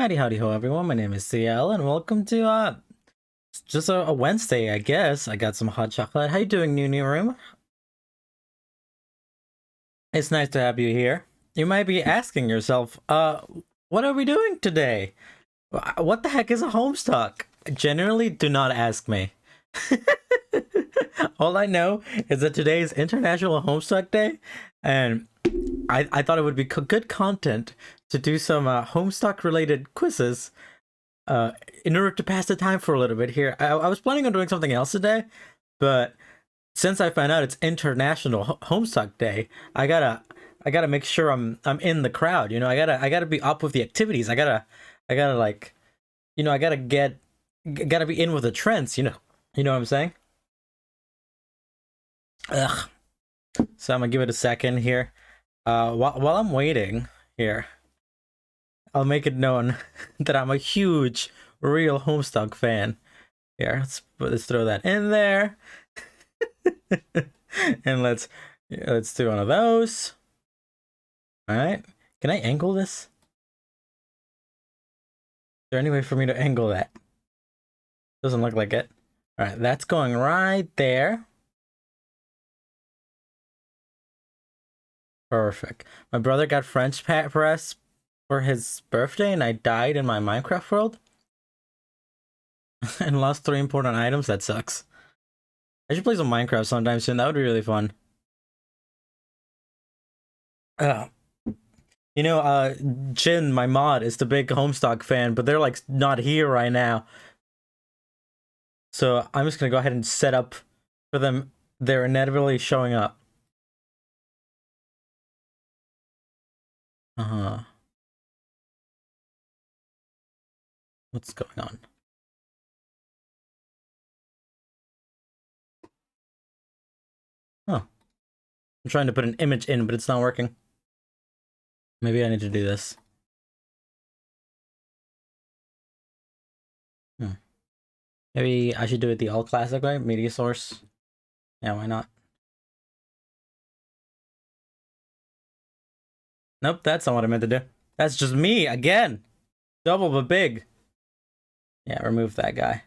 Howdy, howdy, ho, everyone. My name is CL, and welcome to just a Wednesday, I guess. I got some hot chocolate. How you doing, new room? It's nice to have you here. You might be asking yourself, what are we doing today? What the heck is a Homestuck? Genuinely, do not ask me. All I know is that today is International Homestuck Day, and I thought it would be good content to do some Homestuck related quizzes in order to pass the time for a little bit here. I was planning on doing something else today, but since I found out it's International Homestuck Day, I gotta make sure I'm in the crowd. You know, I gotta be up with the activities. I gotta like, you know, gotta be in with the trends. You know what I'm saying? Ugh. So I'm gonna give it a second here. While I'm waiting here, I'll make it known that I'm a huge real Homestuck fan. Here, let's throw that in there, and let's do one of those. All right, can I angle this? Is there any way for me to angle that? Doesn't look like it. All right, that's going right there. Perfect. My brother got French press for his birthday, and I died in my Minecraft world and lost 3 important items. That sucks. I should play some Minecraft sometime soon. That would be really fun. You know, Jin, my mod, is the big Homestuck fan, but they're like not here right now. So I'm just gonna go ahead and set up for them. They're inevitably showing up. What's going on? Oh. I'm trying to put an image in, but it's not working. Maybe I need to do this. Maybe I should do it the all classic way, media source. Yeah, why not? Nope, that's not what I meant to do. That's just me again. Double but big. Yeah, remove that guy.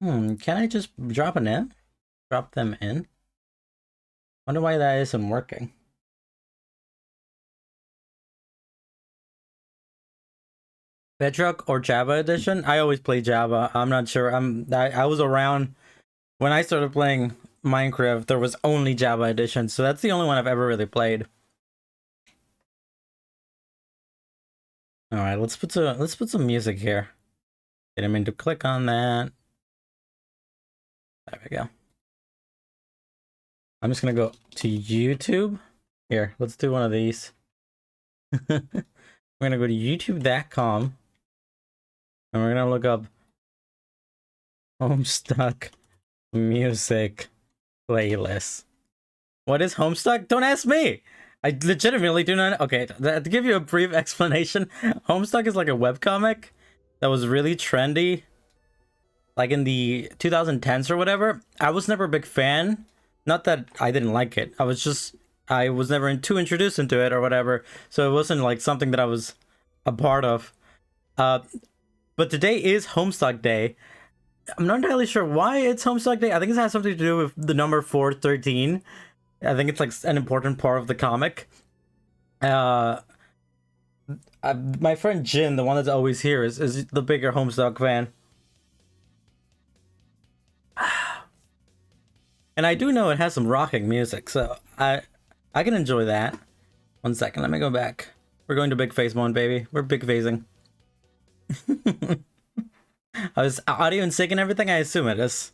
Can I just drop an in? Drop them in? Wonder why that isn't working. Bedrock or Java edition? I always play Java. I'm not sure. I was around when I started playing Minecraft. There was only Java edition, so that's the only one I've ever really played. All right, let's put some music here. Get him in to click on that. There we go. I'm just gonna go to YouTube. Here, let's do one of these. We're gonna go to youtube.com and we're gonna look up Homestuck music playlist. What is Homestuck? Don't ask me! I legitimately do not. Okay, to give you a brief explanation, Homestuck is like a webcomic that was really trendy, like in the 2010s or whatever. I was never a big fan. Not that I didn't like it. I was never too introduced into it or whatever. So it wasn't like something that I was a part of. But today is Homestuck Day. I'm not entirely sure why it's Homestuck Day. I think it has something to do with the number 413. I think it's like an important part of the comic. My friend Jin, the one that's always here, is the bigger Homestuck fan. And I do know it has some rocking music, so I can enjoy that. 1 second, let me go back. We're going to big face mode, baby. We're big phasing. I was audio and sync and everything. I assume it is.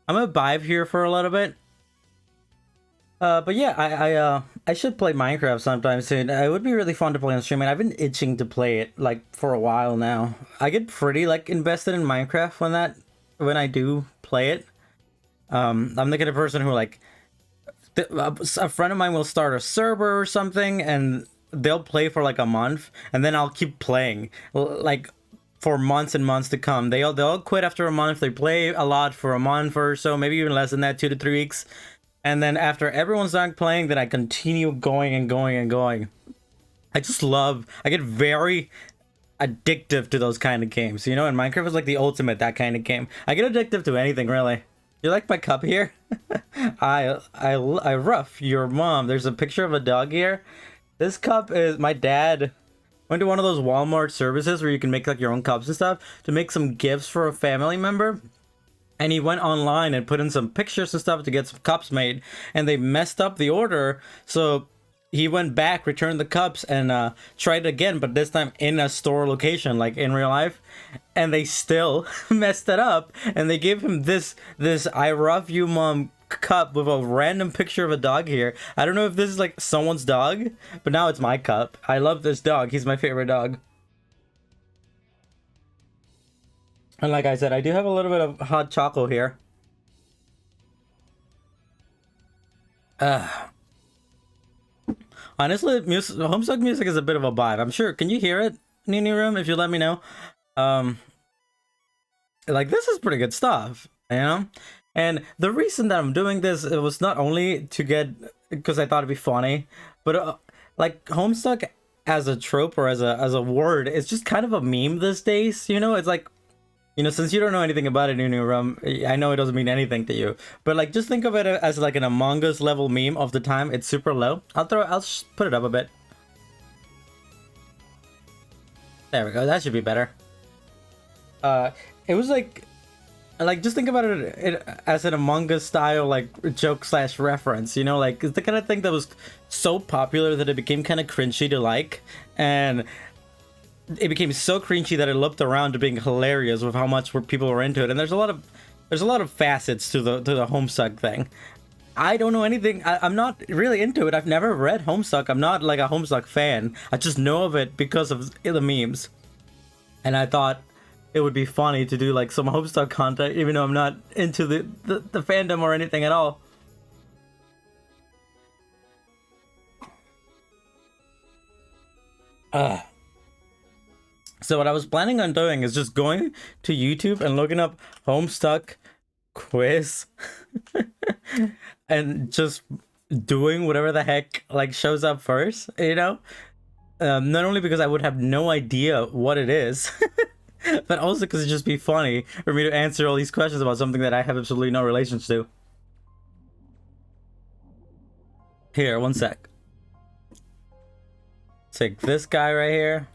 I'm gonna vibe here for a little bit. But yeah, I should play Minecraft sometime soon. It would be really fun to play on stream, and I've been itching to play it like for a while now. I get pretty like invested in Minecraft when I do play it. I'm the kind of person who like a friend of mine will start a server or something, and they'll play for like a month, and then I'll keep playing like for months and months to come. They'll quit after a month. They play a lot for a month or so, maybe even less than that, 2 to 3 weeks. And then after everyone's done playing, then I continue going and going and going. I get very addictive to those kind of games, you know. And Minecraft is like the ultimate that kind of game. I get addictive to anything, really. You like my cup here? I rough your mom. There's a picture of a dog here. This cup is my dad went to one of those Walmart services where you can make like your own cups and stuff to make some gifts for a family member. And he went online and put in some pictures and stuff to get some cups made, and they messed up the order. So he went back, returned the cups, and tried it again, but this time in a store location, like in real life. And they still messed it up, and they gave him this I rough you mom cup with a random picture of a dog here. I don't know if this is like someone's dog, but now it's my cup. I love this dog. He's my favorite dog. And like I said, I do have a little bit of hot chocolate here. Honestly, Homestuck music is a bit of a vibe. I'm sure. Can you hear it, Nini Room? If you let me know. Like this is pretty good stuff, you know. And the reason that I'm doing this, it was not only to get because I thought it'd be funny, but like Homestuck as a trope or as a word, it's just kind of a meme these days. You know, it's like. You know, since you don't know anything about it, Nunu Rum, I know it doesn't mean anything to you. But like, just think of it as like an Among Us level meme of the time. It's super low. I'll put it up a bit. There we go. That should be better. It was like just think about it as an Among Us style like joke / reference. You know, like it's the kind of thing that was so popular that it became kind of cringy to like, and it became so cringy that it looked around to being hilarious with how much people were into it. And there's a lot of facets to the Homestuck thing. I don't know anything. I'm not really into it. I've never read Homestuck. I'm not like a Homestuck fan. I just know of it because of the memes. And I thought it would be funny to do like some Homestuck content, even though I'm not into the fandom or anything at all. So what I was planning on doing is just going to YouTube and looking up Homestuck quiz and just doing whatever the heck like shows up first, you know? Not only because I would have no idea what it is, but also because it'd just be funny for me to answer all these questions about something that I have absolutely no relations to. Here, one sec. Take this guy right here.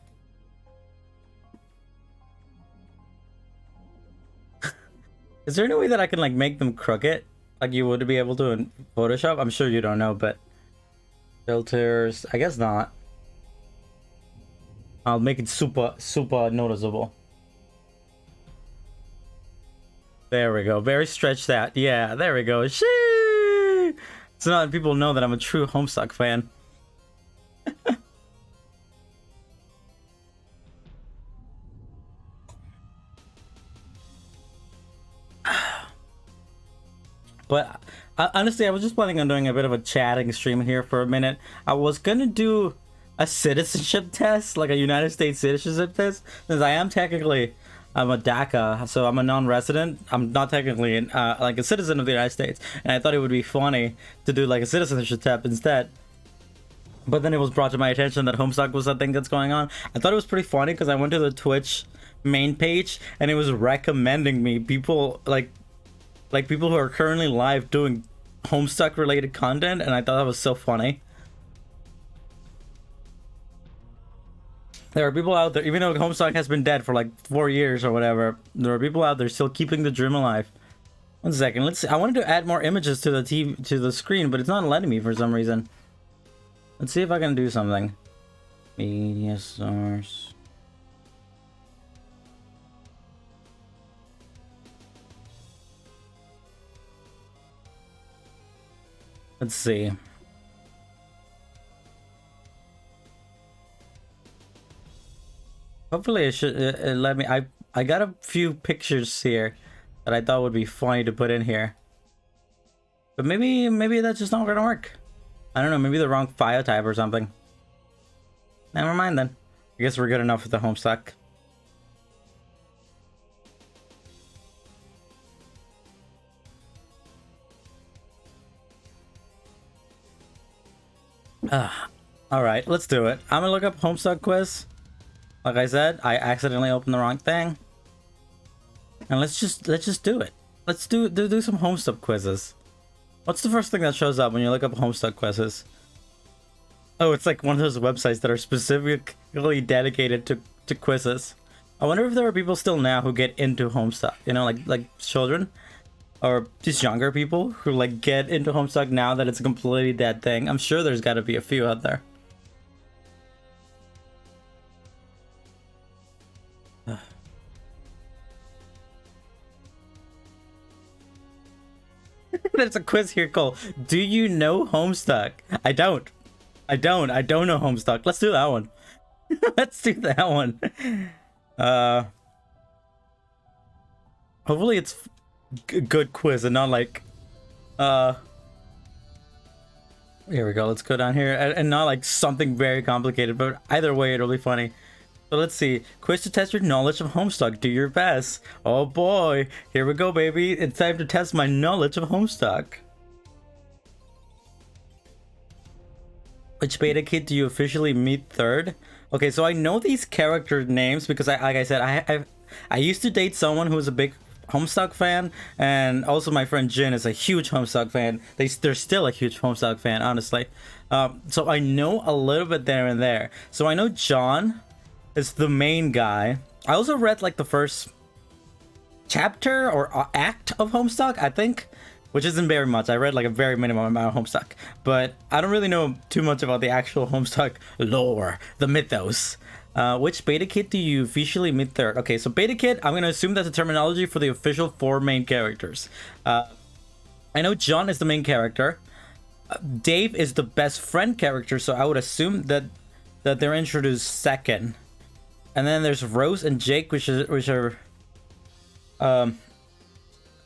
Is there any way that I can like make them crooked like you would be able to in Photoshop? I'm sure you don't know, but filters, I guess not. I'll make it super noticeable. There we go. Very stretched out. Yeah, there we go. Shee! So now people know that I'm a true Homestuck fan. But honestly, I was just planning on doing a bit of a chatting stream here for a minute. I was gonna do a citizenship test, like a United States citizenship test, since I am technically, I'm a DACA, so I'm a non-resident. I'm not technically like a citizen of the United States, and I thought it would be funny to do like a citizenship test instead. But then it was brought to my attention that Homestuck was a thing that's going on. I thought it was pretty funny because I went to the Twitch main page and it was recommending me people like people who are currently live doing Homestuck related content, and I thought that was so funny. There are people out there, even though Homestuck has been dead for like 4 years or whatever, there are people out there still keeping the dream alive. One second, let's see. I wanted to add more images to the TV, to the screen, but it's not letting me for some reason. Let's see if I can do something. Media source. Let's see. Hopefully it should let me. I got a few pictures here that I thought would be funny to put in here. But maybe that's just not gonna work. I don't know, maybe the wrong file type or something. Never mind then. I guess we're good enough with the Homestuck. Alright, let's do it. I'm gonna look up Homestuck quiz. Like I said, I accidentally opened the wrong thing. And let's just do it. Let's do some Homestuck quizzes. What's the first thing that shows up when you look up Homestuck quizzes? Oh, it's like one of those websites that are specifically dedicated to quizzes. I wonder if there are people still now who get into Homestuck, you know, like children or just younger people who like get into Homestuck now that it's a completely dead thing. I'm sure there's got to be a few out there. There's a quiz here called "Do you know Homestuck?" I don't know Homestuck. Let's do that one. Let's do that one. Hopefully it's good quiz and not like here we go. Let's go down here and not like something very complicated, but either way it'll be funny. So let's see. Quiz to test your knowledge of Homestuck. Do your best. Oh boy. Here we go, baby. It's time to test my knowledge of Homestuck. Which beta kid do you officially meet third? Okay, so I know these character names because like I said, I used to date someone who was a big Homestuck fan, and also my friend Jin is a huge Homestuck fan. They're still a huge Homestuck fan, honestly. So I know a little bit there and there. So I know John is the main guy. I also read like the first chapter or act of Homestuck, I think, which isn't very much. I read like a very minimum amount of Homestuck, but I don't really know too much about the actual Homestuck lore, the mythos. Which beta kit do you officially meet third? Okay, so beta kit, I'm gonna assume that's a terminology for the official 4 main characters. I know John is the main character. Dave is the best friend character, so I would assume that they're introduced second. And then there's Rose and Jake, which are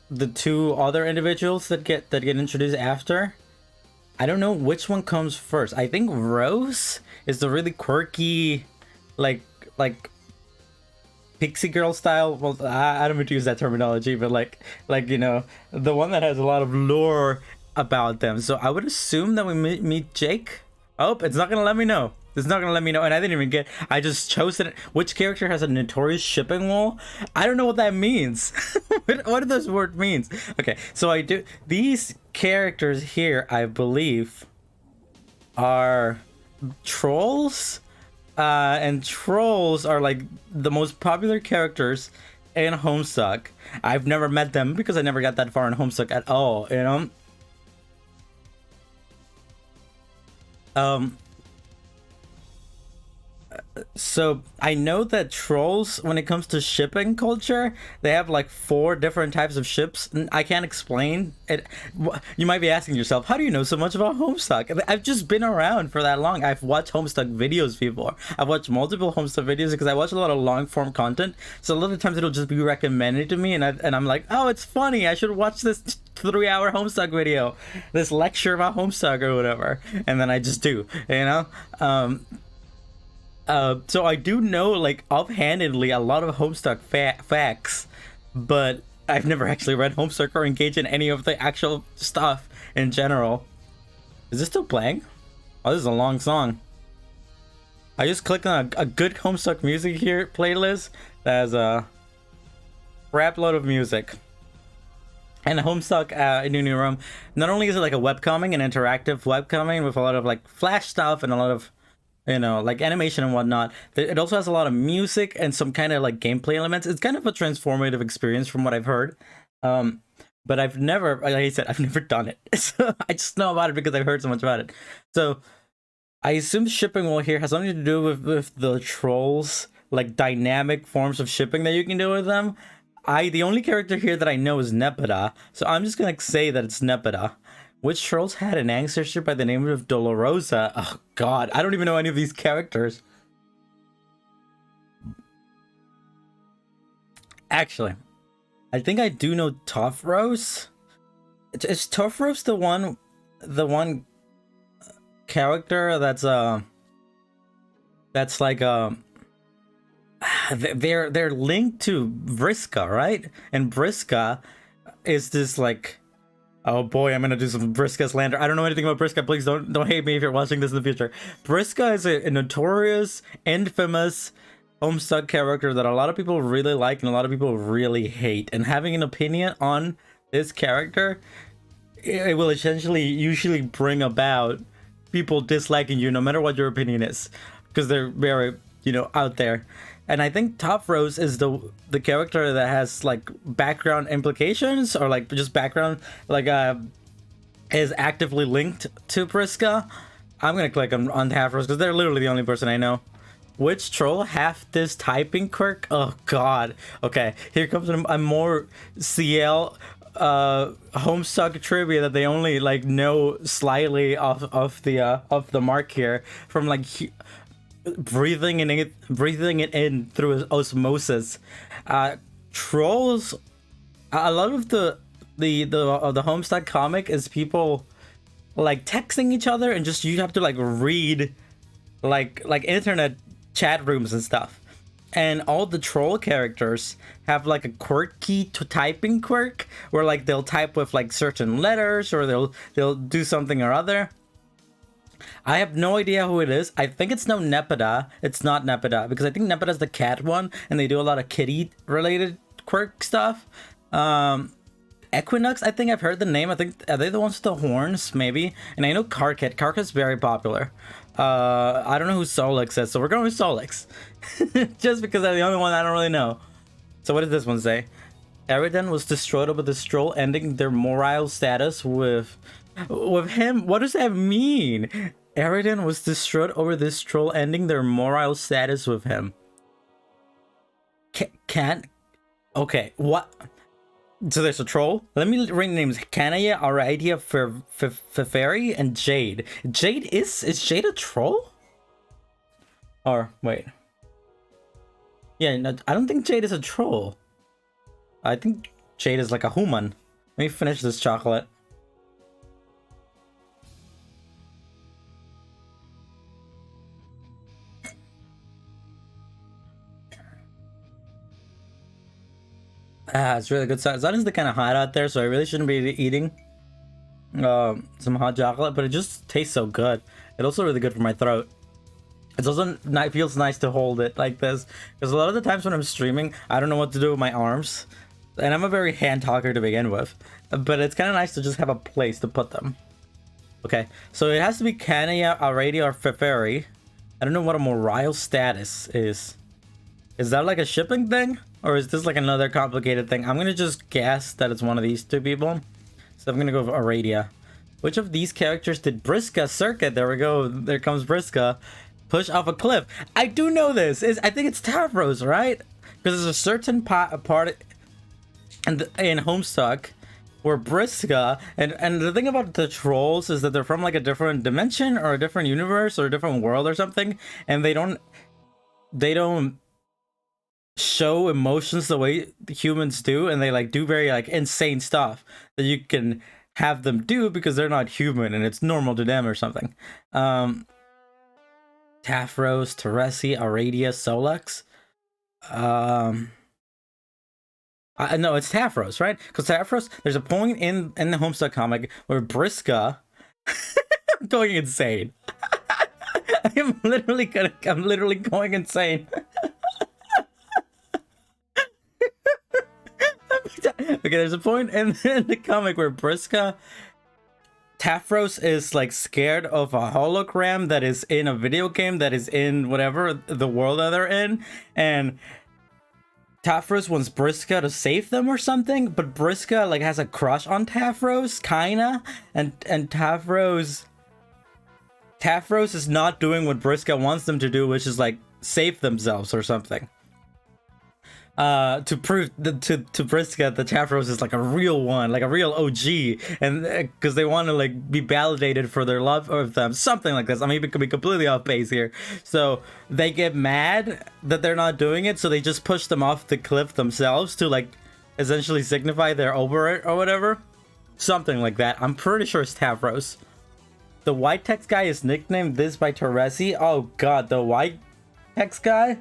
the 2 other individuals that get introduced after. I don't know which one comes first. I think Rose is the really quirky, like pixie girl style. Well, I don't mean to use that terminology, but like you know, the one that has a lot of lore about them. So I would assume that we meet Jake. Oh, it's not gonna let me know. It's not gonna let me know, and I didn't even get. I just chose it. Which character has a notorious shipping wall? I don't know what that means. What do those words means? Okay, so I do. These characters here, I believe, are trolls, and trolls are like the most popular characters in Homestuck. I've never met them because I never got that far in Homestuck at all. You know. So I know that trolls, when it comes to shipping culture, they have like 4 different types of ships. I can't explain it. You might be asking yourself, how do you know so much about Homestuck? I've just been around for that long. I've watched Homestuck videos before. I've watched multiple Homestuck videos because I watch a lot of long form content. So a lot of times it'll just be recommended to me, and I'm like, oh, it's funny. I should watch this 3-hour Homestuck video, this lecture about Homestuck or whatever, and then I just do, you know. So I do know, like, offhandedly a lot of Homestuck facts, but I've never actually read Homestuck or engaged in any of the actual stuff in general. Is this still playing? Oh, this is a long song. I just clicked on a good Homestuck music here playlist that has a crap load of music. And Homestuck in New Room, not only is it like a webcomic, an interactive webcomic with a lot of like Flash stuff and a lot of, you know, like animation and whatnot, it also has a lot of music and some kind of like gameplay elements. It's kind of a transformative experience from what I've heard. But I've never, like I said, I've never done it. So I just know about it because I've heard so much about it. So I assume shipping wall here has something to do with the trolls, like dynamic forms of shipping that you can do with them. The only character here that I know is Nepeta, so I'm just gonna say that it's Nepeta. Which trolls had an ancestor by the name of Dolorosa? Oh god, I don't even know any of these characters. Actually, I think I do know Tofros. Is Tofros the one character that's like they're linked to Brisco, right? And Brisco is this like, oh boy, I'm gonna do some Brisco slander. I don't know anything about Brisco. Please don't hate me if you're watching this in the future. Brisco is a notorious, infamous Homestuck character that a lot of people really like and a lot of people really hate. And having an opinion on this character, it will essentially usually bring about people disliking you no matter what your opinion is, because they're very, you know, out there. And I think Top Rose is the character that has like background implications, or like just background, like is actively linked to Brisco. I'm gonna click on Top Rose because they're literally the only person I know. Which troll have this typing quirk? Oh god. Okay, here comes a more CL Homestuck trivia that they only like know slightly off the mark here, from like breathing it in through osmosis. Trolls, a lot of the Homestuck comic is people like texting each other, and just you have to like read like internet chat rooms and stuff. And all the troll characters have like a quirky typing quirk, where like they'll type with like certain letters, or they'll do something or other. I have no idea who it is. I think it's no Nepeta. It's not Nepeta, because I think Nepeta's the cat one, and they do a lot of kitty related quirk stuff. Equinox, I think I've heard the name. I think, are they the ones with the horns? Maybe. And I know Carcat. Carcat's very popular. I don't know who Solix is, so we're going with Solix. Just because I'm the only one I don't really know. So what does this one say? Eridan was destroyed over the troll, ending their moral status with him. What does that mean? Eridan was destroyed over this troll, ending their moral status with him. Can't. Okay, what? So there's a troll. Let me read the names: Kanaya, Aradia, Feferi, and Jade. Jade is Jade a troll? Or wait. Yeah, no, I don't think Jade is a troll. I think Jade is like a human. Let me finish this chocolate. It's really good. It's honestly kind of hot out there, so I really shouldn't be eating some hot chocolate, but it just tastes so good. It's also really good for my throat. It's also feels nice to hold it like this, because a lot of the times when I'm streaming, I don't know what to do with my arms, and I'm a very hand talker to begin with, but it's kind of nice to just have a place to put them. Okay, so it has to be Kanaya, Aradia, or Feferi. I don't know what a moral status is. Is that like a shipping thing? Or is this like another complicated thing? I'm gonna just guess that it's one of these two people. So I'm gonna go with Aradia. Which of these characters did Brisco circuit? There we go. There comes Brisco. Push off a cliff. I do know this. I think it's Tavros, right? Because there's a certain part in Homestuck where Brisco, and the thing about the trolls is that they're from like a different dimension or a different universe or a different world or something, and they don't show emotions the way humans do, and they like do very like insane stuff that you can have them do because they're not human and it's normal to them or something. Tafros, Teresi, Aradia, Solux. No, it's Tafros, right? Because Tafros, there's a point in the Homestuck comic where Brisco I'm going insane. I'm literally going insane. Okay, there's a point in the comic where Brisco, Tafros is like scared of a hologram that is in a video game that is in whatever the world that they're in, and Tafros wants Brisco to save them or something, but Brisco like has a crush on Tafros, kinda, and Tafros is not doing what Brisco wants them to do, which is like save themselves or something. To prove to Brisco that Tafros is like a real one, like a real OG, and because they want to like be validated for their love of them, something like this. I mean, it could be completely off base here. So they get mad that they're not doing it, so they just push them off the cliff themselves to like essentially signify they're over it or whatever, something like that. I'm pretty sure it's Tafros. The white text guy is nicknamed this by Teresi. Oh god, the white text guy.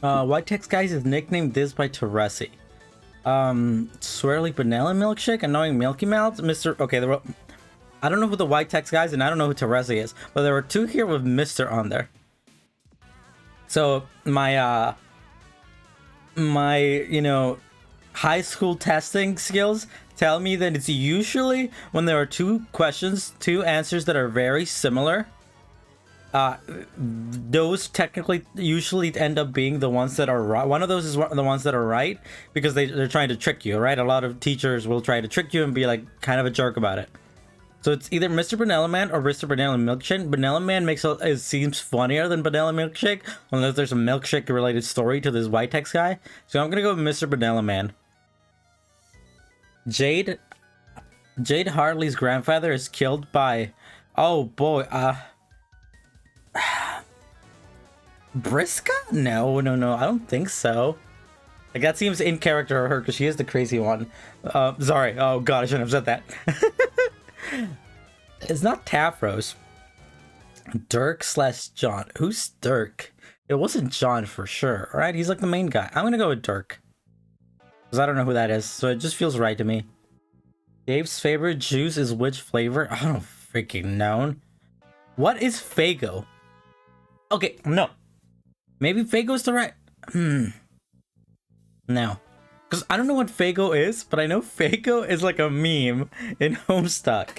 White text guys is nicknamed this by Teresi. Swirly vanilla milkshake, annoying Milky Mouth, Mr. Okay, I don't know who the white text guys and I don't know who Teresi is, but there were two here with Mr. on there. So my you know, high school testing skills tell me that it's usually when there are two questions, two answers that are very similar. Those technically usually end up being the ones that are right. One of those is the ones that are right because they're trying to trick you, right? A lot of teachers will try to trick you and be like kind of a jerk about it. So it's either Mr. Vanilla Man or Mr. Vanilla Milkshake. Vanilla Man it seems funnier than Vanilla Milkshake unless there's a milkshake related story to this white text guy. So I'm gonna go with Mr. Vanilla Man. Jade Hartley's grandfather is killed by, oh boy, Brisco? No, I don't think so. Like, that seems in character of her because she is the crazy one. Sorry. Oh god, I shouldn't have said that. It's not Tafros. Dirk/John. Who's Dirk? It wasn't John for sure, right? He's like the main guy. I'm gonna go with Dirk. Because I don't know who that is, so it just feels right to me. Dave's favorite juice is which flavor? I don't freaking know. What is Faygo? Okay, no. Maybe Faygo's the right... No. Because I don't know what Faygo is, but I know Faygo is like a meme in Homestuck.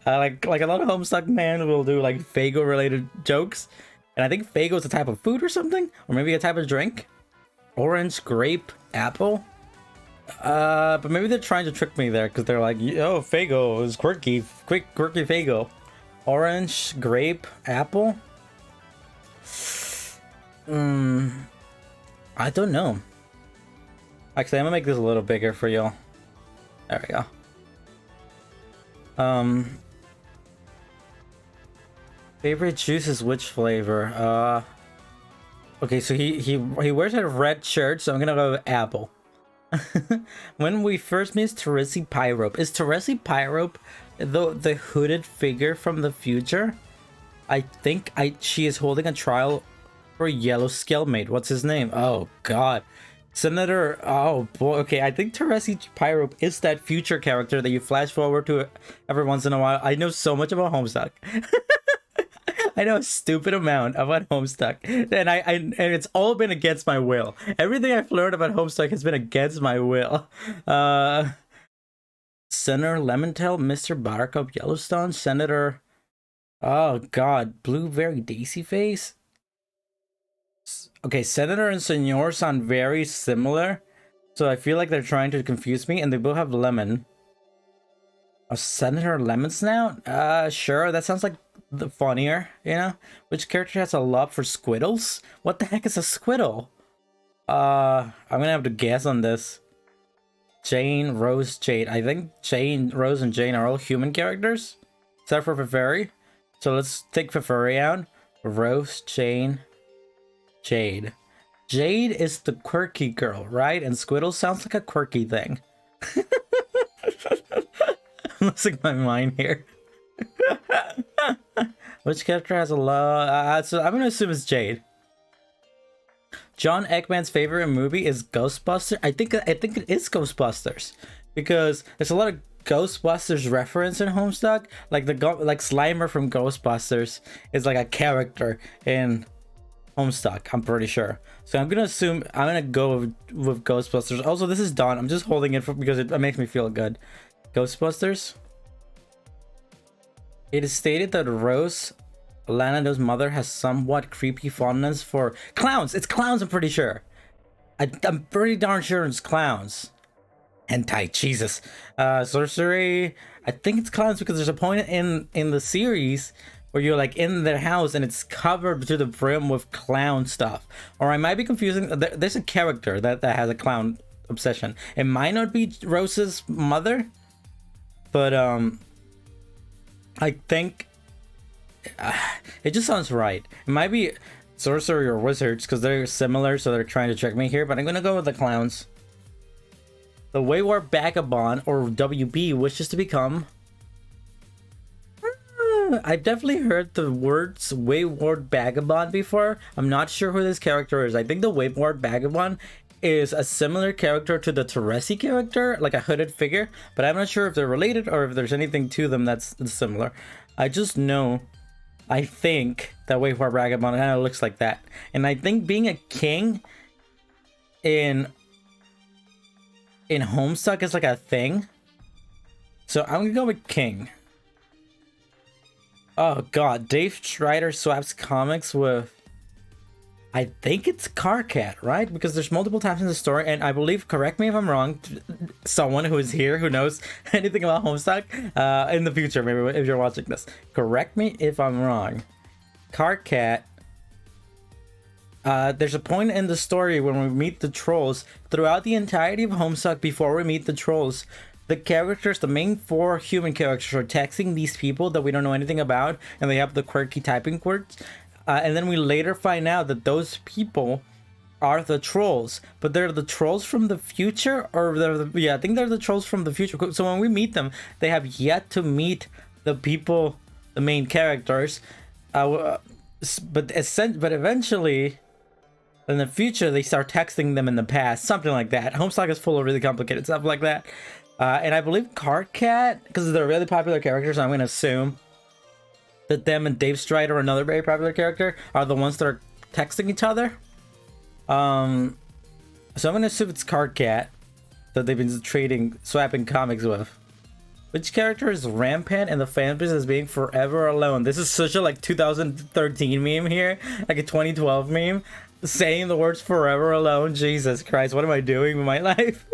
Like a lot of Homestuck man will do like Faygo related jokes. And I think Faygo is a type of food or something. Or maybe a type of drink. Orange, grape, apple. But maybe they're trying to trick me there. Because they're like, oh, Faygo is quirky. Quirky Faygo. Orange, grape, apple. I don't know. Actually, I'm gonna make this a little bigger for y'all. There we go. Favorite juice is which flavor? Okay, so he wears a red shirt, so I'm gonna go with apple. When we first meet Teresi Pyrope. Is Teresi Pyrope the hooded figure from the future? I think she is holding a trial for Yellow Skelmate. What's his name? Oh god. Senator, oh boy, okay, I think Teresi Pyrope is that future character that you flash forward to every once in a while. I know so much about Homestuck. I know a stupid amount about Homestuck, and it's all been against my will. Everything I've learned about Homestuck has been against my will. Senator Lemontail, Mr. Buttercup Yellowstone, Senator, oh god, Blueberry Daisy Face. Okay, Senator and Senor sound very similar, so I feel like they're trying to confuse me, and they both have lemon. A Senator Lemon Snout? Sure, that sounds like the funnier, you know? Which character has a love for Squiddles? What the heck is a Squiddle? I'm gonna have to guess on this. Jane, Rose, Jade. I think Jane, Rose, and Jane are all human characters, except for Feferi. So let's take Feferi out. Rose, Jane, Jade. Jade is the quirky girl, right? And Squiddle sounds like a quirky thing. I'm losing my mind here. Which character has a low? So I'm gonna assume it's Jade. John Eggman's favorite movie is Ghostbusters. I think it is Ghostbusters because there's a lot of Ghostbusters reference in Homestuck. Like like Slimer from Ghostbusters is like a character in Homestuck, I'm pretty sure. So I'm gonna go with Ghostbusters. Also, this is Dawn. I'm just holding it because it makes me feel good. Ghostbusters. It is stated that Rose, Lanando's mother, has somewhat creepy fondness for clowns. It's clowns, I'm pretty sure. I'm pretty darn sure it's clowns. Hentai, Jesus. Sorcery. I think it's clowns because there's a point in the series where you're like in their house and it's covered to the brim with clown stuff. Or I might be confusing. There's a character that has a clown obsession. It might not be Rose's mother, but I think it just sounds right. It might be sorcery or wizards because they're similar, so they're trying to trick me here. But I'm gonna go with the clowns. The Wayward Vagabond, or WB, wishes to become I've definitely heard the words Wayward Vagabond before. I'm not sure who this character is. I think the Wayward Vagabond is a similar character to the Teresi character, like a hooded figure, but I'm not sure if they're related or if there's anything to them that's similar. I just know, I think that Wayward Vagabond kind of looks like that. And I think being a king in Homestuck is like a thing. So I'm gonna go with king. Oh god, Dave Strider swaps comics with, I think it's Carcat, right? Because there's multiple times in the story, and I believe, correct me if I'm wrong, someone who is here who knows anything about Homestuck in the future, maybe if you're watching this, correct me if I'm wrong. Carcat, there's a point in the story when we meet the trolls. Throughout the entirety of Homestuck, before we meet the trolls, the characters, the main 4 human characters, are texting these people that we don't know anything about, and they have the quirky typing quirks. And then we later find out that those people are the trolls, but they're the trolls from the future, or yeah, I think they're the trolls from the future. So when we meet them, they have yet to meet the people, the main characters, but eventually, in the future, they start texting them in the past, something like that. Homestuck is full of really complicated stuff like that. And I believe Carcat, because they're really popular characters, I'm going to assume that them and Dave Strider, another very popular character, are the ones that are texting each other. So I'm going to assume it's Carcat that they've been swapping comics with. Which character is rampant and the fanbase as being forever alone? This is such a like 2013 meme here, like a 2012 meme, saying the words forever alone. Jesus Christ, what am I doing with my life?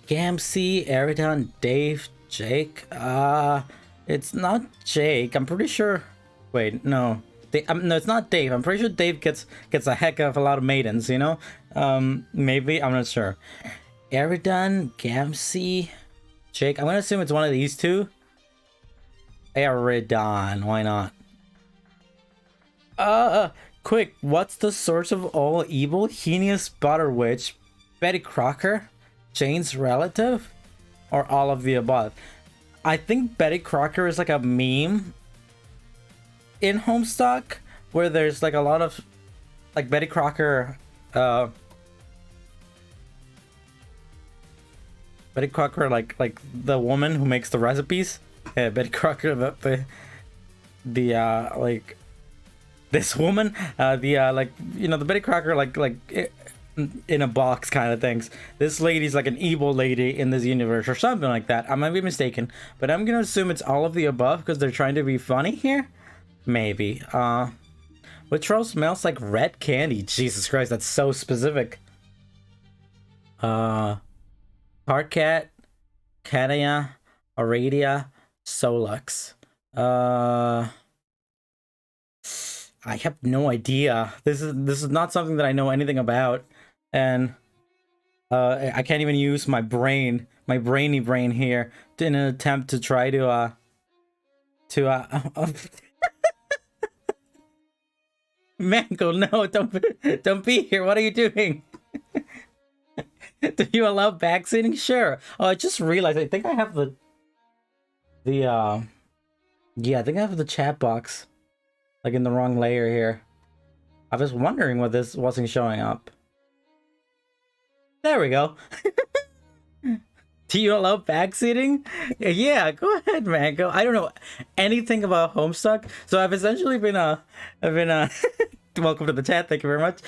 Gamcy, Eridan, Dave, Jake. It's not Jake. I'm pretty sure. Wait, no. No, it's not Dave. I'm pretty sure Dave gets a heck of a lot of maidens. You know. Maybe, I'm not sure. Eridan, Gamcy, Jake. I'm gonna assume it's one of these two. Eridan. Why not? Quick, what's the source of all evil? Heinous Butter Witch, Betty Crocker, Jane's relative, or all of the above? I think Betty Crocker is like a meme in Homestuck where there's like a lot of like Betty Crocker, like the woman who makes the recipes. Yeah, Betty Crocker, the like this woman, like, you know, the Betty Crocker, like in a box kind of things. This lady's like an evil lady in this universe or something like that. I might be mistaken, but I'm gonna assume it's all of the above because they're trying to be funny here. Maybe. What troll smells like red candy? Jesus Christ, that's so specific. Carcat, Canaya, Aradia, Solux. I have no idea. This is not something that I know anything about, and I can't even use my brain, my brainy brain here, in an attempt to try to Mango, no, don't be here. What are you doing? Do you allow backseating? Sure. Oh, I just realized. I think I have yeah, I think I have the chat box like in the wrong layer here. I was wondering what this wasn't showing up. There we go. Do you allow backseating? Yeah, go ahead, Mango. I don't know anything about Homestuck, so I've essentially been welcome to the chat. Thank you very much.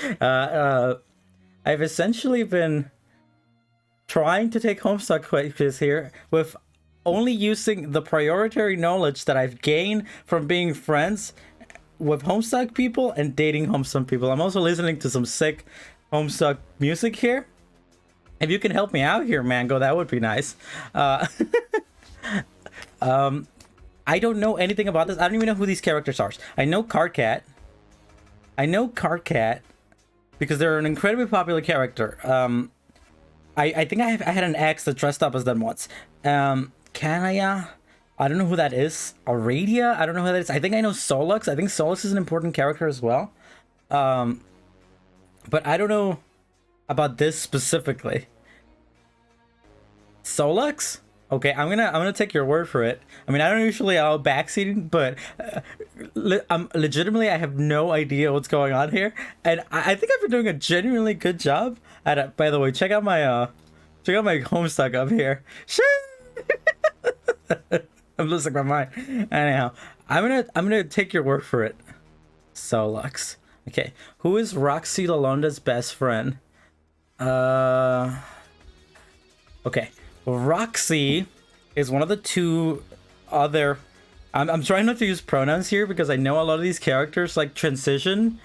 I've essentially been trying to take Homestuck quiz here with only using the priority knowledge that I've gained from being friends with Homestuck people and dating Homestuck people. I'm also listening to some sick Homestuck music here. If you can help me out here, Mango, that would be nice. I don't know anything about this. I don't even know who these characters are. I know Carcat. Because they're an incredibly popular character. I think I had an ex that dressed up as them once. Kanaya, I don't know who that is. Aradia, I don't know who that is. I think I know Solux. I think Solux is an important character as well. But I don't know about this specifically. Solux? Okay, I'm gonna take your word for it. I mean, I don't usually allow backseating, but legitimately I have no idea what's going on here, and I think I've been doing a genuinely good job at it. By the way, check out my Homestuck up here. Shit! I'm losing my mind. Anyhow, I'm gonna take your word for it. Solux. Okay, who is Roxy Lalonda's best friend? Okay. Roxy is one of the two other. I'm trying not to use pronouns here because I know a lot of these characters like transition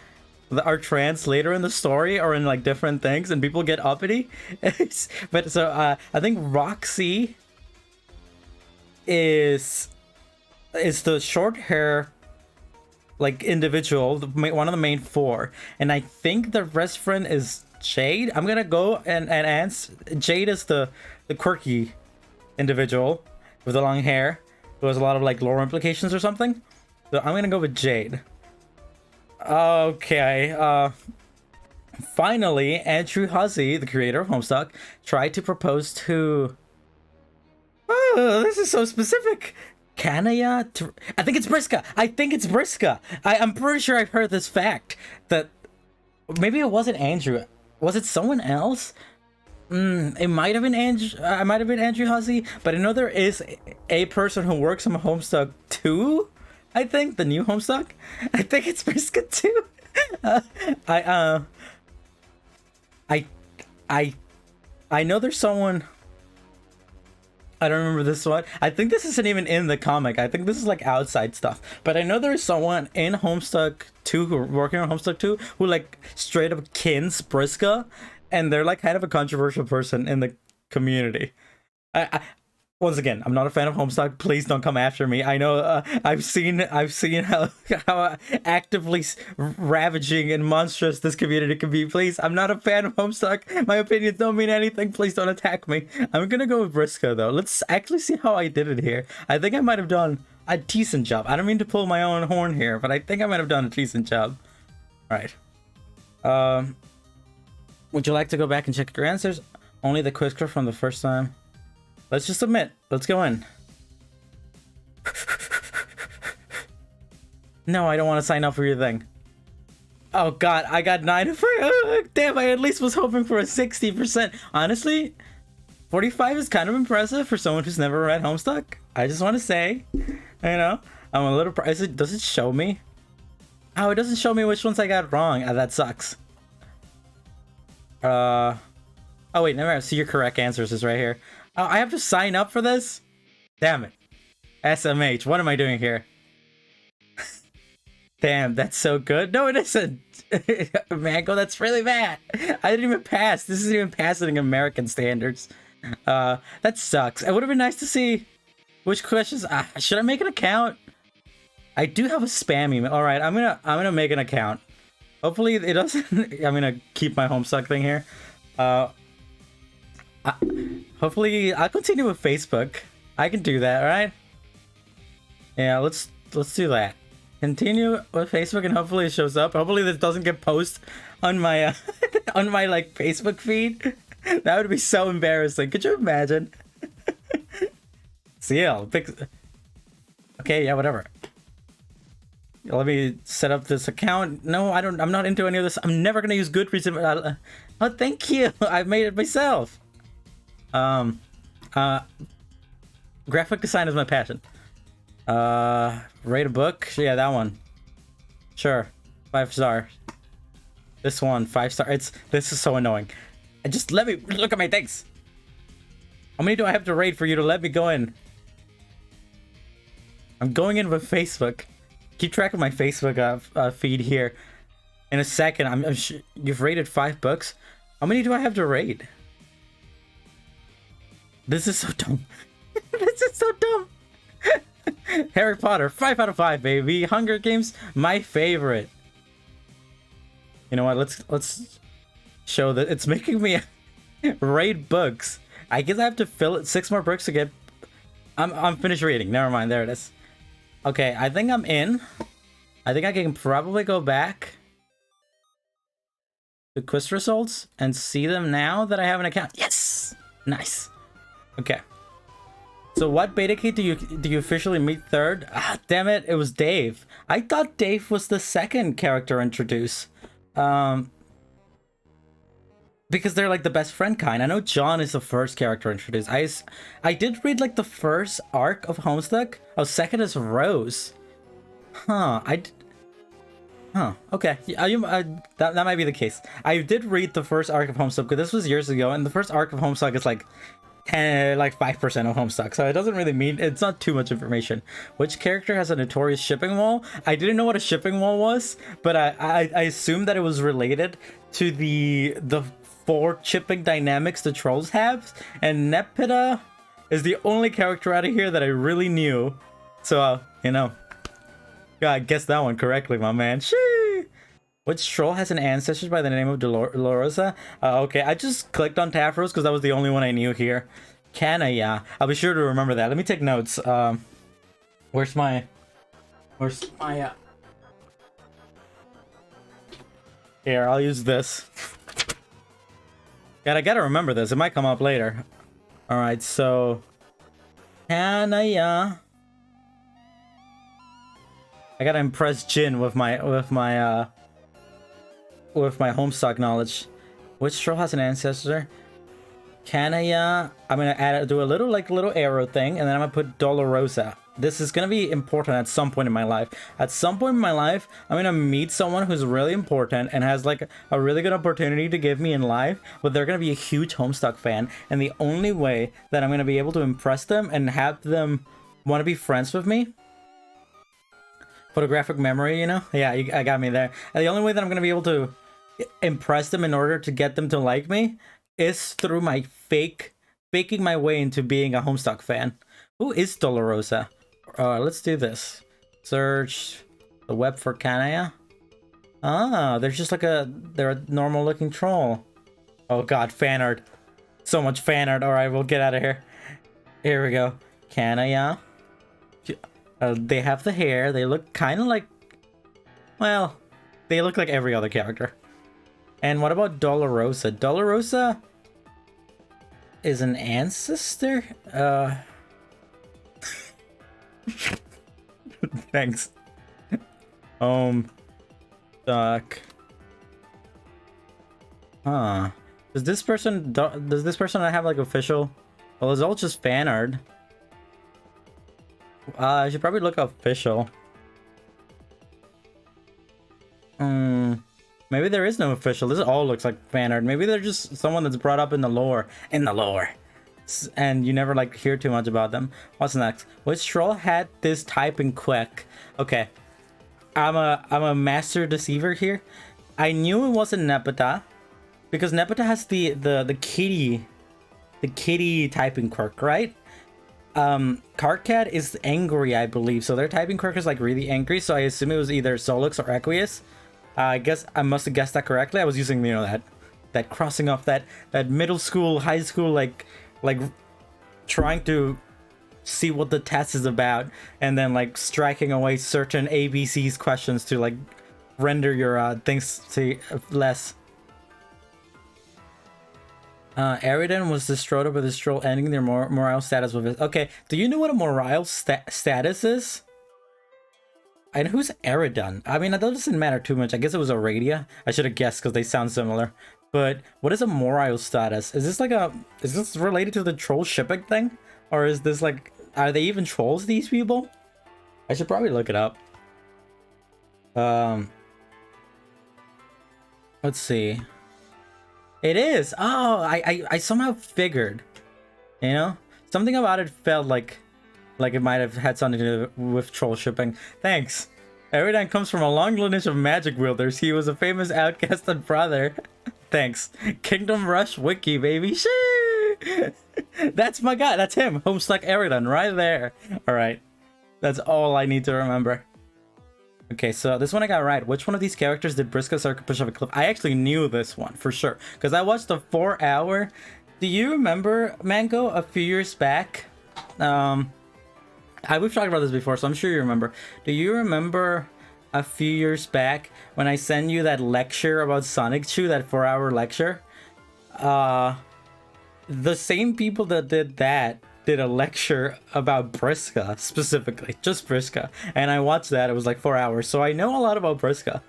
that are trans later in the story or in like different things, and people get uppity. But so I think Roxy is the short hair like individual, one of the main four, and I think the best friend is Jade. I'm gonna go and answer. Jade is the quirky individual with the long hair who has a lot of like lore implications or something. So I'm gonna go with Jade. Okay. Finally, Andrew Huzzy, the creator of Homestuck, tried to propose to. Oh, this is so specific. Kanaya? I think it's Brisco. I'm pretty sure I've heard this fact that maybe it wasn't Andrew. Was it someone else? It might have been Andrew. I might have been Andrew Huzzy, but I know there is a person who works on Homestuck 2. I think the new Homestuck. I think it's Brisco 2. I know there's someone. I don't remember this one. I think this isn't even in the comic. I think this is like outside stuff. But I know there's someone in Homestuck 2 who are working on Homestuck 2 who like straight up kins Brisco, and they're like kind of a controversial person in the community. I once again, I'm not a fan of Homestuck. Please don't come after me. I know I've seen how actively ravaging and monstrous this community can be. Please, I'm not a fan of Homestuck. My opinions don't mean anything. Please don't attack me. I'm gonna go with Brisco though. Let's actually see how I did it here. I think I might have done a decent job. I don't mean to pull my own horn here, but I think I might have done a decent job. All right. Would you like to go back and check your answers? Only the quiz from the first time. Let's just submit. Let's go in. No, I don't want to sign up for your thing. Oh god, I got 9. Damn, I at least was hoping for a 60%. Honestly, 45 is kind of impressive for someone who's never read Homestuck. I just want to say, you know, I'm a little. Does it show me? Oh, it doesn't show me which ones I got wrong. That sucks. Oh wait, never mind. See your correct answers is right here. Oh, I have to sign up for this? Damn it. SMH, what am I doing here? Damn, that's so good. No, it isn't. Mango, that's really bad. I didn't even pass. This isn't even passing American standards. That sucks. It would have been nice to see which questions. Should I make an account? I do have a spam email. All right, I'm gonna make an account. Hopefully it doesn't. I'm gonna keep my Homestuck thing here. Hopefully I'll continue with Facebook. I can do that, right? Yeah, let's do that. Continue with Facebook and hopefully it shows up. Hopefully this doesn't get posted on my on my like Facebook feed. That would be so embarrassing. Could you imagine? So yeah, I'll pick. Okay, yeah, whatever. Let me set up this account. No, I don't. I'm not into any of this. I'm never gonna use Goodreads. Oh, thank you. I've made it myself. Graphic design is my passion. Rate a book. Yeah, that one. Sure, 5 star. This one, 5 star. This is so annoying. Just let me look at my things. How many do I have to rate for you to let me go in? I'm going in with Facebook. Keep track of my Facebook feed here. In a second, you've rated 5 books. How many do I have to rate? This is so dumb. This is so dumb. Harry Potter, 5 out of 5, baby. Hunger Games, my favorite. You know what? Let's show that it's making me rate books. I guess I have to fill it 6 more books to get. I'm finished reading. Never mind. There it is. Okay, I think I'm in. I think I can probably go back to quiz results and see them now that I have an account. Yes, nice. Okay. So what beta key do you officially meet third? Ah, damn it, it was Dave. I thought Dave was the second character introduced. Because they're like the best friend kind. I know John is the first character introduced. I did read like the first arc of Homestuck. Oh, second is Rose. Huh, Huh, okay. That might be the case. I did read the first arc of Homestuck, but this was years ago, and the first arc of Homestuck is like 5% of Homestuck, so it doesn't really mean, it's not too much information. Which character has a notorious shipping wall? I didn't know what a shipping wall was, but I assumed that it was related to the 4 shipping dynamics the trolls have, and Nepeta is the only character out of here that I really knew. So, you know, yeah, I guessed that one correctly, my man. Shee! Which troll has an ancestor by the name of Dolorosa? Okay, I just clicked on Tafros because that was the only one I knew here. Yeah. I'll be sure to remember that. Let me take notes. Where's my Here, I'll use this. God, I gotta remember this. It might come up later. Alright, so Kanaya. I gotta impress Jin with my Homestuck knowledge. Which troll has an ancestor? Kanaya. I'm gonna do a little arrow thing, and then I'm gonna put Dolorosa. This is gonna be important at some point in my life. At some point in my life, I'm gonna meet someone who's really important and has like a really good opportunity to give me in life, but they're gonna be a huge Homestuck fan, and the only way that I'm gonna be able to impress them and have them want to be friends with me, photographic memory, you know? Yeah, I got me there. And the only way that I'm gonna be able to impress them in order to get them to like me is through my faking my way into being a Homestuck fan. Who is Dolorosa? Let's do this. Search the web for Kanaya. Ah, they're just like they're a normal looking troll. Oh god, fan art. So much fan art. Alright, we'll get out of here. Here we go. Kanaya. They have the hair. They look kind of like, well, they look like every other character. And what about Dolorosa? Dolorosa is an ancestor? Thanks. Duck. Huh. Does this person not have like official? Well, it's all just fan art. I should probably look up official. Maybe there is no official. This all looks like fan art. Maybe they're just someone that's brought up in the lore. And you never like hear too much about them. What's next? Which troll had this typing quick? Okay. I'm a master deceiver here. I knew it wasn't Nepeta, because Nepeta has the kitty typing quirk, right? Cardcat is angry, I believe, so their typing quirk is like really angry, so I assume it was either Solux or Equius. I guess I must have guessed that correctly. I was using, you know, that crossing off that middle school, high school, like trying to see what the test is about, and then like striking away certain ABCs questions to like render your things to less. Eridan was destroyed by this troll, ending their morale status with it. Okay, do you know what a morale status is? And who's Eridan? I mean, that doesn't matter too much. I guess it was Aradia. I should have guessed because they sound similar. But what is a morale status? Is this related to the troll shipping thing? Or is this like, are they even trolls, these people? I should probably look it up. Let's see. It is. Oh, I somehow figured, you know, something about it felt like it might have had something to do with troll shipping. Thanks. Eridan comes from a long lineage of magic wielders. He was a famous outcast and brother. Thanks. Kingdom Rush Wiki, baby. Shee! That's my guy. That's him. Homestuck Eridan right there. All right. That's all I need to remember. Okay, so this one I got right. Which one of these characters did Brisco Circuit push off a cliff? I actually knew this one for sure, because I watched the 4-hour. Do you remember, Mango, a few years back? We've talked about this before, so I'm sure you remember. Do you remember a few years back when I sent you that lecture about Sonic Chew, that 4-hour lecture? the same people that did that did a lecture about Brisco specifically, just Brisco, and I watched that. It was like 4 hours, so I know a lot about Brisco.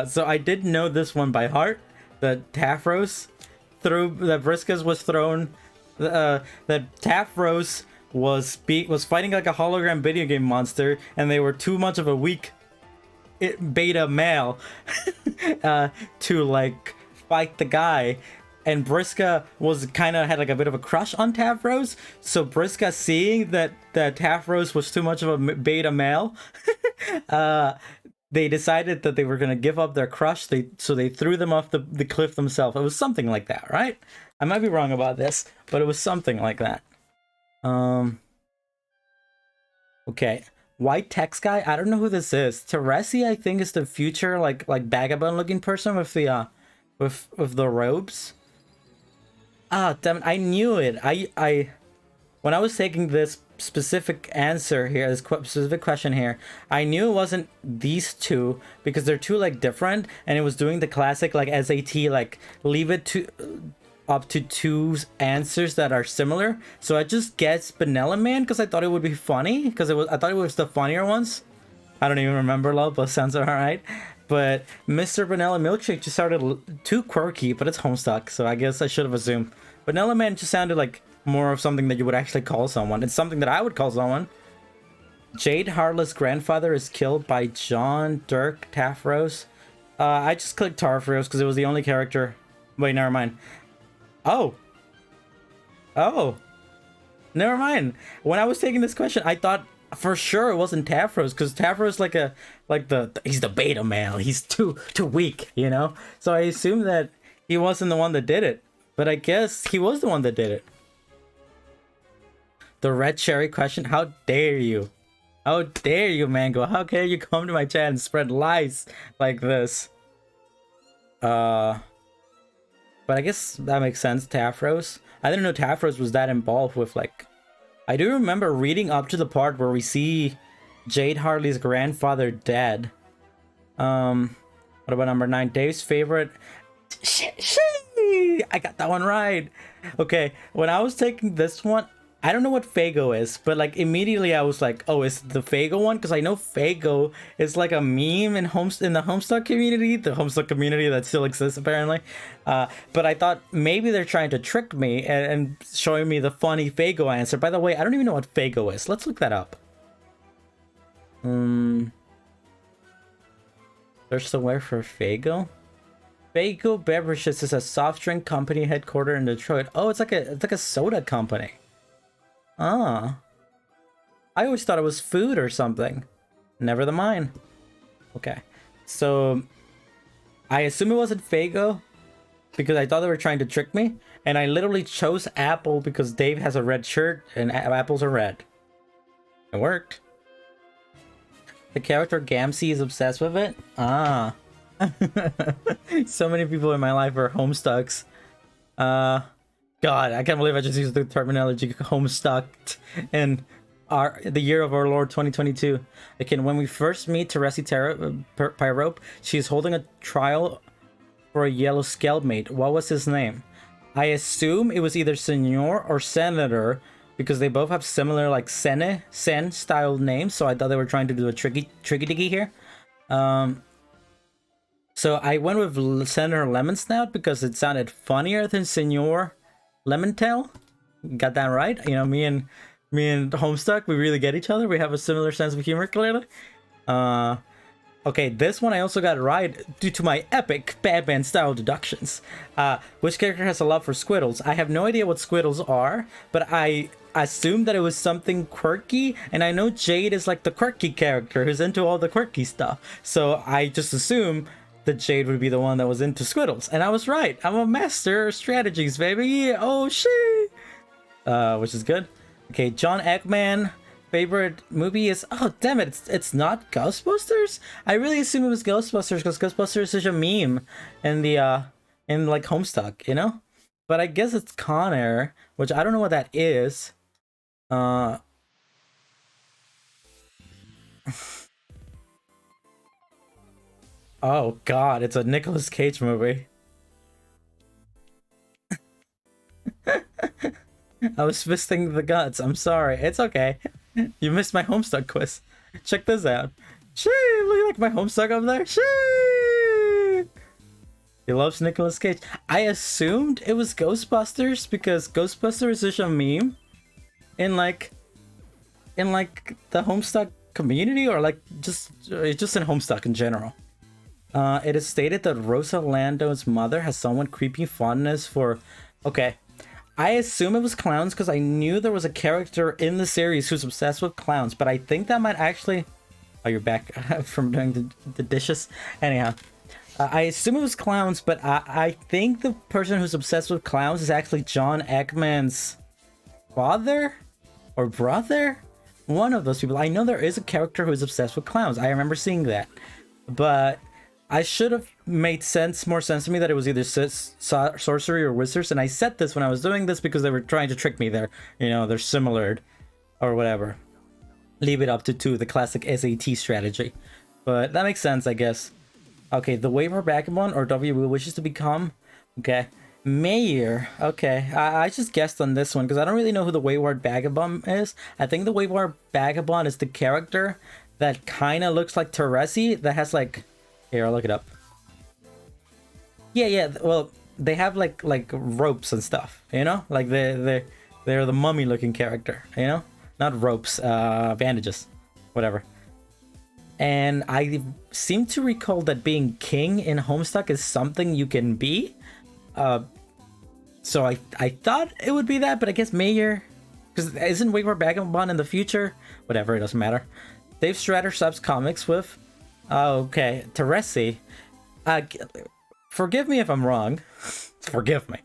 So I did know this one by heart. That Tafros Briscoes was thrown. That Tafros was fighting like a hologram video game monster, and they were too much of a weak beta male to like fight the guy. And Brisco was kind of had like a bit of a crush on Tafros, so Brisco, seeing that Tafros was too much of a beta male, they decided that they were gonna give up their crush. So they threw them off the cliff themselves. It was something like that, right? I might be wrong about this, but it was something like that. Okay. White text guy. I don't know who this is. Teresi, I think, is the future like vagabond looking person with the with the robes. Ah, damn it, I knew it. I when I was taking this specific answer here, this specific question here, I knew it wasn't these two because they're two like different, and it was doing the classic like SAT like leave it to up to two answers that are similar. So I just guessed Vanilla Man because I thought it would be funny because I thought it was the funnier ones. I don't even remember, love, but sounds alright. But Mr. Vanilla Milkshake just sounded too quirky, but it's Homestuck, so I guess I should have assumed. Vanilla Man just sounded like more of something that you would actually call someone. It's something that I would call someone. Jade Harlow's grandfather is killed by John Dirk Tafros. I just clicked Tarfros because it was the only character. Wait, never mind. Oh. Oh. Never mind. When I was taking this question, I thought for sure it wasn't Tafros because Tafros he's the beta male. He's too weak, you know? So I assumed that he wasn't the one that did it. But I guess he was the one that did it. The red cherry question. How dare you? How dare you, Mango? How dare you come to my chat and spread lies like this? But I guess that makes sense, Tafros. I didn't know Tafros was that involved with like... I do remember reading up to the part where we see Jade Harley's grandfather dead. What about number 9? Dave's favorite... I got that one right. Okay, when I was taking this one, I don't know what Fago is, but like immediately I was like, oh, it's the Fago one? Because I know Fago is like a meme in the Homestuck community, the Homestuck community that still exists apparently. But I thought maybe they're trying to trick me and showing me the funny Fago answer. By the way, I don't even know what Fago is. Let's look that up. There's somewhere for Fago? Fago Beverages is a soft drink company headquartered in Detroit. Oh, it's like a soda company. Ah. I always thought it was food or something. Never the mind. Okay. So I assume it wasn't Fago because I thought they were trying to trick me. And I literally chose Apple because Dave has a red shirt and apples are red. It worked. The character Gamsey is obsessed with it. Ah. So many people in my life are Homestucks. God, I can't believe I just used the terminology Homestucked in the year of our Lord 2022. Again, when we first meet Teresi Pyrope, she's holding a trial for a yellow Skeldmate. What was his name? I assume it was either Senor or Senator because they both have similar like Sen style names. So I thought they were trying to do a tricky diggy here. So I went with Senator Lemon Snout because it sounded funnier than Senor Lemon Tail. Got that right. You know, me and Homestuck, we really get each other. We have a similar sense of humor, clearly. Okay, this one I also got right due to my epic Batman style deductions. Which character has a love for Squiddles? I have no idea what Squiddles are, but I assumed that it was something quirky, and I know Jade is like the quirky character who's into all the quirky stuff. So I just assume that Jade would be the one that was into Squiddles. And I was right. I'm a master of strategies, baby. Oh, shit. Which is good. Okay, John Eggman. Favorite movie is... Oh, damn it. It's not Ghostbusters? I really assume it was Ghostbusters because Ghostbusters is such a meme in the, in like Homestuck, you know? But I guess it's Con Air, which I don't know what that is. Oh god, it's a Nicolas Cage movie. I was fisting the guts. I'm sorry. It's okay. You missed my Homestuck quiz. Check this out. Shee! Look like my Homestuck up there. Shee! He loves Nicolas Cage. I assumed it was Ghostbusters because Ghostbusters is such a meme in like the Homestuck community, or like just in Homestuck in general. It is stated that Rosa Lando's mother has somewhat creepy fondness for... Okay. I assume it was clowns because I knew there was a character in the series who's obsessed with clowns, but I think that might actually... Oh, you're back from doing the dishes? Anyhow. I assume it was clowns, but I think the person who's obsessed with clowns is actually John Ekman's father? Or brother? One of those people. I know there is a character who's obsessed with clowns. I remember seeing that. But... I should have made more sense to me that it was either sorcery or wizards, and I said this when I was doing this because they were trying to trick me there. You know, they're similar or whatever. Leave it up to 2, the classic SAT strategy. But that makes sense, I guess. Okay, the Wayward Vagabond, or W wishes to become. Okay. Mayor. Okay, I just guessed on this one because I don't really know who the Wayward Vagabond is. I think the Wayward Vagabond is the character that kind of looks like Teresi, that has like... Here, I'll look it up. Yeah, well, they have like ropes and stuff, you know? Like they're the mummy looking character, you know? Not ropes, bandages, whatever. And I seem to recall that being king in Homestuck is something you can be. So I thought it would be that, but I guess Mayor, because isn't Wayward Vagabond in the future? Whatever, it doesn't matter. Dave Strader subs comics with... Okay, Teresi. Forgive me if I'm wrong. Forgive me.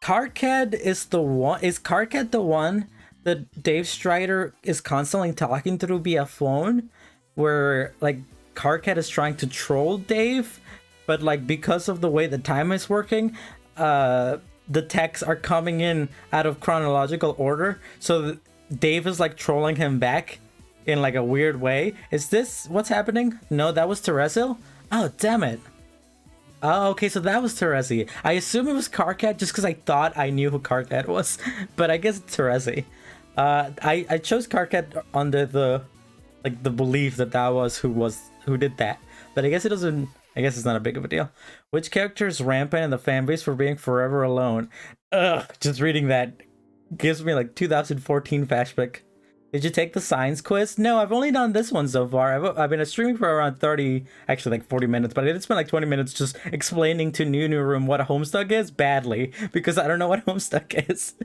Carcad is the one. Is Carcad the one that Dave Strider is constantly talking through via phone? Where like Carcad is trying to troll Dave, but like because of the way the time is working, the texts are coming in out of chronological order. So Dave is like trolling him back in like a weird way. Is this what's happening? No, that was Teresil? Oh, damn it. Oh, okay, so that was Teresi. I assume it was Carcat just because I thought I knew who Carcat was, but I guess it's Teresi. I chose Carcat under the belief that was who did that, but I guess it doesn't. I guess it's not a big of a deal. Which character is rampant in the fanbase for being forever alone? Ugh, just reading that gives me like 2014 flashback. Did you take the science quiz? No, I've only done this one so far. I've been streaming for around 30, actually like 40 minutes, but I did spend like 20 minutes just explaining to New Room what a Homestuck is badly, because I don't know what Homestuck is.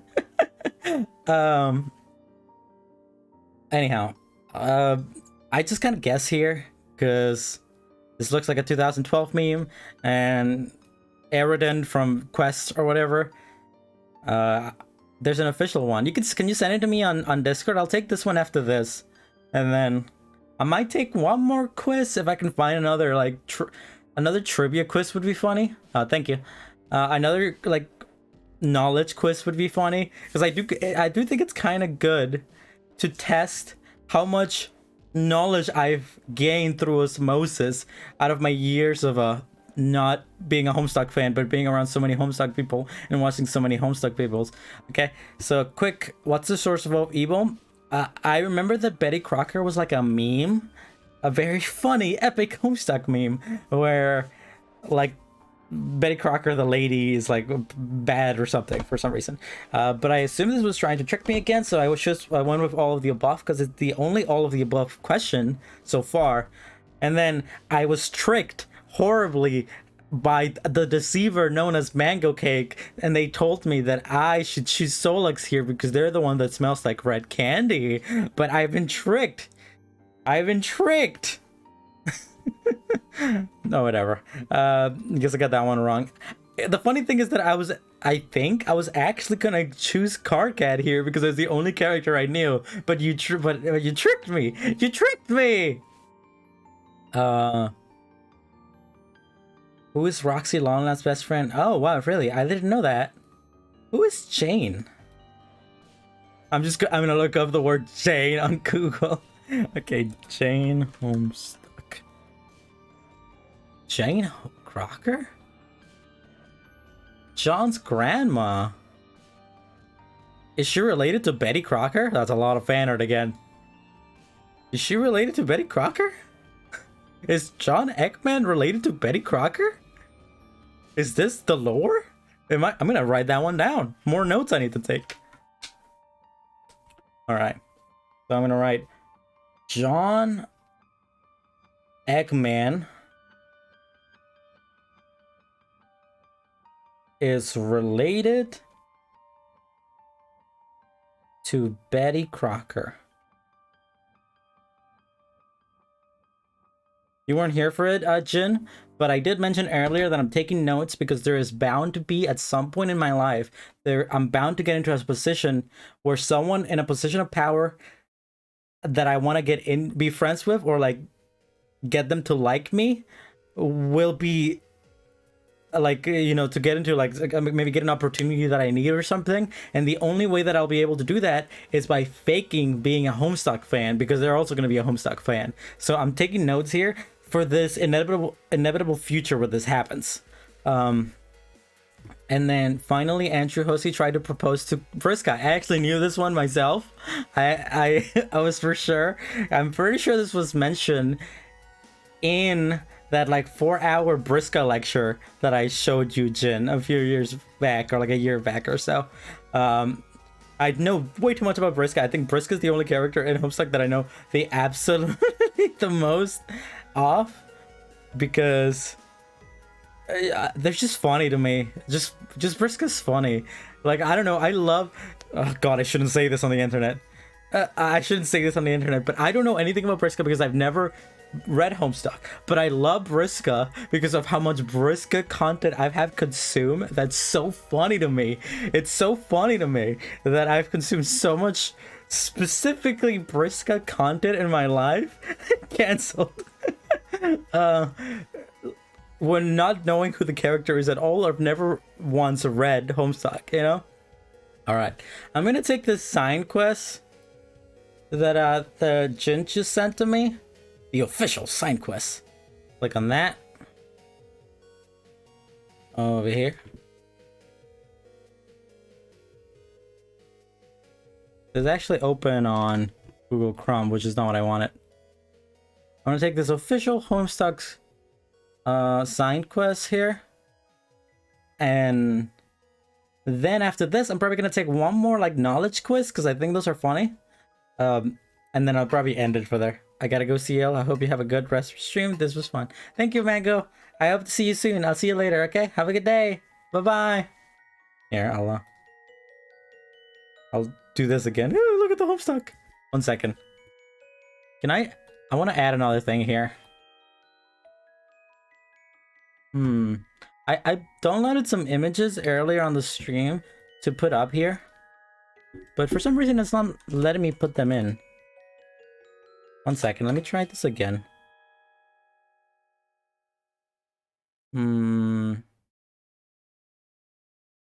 Anyhow, I just kind of guess here, because this looks like a 2012 meme, and Eridan from Quest or whatever. There's an official one. Can you send it to me on Discord? I'll take this one after this, and then I might take one more quiz if I can find another like another trivia quiz would be funny. Thank you. Another like knowledge quiz would be funny, because I do think it's kind of good to test how much knowledge I've gained through osmosis out of my years of not being a Homestuck fan, but being around so many Homestuck people and watching so many Homestuck peoples. Okay, so quick, what's the source of all evil? I remember that Betty Crocker was like a meme, a very funny, epic Homestuck meme, where like Betty Crocker, the lady, is like bad or something for some reason. But I assume this was trying to trick me again, so I went with all of the above because it's the only all of the above question so far. And then I was tricked horribly by the deceiver known as Mango Cake, and they told me that I should choose Solux here because they're the one that smells like red candy. But I've been tricked. No, whatever. I guess I got that one wrong. The funny thing is that I think I was actually gonna choose Carcat here because it's the only character I knew, but you tricked me. You tricked me. Who is Roxy Long's best friend? Oh wow, really? I didn't know that. Who is Jane? I'm gonna look up the word Jane on Google. Okay, Jane Homestuck. Jane Crocker? John's grandma. Is she related to Betty Crocker? That's a lot of fan art again. Is she related to Betty Crocker? Is John Ekman related to Betty Crocker? Is this the lore? I'm gonna write that one down. More notes I need to take. Alright. So I'm gonna write John Ekman is related to Betty Crocker. You weren't here for it, Jin, but I did mention earlier that I'm taking notes because there is bound to be at some point in my life I'm bound to get into a position where someone in a position of power that I want to be friends with, or like get them to like me, will be like, you know, to get into like maybe get an opportunity that I need or something. And the only way that I'll be able to do that is by faking being a Homestuck fan, because they're also going to be a Homestuck fan. So I'm taking notes here for this inevitable future where this happens. And then finally, Andrew Hosey tried to propose to Brisco. I actually knew this one myself. I was for sure. I'm pretty sure this was mentioned in that like 4-hour Brisco lecture that I showed you, Jin, a few years back, or like a year back or so. I know way too much about Brisco. I think Brisco's the only character in Homestuck that I know the absolutely the most off, because they're just funny to me. Just Brisco's funny. Like, I don't know, I love, oh god, I shouldn't say this on the internet. I shouldn't say this on the internet, but I don't know anything about Brisco because I've never read Homestuck, but I love Brisco because of how much Brisco content I've had consumed. That's so funny to me. It's so funny to me that I've consumed so much specifically Brisco content in my life. Cancelled. When not knowing who the character is at all, I've never once read Homestuck, you know? Alright, I'm gonna take this sign quest that the Jin just sent to me. The official sign quest. Click on that. Over here. It's actually open on Google Chrome, which is not what I wanted. I'm gonna take this official Homestuck's sign quest here. And then after this, I'm probably gonna take one more like knowledge quiz because I think those are funny. And then I'll probably end it for there. I gotta go, CL. I hope you have a good rest of your stream. This was fun. Thank you, Mango. I hope to see you soon. I'll see you later, okay? Have a good day. Bye-bye. Here, I'll do this again. Ooh, look at the Homestuck. 1 second. Can I want to add another thing here. I downloaded some images earlier on the stream to put up here, but for some reason it's not letting me put them in. 1 second, let me try this again.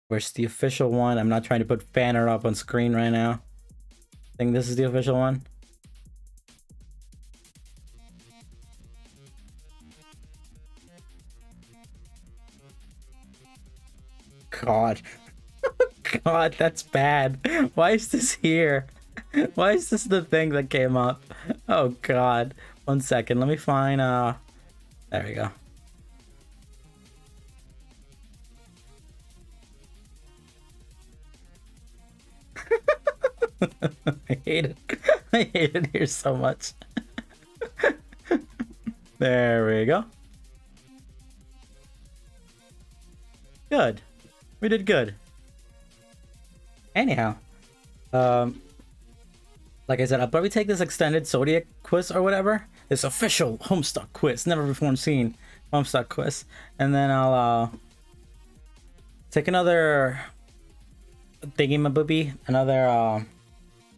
Where's the official one? I'm not trying to put fan art up on screen right now. I think this is the official one. God. God, that's bad. Why is this here? Why is this the thing that came up? Oh god. 1 second, let me find there we go. I hate it. I hate it here so much. There we go. Good. We did good. Anyhow, like I said, I'll probably take this extended Zodiac quiz or whatever. This official Homestuck quiz, never before seen Homestuck quiz, and then I'll take another thingy-mabooby, another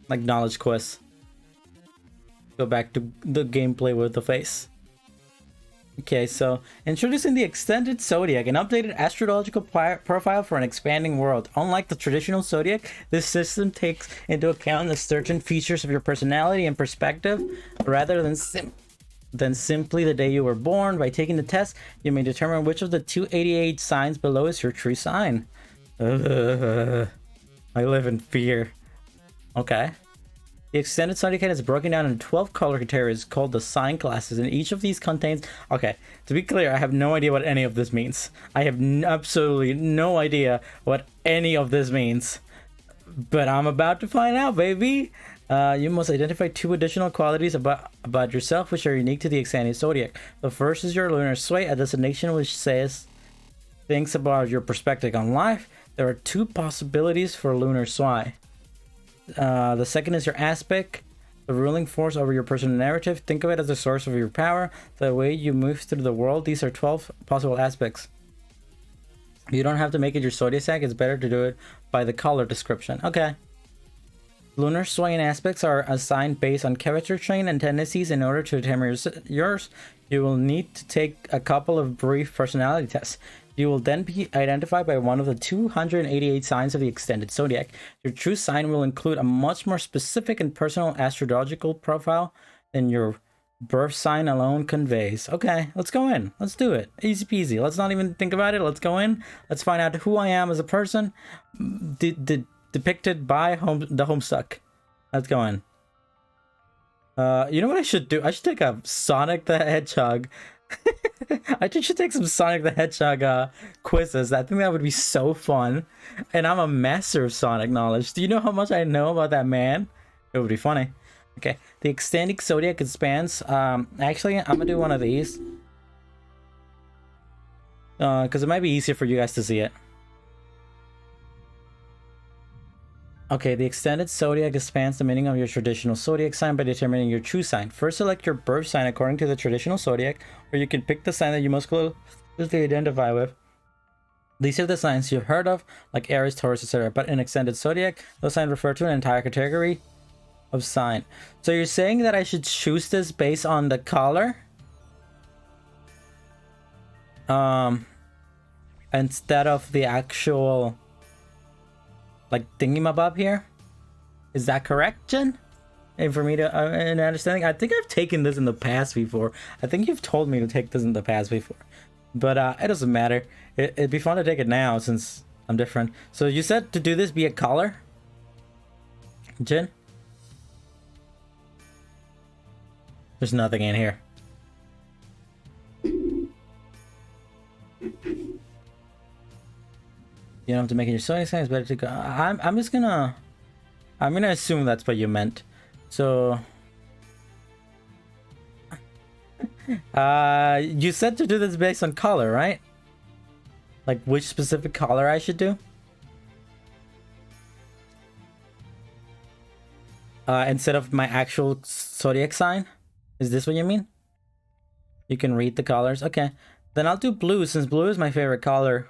like knowledge quiz. Go back to the gameplay with the face. Okay, so introducing the extended Zodiac, an updated astrological profile for an expanding world. Unlike the traditional Zodiac, this system takes into account the certain features of your personality and perspective, rather than simply the day you were born. By taking the test, you may determine which of the 288 signs below is your true sign. I live in fear. Okay. The extended zodiac is broken down into 12 color categories called the sign classes, and each of these contains... Okay, to be clear, I have no idea what any of this means. I have absolutely no idea what any of this means. But I'm about to find out, baby! You must identify 2 additional qualities about yourself which are unique to the extended zodiac. The first is your lunar sway, a designation which says things about your perspective on life. There are 2 possibilities for lunar sway. The second is your aspect, the ruling force over your personal narrative. Think of it as the source of your power, the way you move through the world. These are 12 possible aspects. You don't have to make it your zodiac, it's better to do it by the color description. Okay. Lunar sway and aspects are assigned based on character trait and tendencies. In order to determine yours, you will need to take a couple of brief personality tests. You will then be identified by one of the 288 signs of the extended zodiac. Your true sign will include a much more specific and personal astrological profile than your birth sign alone conveys. Okay, let's go in. Let's do it. Easy peasy. Let's not even think about it. Let's go in. Let's find out who I am as a person, depicted by the Homestuck. Let's go in. You know what I should do? I should take a Sonic the Hedgehog. I should take some Sonic the Hedgehog quizzes. I think that would be so fun. And I'm a master of Sonic knowledge. Do you know how much I know about that man? It would be funny. Okay, the extended zodiac expands. Actually, I'm gonna do one of these. Because it might be easier for you guys to see it. Okay, the extended zodiac expands the meaning of your traditional zodiac sign by determining your true sign. First, select your birth sign according to the traditional zodiac, or you can pick the sign that you most closely identify with. These are the signs you've heard of, like Aries, Taurus, etc. But in extended zodiac, those signs refer to an entire category of sign. So you're saying that I should choose this based on the color? Instead of the actual... like thingy-mabob here? Is that correct, Jen? And for me to an understanding, I think I've taken this in the past before. I think you've told me to take this in the past before, but it doesn't matter. It'd be fun to take it now since I'm different. So you said to do this be a color, Jen? There's nothing in here. You don't have to make it your zodiac sign. It's better to go. I'm just gonna... I'm gonna assume that's what you meant. So... you said to do this based on color, right? Like which specific color I should do? Instead of my actual zodiac sign? Is this what you mean? You can read the colors? Okay. Then I'll do blue, since blue is my favorite color.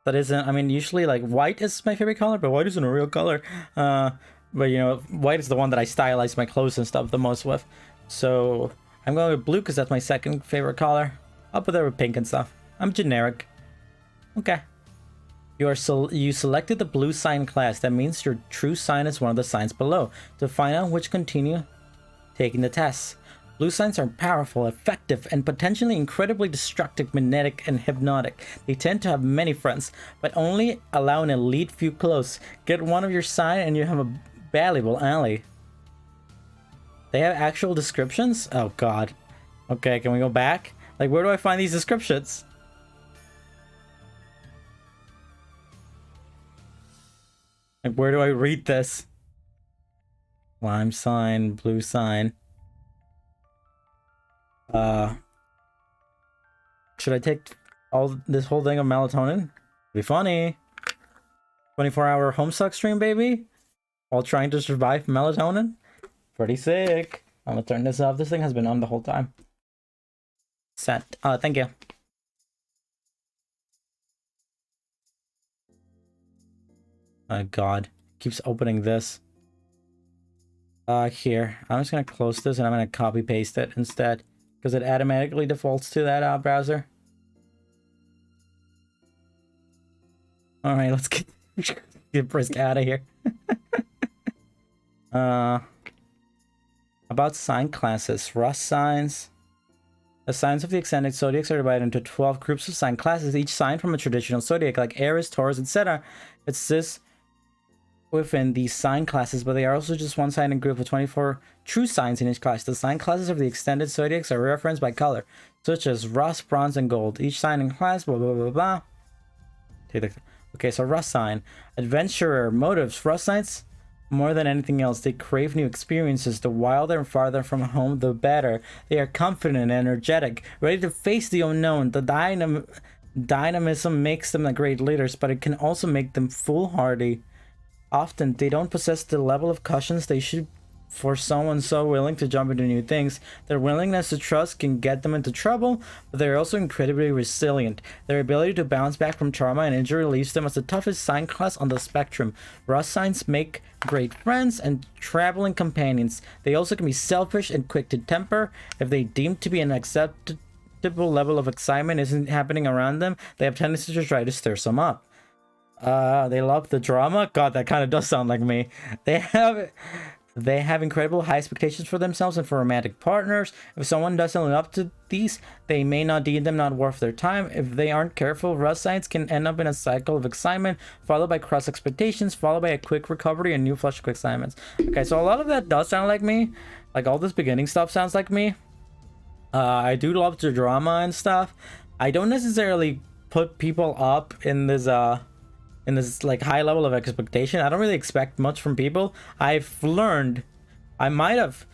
That isn't, I mean, usually like white is my favorite color, but white isn't a real color. But you know, white is the one that I stylize my clothes and stuff the most with. So I'm going with blue because that's my second favorite color. I'll put that with pink and stuff. I'm generic. Okay. You selected the blue sign class. That means your true sign is one of the signs below. To find out which, continue taking the tests. Blue signs are powerful, effective, and potentially incredibly destructive, magnetic, and hypnotic. They tend to have many friends, but only allow an elite few close. Get one of your sign and you have a valuable ally. They have actual descriptions? Oh god. Okay, can we go back? Like, where do I find these descriptions? Like, where do I read this? Lime sign, blue sign. Should I take this whole thing of melatonin? Be funny. 24-hour Homestuck stream, baby. While trying to survive melatonin. Pretty sick. I'm gonna turn this off. This thing has been on the whole time. Set. Thank you. Oh god. Keeps opening this. Here. I'm just gonna close this and I'm gonna copy paste it instead. Because it automatically defaults to that browser. Alright, let's get Brisco out of here. About sign classes. Rust signs. The signs of the extended zodiacs are divided into 12 groups of sign classes, each sign from a traditional zodiac like Aries, Taurus, etc. It's this within these sign classes, but they are also just one sign in group of 24 true signs in each class. The sign classes of the extended zodiacs are referenced by color, such as rust, bronze, and gold. Each sign in class, blah blah blah blah. Okay, so rust sign, adventurer, motives. Rust signs, more than anything else, they crave new experiences. The wilder and farther from home, the better. They are confident, energetic, ready to face the unknown. The dynamism makes them the great leaders, but it can also make them foolhardy. Often, they don't possess the level of caution they should for someone so willing to jump into new things. Their willingness to trust can get them into trouble, but they're also incredibly resilient. Their ability to bounce back from trauma and injury leaves them as the toughest sign class on the spectrum. Rust signs make great friends and traveling companions. They also can be selfish and quick to temper. If they deem to be an acceptable level of excitement isn't happening around them, they have tendency to try to stir some up. They love the drama. God, that kind of does sound like me. They have incredible high expectations for themselves and for romantic partners. If someone doesn't live up to these, they may not deem them not worth their time. If they aren't careful, rust signs can end up in a cycle of excitement, followed by cross expectations, followed by a quick recovery and new flush of excitements. Okay, so a lot of that does sound like me. Like all this beginning stuff sounds like me. I do love the drama and stuff. I don't necessarily put people up in this like high level of expectation. I don't really expect much from people. I've learned, I might have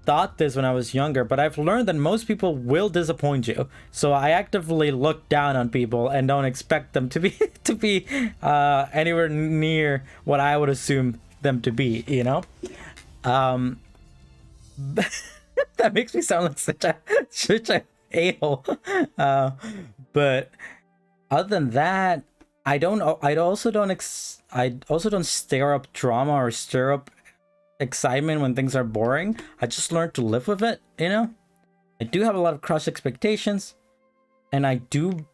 thought this when I was younger, but I've learned that most people will disappoint you. So I actively look down on people and don't expect them to be anywhere near what I would assume them to be, you know? That makes me sound like such a a-hole. But other than that, I also don't stir up drama or stir up excitement when things are boring. I just learned to live with it, you know? I do have a lot of crush expectations, and I do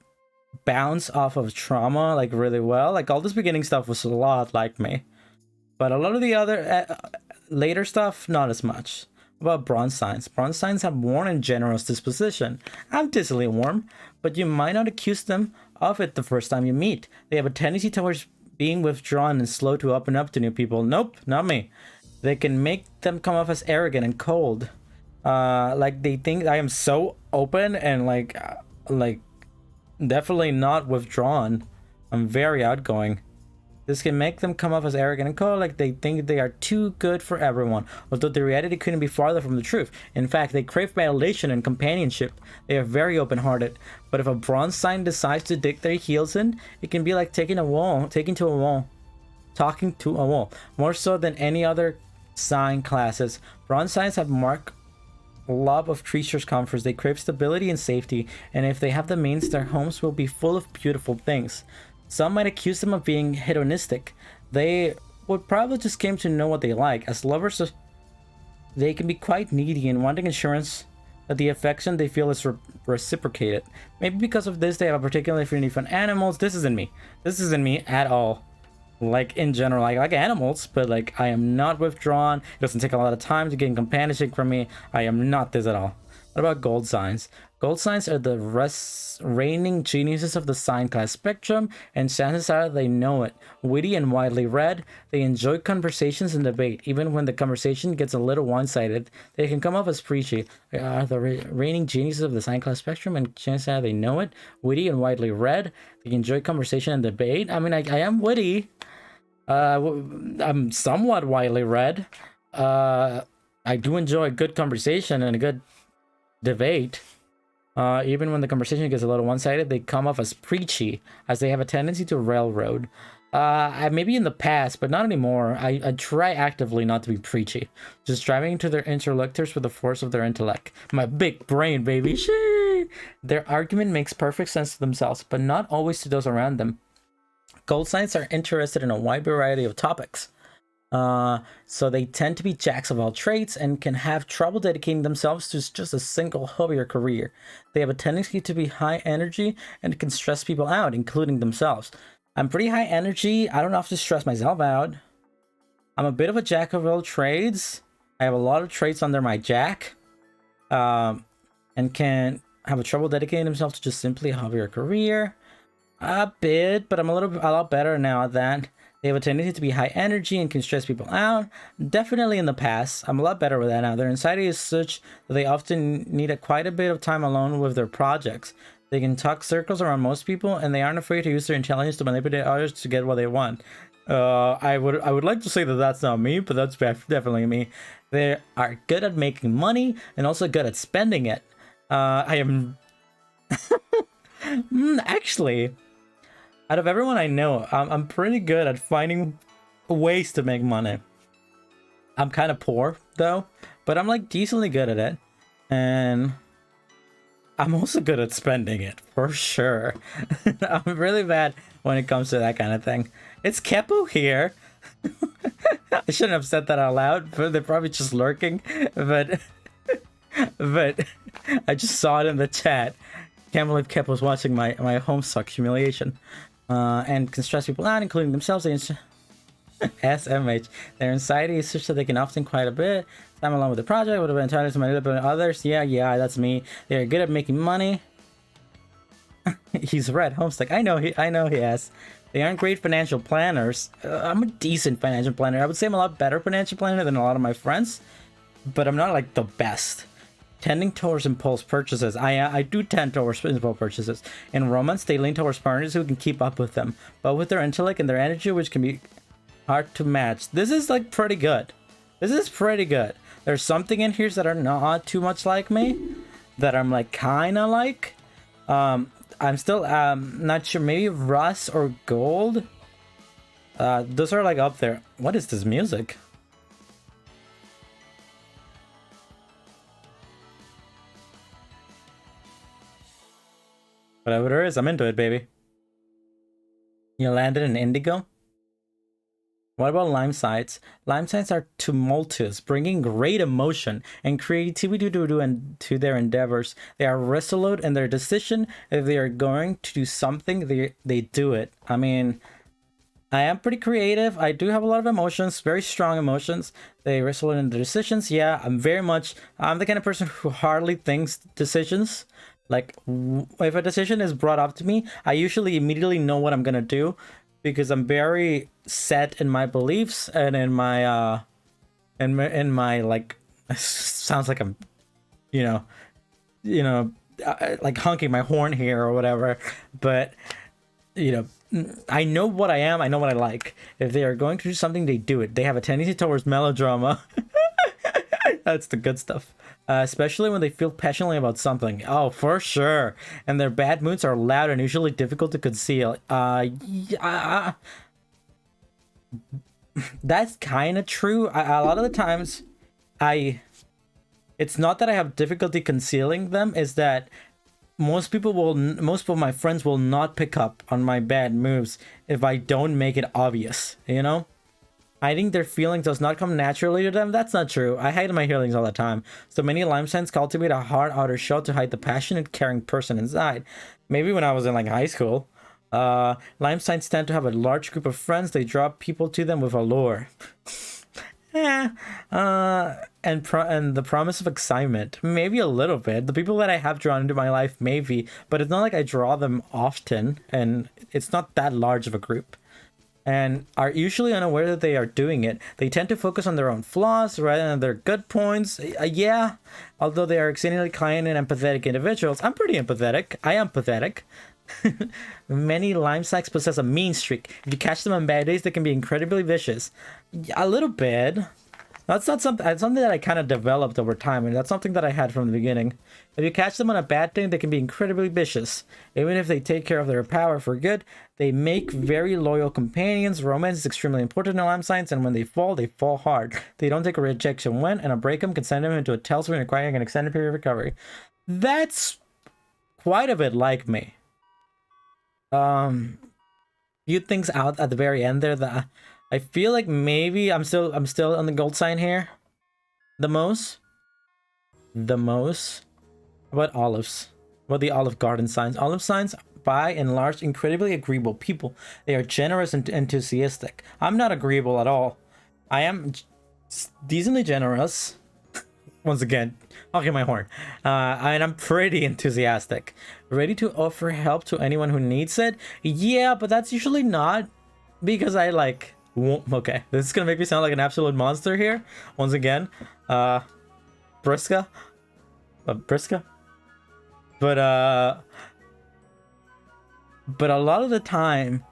bounce off of trauma like really well. Like all this beginning stuff was a lot like me, but a lot of the other later stuff, not as much. About bronze signs. Bronze signs have warm and generous disposition. I'm dizzily warm, but you might not accuse them of it the first time you meet. They have a tendency towards being withdrawn and slow to open up to new people. Nope, not me. They can make them come off as arrogant and cold. Like they think I am so open and like definitely not withdrawn. I'm very outgoing. This can make them come off as arrogant and cold, like they think they are too good for everyone, although the reality couldn't be farther from the truth. In fact, they crave validation and companionship. They are very open-hearted, but if a bronze sign decides to dig their heels in, it can be like talking to a wall, more so than any other sign classes. Bronze signs have marked love of creatures' comforts. They crave stability and safety, and if they have the means, their homes will be full of beautiful things. Some might accuse them of being hedonistic. They would probably just came to know what they like. As lovers, they can be quite needy and wanting assurance that the affection they feel is reciprocated. Maybe because of this, they have a particular affinity for animals. This isn't me. This isn't me at all. Like in general, I like animals, but like I am not withdrawn. It doesn't take a lot of time to gain companionship from me. I am not this at all. What about gold signs? Gold signs are the reigning geniuses of the sign class spectrum, and chances are they know it. Witty and widely read, they enjoy conversations and debate. Even when the conversation gets a little one-sided, they can come off as preachy. They are the reigning geniuses of the sign class spectrum, and chances are they know it. Witty and widely read, they enjoy conversation and debate. I mean, I am witty. I'm somewhat widely read. I do enjoy a good conversation and a good debate. Even when the conversation gets a little one-sided, they come off as preachy, as they have a tendency to railroad. Maybe in the past, but not anymore. I try actively not to be preachy, just driving to their interlocutors with the force of their intellect. My big brain, baby. Shee! Their argument makes perfect sense to themselves, but not always to those around them. Gold signs are interested in a wide variety of topics. So they tend to be jacks of all trades and can have trouble dedicating themselves to just a single hobby or career. They have a tendency to be high energy and can stress people out, including themselves. I'm pretty high energy. I don't have to stress myself out. I'm a bit of a jack of all trades. I have a lot of traits under my jack. And can have a trouble dedicating themselves to just simply a hobby or career. A bit, but I'm a lot better now at that. They have a tendency to be high energy and can stress people out. Definitely in the past. I'm a lot better with that now. Their anxiety is such that they often need quite a bit of time alone with their projects. They can talk circles around most people, and they aren't afraid to use their intelligence to manipulate others to get what they want. I would like to say that that's not me, but that's definitely me. They are good at making money and also good at spending it. I am actually, out of everyone I know, I'm pretty good at finding ways to make money. I'm kind of poor though, but I'm like decently good at it, and I'm also good at spending it for sure. I'm really bad when it comes to that kind of thing. It's Kepo here. I shouldn't have said that out loud, but they're probably just lurking. But I just saw it in the chat. Can't believe Kepo's watching my Homestuck humiliation. And can stress people out, including themselves. SMH. Their anxiety is such that they can often quite a bit. Time along with the project would have been entirely to manipulate others. Yeah, that's me. They're good at making money. He's red Homestuck. I know he has. They aren't great financial planners. I'm a decent financial planner. I would say I'm a lot better financial planner than a lot of my friends, but I'm not like the best. Tending towards impulse purchases. I do tend towards impulse purchases. In romance, they lean towards partners who can keep up with them, but with their intellect and their energy, which can be hard to match. This is like pretty good. This is pretty good. There's something in here that are not too much like me, that I'm like kind of like. I'm still not sure. Maybe rust or gold. Those are like up there. What is this music? Whatever it is, I'm into it, baby. You landed in indigo? What about lime sides? Lime sides are tumultuous, bringing great emotion and creativity to their endeavors. They are resolute in their decision. If they are going to do something, they do it. I mean, I am pretty creative. I do have a lot of emotions, very strong emotions. They resolute in their decisions. Yeah, I'm the kind of person who hardly thinks decisions. Like, if a decision is brought up to me, I usually immediately know what I'm gonna do, because I'm very set in my beliefs and in my like, sounds like I'm, like honking my horn here or whatever, but I know what I am. I know what I like. If they are going to do something, they do it. They have a tendency towards melodrama. That's the good stuff. Especially when they feel passionately about something. Oh, for sure. And their bad moods are loud and usually difficult to conceal. That's kind of true. A lot of the times, it's not that I have difficulty concealing them. It's that most of my friends will not pick up on my bad moves if I don't make it obvious, Hiding their feelings does not come naturally to them. That's not true. I hide my feelings all the time. So many lime signs cultivate a hard outer shell to hide the passionate, caring person inside. Maybe when I was in like high school. Lime signs tend to have a large group of friends. They draw people to them with allure. And the promise of excitement. Maybe a little bit. The people that I have drawn into my life, maybe. But it's not like I draw them often. And it's not that large of a group. And are usually unaware that they are doing it. They tend to focus on their own flaws rather than their good points. Yeah, although they are exceedingly kind and empathetic individuals. I'm pretty empathetic. I am pathetic. Many lime sacks possess a mean streak. If you catch them on bad days, they can be incredibly vicious. A little bit. That's not something. It's something that I kind of developed over time, and that's something that I had from the beginning. If you catch them on a bad day, they can be incredibly vicious. Even if they take care of their power for good, they make very loyal companions. Romance is extremely important in lime signs, and when they fall hard. They don't take a rejection when, and a breakup can send them into a tailspin requiring an extended period of recovery. That's quite a bit like me. Few things out at the very end there that I feel like maybe I'm still on the gold sign here. The most. How about olives? What the olive garden signs? Olive signs, by and large, incredibly agreeable people. They are generous and enthusiastic. I'm not agreeable at all. I am decently generous. Once again, honking my horn. And I'm pretty enthusiastic. Ready to offer help to anyone who needs it? Yeah, but that's usually not because I like won't. Okay, this is gonna make me sound like an absolute monster here once again. Brisco, Brisco, but a lot of the time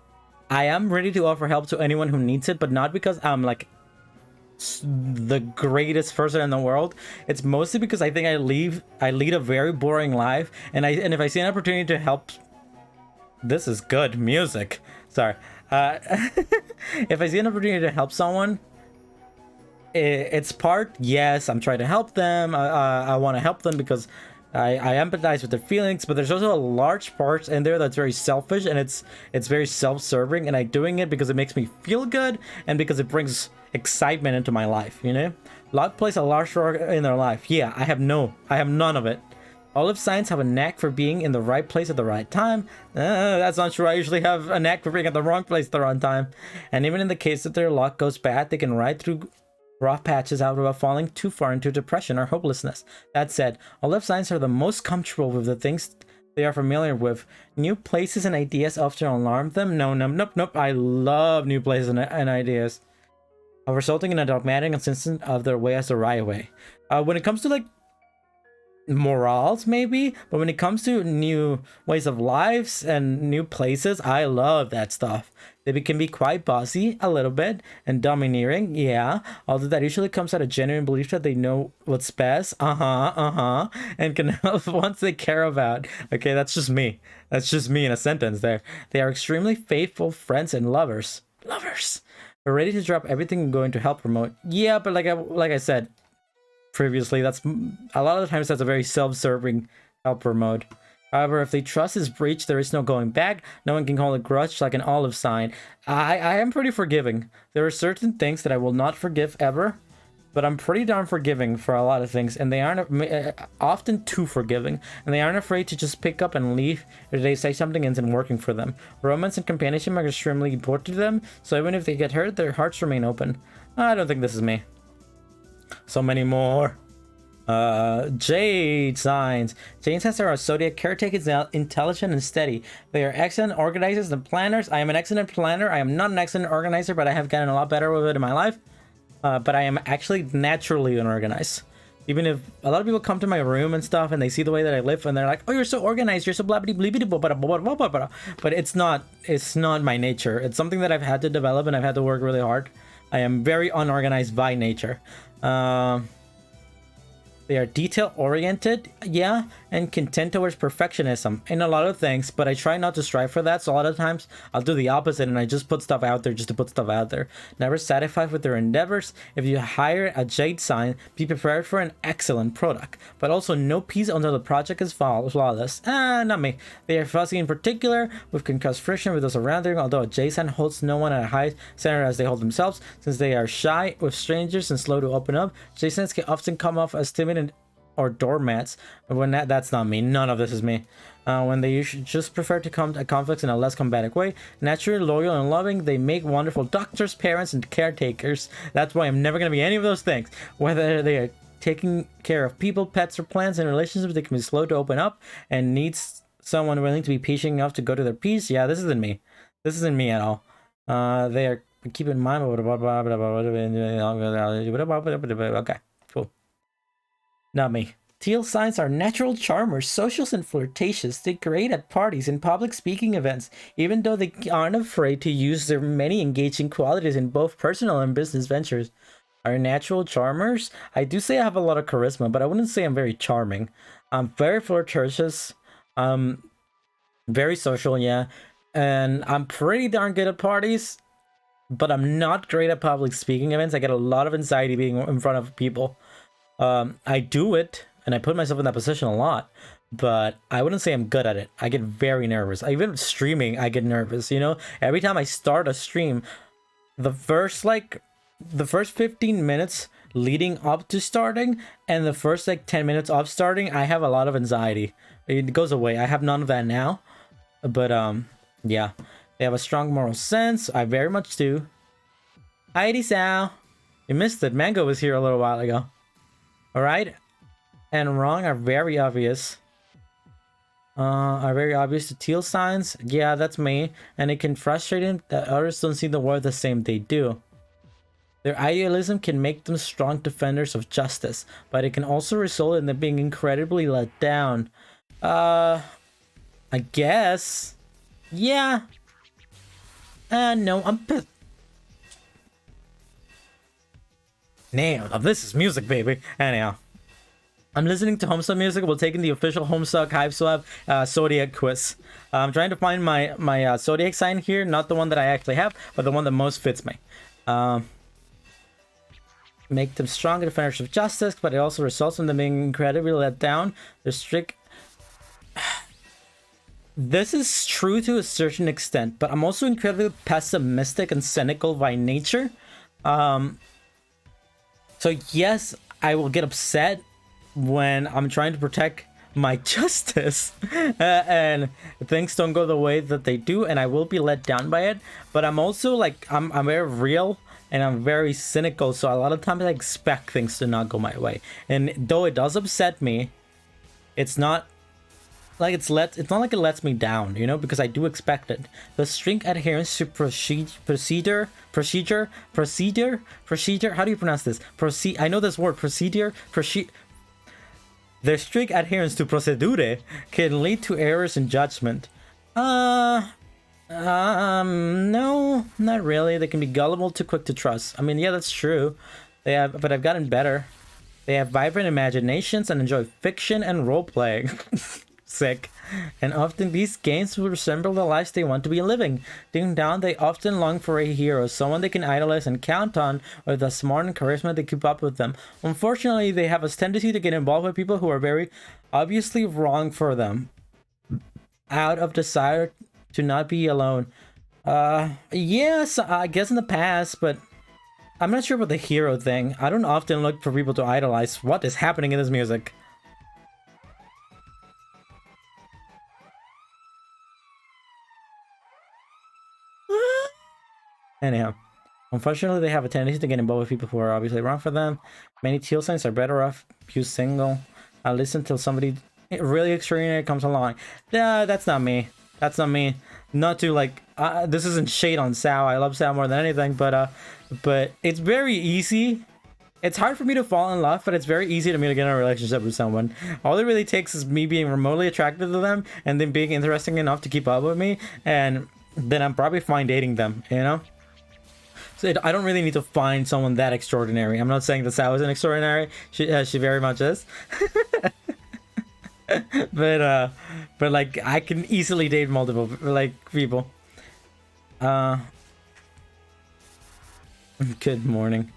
I am ready to offer help to anyone who needs it, but not because I'm like the greatest person in the world. It's mostly because I think I lead a very boring life, and if I see an opportunity to help, this is good music. Sorry. If I see an opportunity to help someone, it's part, yes, I'm trying to help them. I want to help them because I empathize with their feelings, but there's also a large part in there that's very selfish, and it's very self-serving, and I'm doing it because it makes me feel good and because it brings excitement into my life, you know? Luck plays a large role in their life. Yeah, I have none of it. Olive signs have a knack for being in the right place at the right time. That's not true. I usually have a knack for being at the wrong place at the wrong time. And even in the case that their luck goes bad, they can ride through rough patches out without falling too far into depression or hopelessness. That said, olive signs are the most comfortable with the things they are familiar with. New places and ideas often alarm them. Nope. I love new places and ideas. Resulting in a dogmatic insistence of their way as the right way. When it comes to like morals, maybe, but when it comes to new ways of lives and new places, I love that stuff. They can be quite bossy a little bit and domineering, yeah, although that usually comes out of genuine belief that they know what's best, and can help once they care about. Okay, that's just me in a sentence there. They are extremely faithful friends and lovers. We're ready to drop everything and go into help promote. Yeah, but like I said previously, that's a lot of the times that's a very self-serving helper mode. However, if the trust is breached, there is no going back. No one can hold a grudge like an olive sign. I am pretty forgiving. There are certain things that I will not forgive ever, but I'm pretty darn forgiving for a lot of things, and they aren't often too forgiving, and they aren't afraid to just pick up and leave if they say something isn't working for them. Romance and companionship are extremely important to them, so even if they get hurt, their hearts remain open. I don't think this is me. So many more. Jade signs. Jade signs are a zodiac caretakers, intelligent and steady. They are excellent organizers and planners. I am an excellent planner. I am not an excellent organizer, but I have gotten a lot better with it in my life. But I am actually naturally unorganized. Even if a lot of people come to my room and stuff and they see the way that I live and they're like, oh, you're so organized, you're so blah blah blah blah blah blah blah. But it's not my nature. It's something that I've had to develop and I've had to work really hard. I am very unorganized by nature. They are detail-oriented, yeah, and can tend towards perfectionism in a lot of things, but I try not to strive for that, so a lot of times I'll do the opposite and I just put stuff out there just to put stuff out there. Never satisfied with their endeavors. If you hire a jade sign, be prepared for an excellent product, but also no peace until the project is flawless. Not me. They are fussy in particular, with can cause friction with those around them, although a jade sign holds no one at a high standard as they hold themselves, since they are shy with strangers and slow to open up. Jade signs can often come off as timid or doormats. When that's not me. None of this is me. When they usually just prefer to come to conflicts in a less combative way. Naturally loyal and loving, they make wonderful doctors, parents, and caretakers. That's why I'm never going to be any of those things. Whether they are taking care of people, pets, or plants in relationships, they can be slow to open up and needs someone willing to be patient enough to go to their peace. Yeah, this isn't me. This isn't me at all. They are, keep in mind, okay, cool. Not me. Teal signs are natural charmers, socials, and flirtatious. They're great at parties and public speaking events, even though they aren't afraid to use their many engaging qualities in both personal and business ventures. Are natural charmers? I do say I have a lot of charisma, but I wouldn't say I'm very charming. I'm very flirtatious, very social, yeah, and I'm pretty darn good at parties, but I'm not great at public speaking events. I get a lot of anxiety being in front of people. I do it, and I put myself in that position a lot, but I wouldn't say I'm good at it. I get very nervous. Even streaming, I get nervous, you know? Every time I start a stream, the first 15 minutes leading up to starting, and the first 10 minutes of starting, I have a lot of anxiety. It goes away. I have none of that now, but, yeah. They have a strong moral sense. I very much do. Heidi Sal. You missed it. Mango was here a little while ago. Alright, and wrong are very obvious. Are very obvious to teal signs. Yeah, that's me. And it can frustrate him that others don't see the world the same they do. Their idealism can make them strong defenders of justice, but it can also result in them being incredibly let down. I guess. Yeah. No, I'm pissed. Nailed. This is music, baby. Anyhow. I'm listening to Homestuck music while taking the official Homestuck Hype Swap Zodiac quiz. I'm trying to find my Zodiac sign here, not the one that I actually have, but the one that most fits me. Make them stronger defenders of justice, but it also results in them being incredibly let down. They're strict. This is true to a certain extent, but I'm also incredibly pessimistic and cynical by nature. So yes, I will get upset when I'm trying to protect my justice and things don't go the way that they do, and I will be let down by it. But I'm also like I'm very real and I'm very cynical, so a lot of times I expect things to not go my way. And though it does upset me, it's not like it's not like it lets me down, you know, because I do expect it. The strict adherence to procedure. How do you pronounce this? I know this word, procedure. Their strict adherence to procedure can lead to errors in judgment. No, not really. They can be gullible, too quick to trust. I mean, yeah, that's true. But I've gotten better. They have vibrant imaginations and enjoy fiction and role playing. Sick. And often these games will resemble the lives they want to be living. Deep down, they often long for a hero, someone they can idolize and count on, with the smart and charisma to keep up with them. Unfortunately, they have a tendency to get involved with people who are very obviously wrong for them, out of desire to not be alone. Yes, I guess in the past, but I'm not sure about the hero thing. I don't often look for people to idolize. What is happening in this music? Anyhow, unfortunately, they have a tendency to get involved with people who are obviously wrong for them. Many teal signs are better off you single. I'll listen till somebody really extraordinary comes along. That's not me. That's not me. Not to like. This isn't shade on Sao. I love Sao more than anything, but it's very easy. It's hard for me to fall in love, but it's very easy to me to get in a relationship with someone. All it really takes is me being remotely attracted to them and then being interesting enough to keep up with me, and then I'm probably fine dating them, you know? So I don't really need to find someone that extraordinary. I'm not saying that Sao isn't extraordinary. She very much is. but like I can easily date multiple like people. Good morning.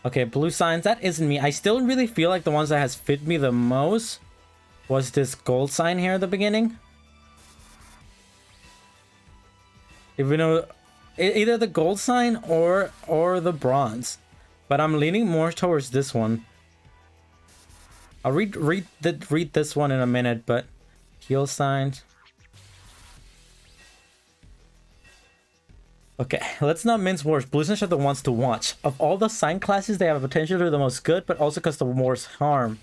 Okay, blue signs, that isn't me. I still really feel like the ones that has fit me the most was this gold sign here at the beginning. Even though either the gold sign or the bronze, but I'm leaning more towards this one. I'll read this one in a minute, but heal signs. Okay, let's not mince words. Blue signs are the ones to watch. Of all the sign classes, they have a potential to do the most good, but also cause the most harm.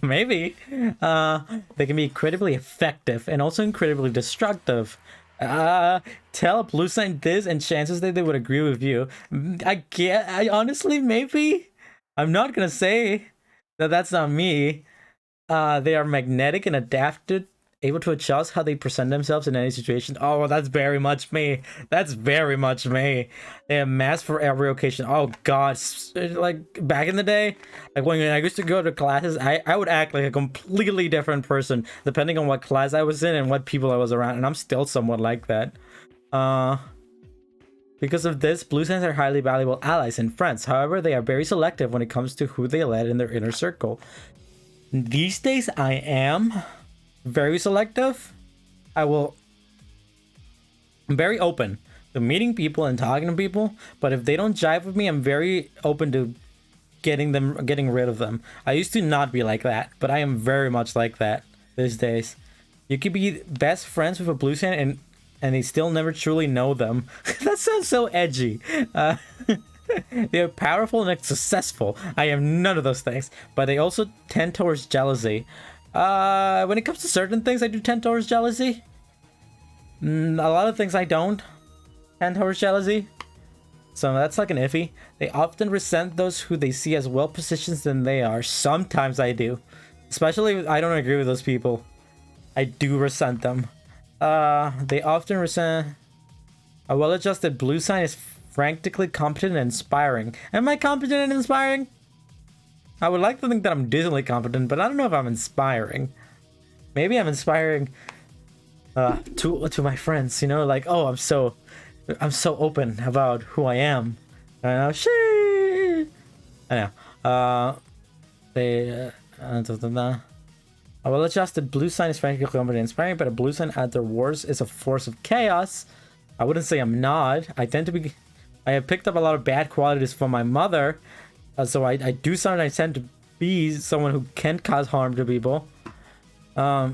Maybe. They can be incredibly effective and also incredibly destructive. Tell a blue sign this and chances that they would agree with you. I honestly, maybe. I'm not gonna say that that's not me. They are magnetic and adapted, able to adjust how they present themselves in any situation. Oh, that's very much me. That's very much me. They have masks for every occasion. Oh god, like back in the day, like when I used to go to classes, I would act like a completely different person depending on what class I was in and what people I was around, and I'm still somewhat like that. Because of this, blue signs are highly valuable allies and friends. However, they are very selective when it comes to who they let in their inner circle. These days, I am very selective. I'm very open to meeting people and talking to people, but if they don't jive with me, I'm very open to getting rid of them. I used to not be like that, but I am very much like that these days. You could be best friends with a blue sign and they still never truly know them. That sounds so edgy. They are powerful and successful. I am none of those things, but they also tend towards jealousy. When it comes to certain things, I do tend towards jealousy. A lot of things I don't tend towards jealousy. So that's like an iffy. They often resent those who they see as well positioned than they are. Sometimes I do. Especially if I don't agree with those people. I do resent them. They often resent... A well-adjusted blue sign is frantically competent and inspiring. Am I competent and inspiring? I would like to think that I'm decently competent, but I don't know if I'm inspiring. Maybe I'm inspiring to my friends, you know, like, oh, I'm so open about who I am. I know, I know. A well-adjusted blue sign is frantically competent and inspiring, but a blue sign at their worst is a force of chaos. I wouldn't say I'm not. I have picked up a lot of bad qualities from my mother, so I do sometimes tend to be someone who can cause harm to people. In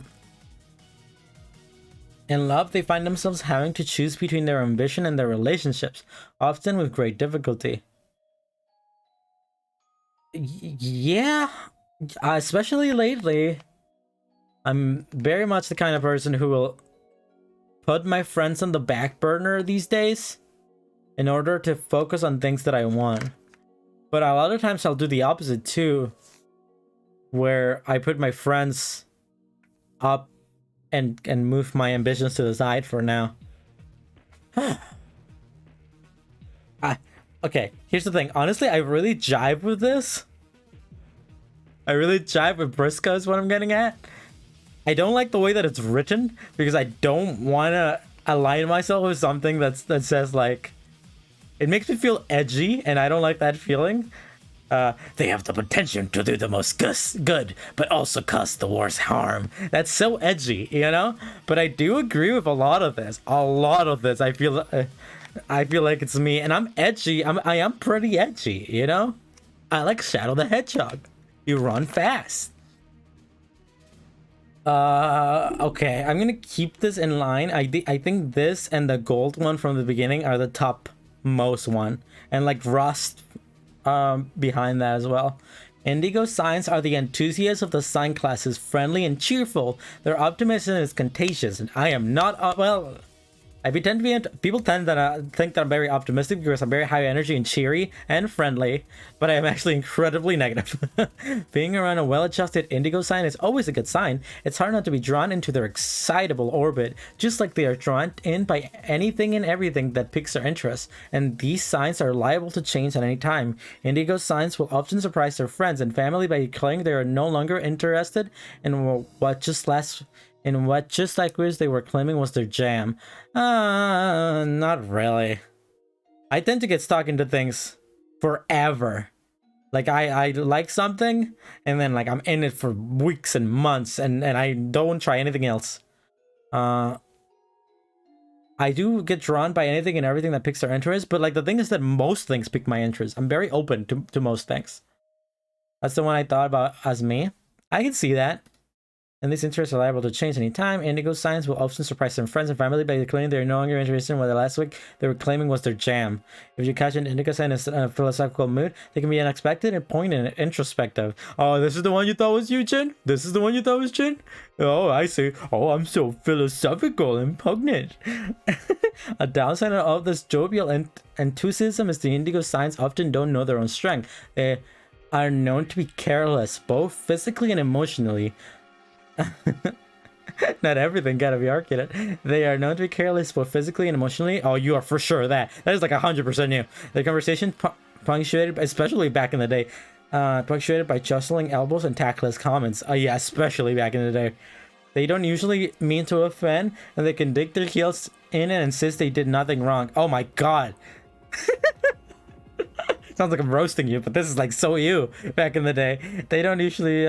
love, they find themselves having to choose between their ambition and their relationships, often with great difficulty. Yeah, especially lately. I'm very much the kind of person who will put my friends on the back burner these days in order to focus on things that I want. But a lot of times I'll do the opposite too, where I put my friends up and move my ambitions to the side for now. Okay, here's the thing. Honestly, I really jive with this. I really jive with Brisco is what I'm getting at. I don't like the way that it's written because I don't want to align myself with something that says like... It makes me feel edgy, and I don't like that feeling. They have the potential to do the most good, but also cause the worst harm. That's so edgy, you know? But I do agree with a lot of this. A lot of this. I feel like it's me, and I'm edgy. I am pretty edgy, you know? I like Shadow the Hedgehog. You run fast. Okay, I'm gonna keep this in line. I think this and the gold one from the beginning are the top most one, and like rust behind that as well. Indigo signs are the enthusiasts of the sign classes, friendly and cheerful. Their optimism is contagious, and I am not well. People tend to think that I'm very optimistic because I'm very high energy and cheery and friendly, but I am actually incredibly negative. Being around a well-adjusted indigo sign is always a good sign. It's hard not to be drawn into their excitable orbit, just like they are drawn in by anything and everything that piques their interest, and these signs are liable to change at any time. Indigo signs will often surprise their friends and family by declaring they are no longer interested in what just like Wiz they were claiming was their jam. Not really. I tend to get stuck into things forever. Like I like something and then like I'm in it for weeks and months and I don't try anything else. I do get drawn by anything and everything that piques their interest, but like the thing is that most things pique my interest. I'm very open to most things. That's the one I thought about as me. I can see that. And these interests are liable to change anytime. Indigo signs will often surprise their friends and family by declaring they're no longer interested in what last week they were claiming was their jam. If you catch an indigo sign in a philosophical mood, they can be unexpected and poignant and introspective. Oh, this is the one you thought was you, Jin? This is the one you thought was Jin? Oh, I see. Oh, I'm so philosophical and poignant. A downside of this jovial enthusiasm is the indigo signs often don't know their own strength. They are known to be careless, both physically and emotionally. Not everything gotta be arcade. They are known to be careless both physically and emotionally. Oh, you are for sure that is like 100% new. The conversation punctuated, especially back in the day, punctuated by jostling elbows and tactless comments. Oh yeah, especially back in the day. They don't usually mean to offend, and they can dig their heels in and insist they did nothing wrong. Oh my god. Sounds like I'm roasting you, but this is like so you back in the day. They don't usually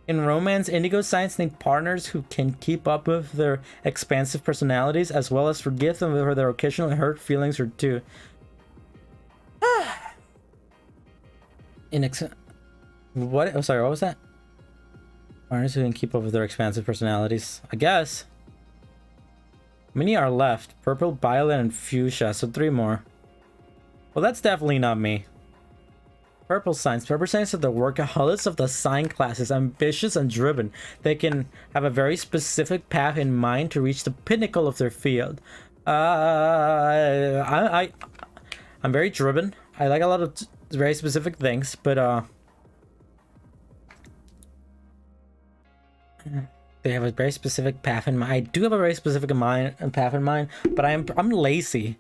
In romance, indigo signs need partners who can keep up with their expansive personalities as well as forgive them for their occasional hurt feelings or two. What? Oh, sorry, what was that? Partners who can keep up with their expansive personalities. I guess. Many are left. Purple, violet, and fuchsia. So 3 more. Well, that's definitely not me. Purple signs. Purple signs are the workaholics of the sign classes, ambitious and driven. They can have a very specific path in mind to reach the pinnacle of their field. I'm very driven. I like a lot of very specific things, but they have a very specific path in mind. I do have a very specific path in mind, but I'm lazy.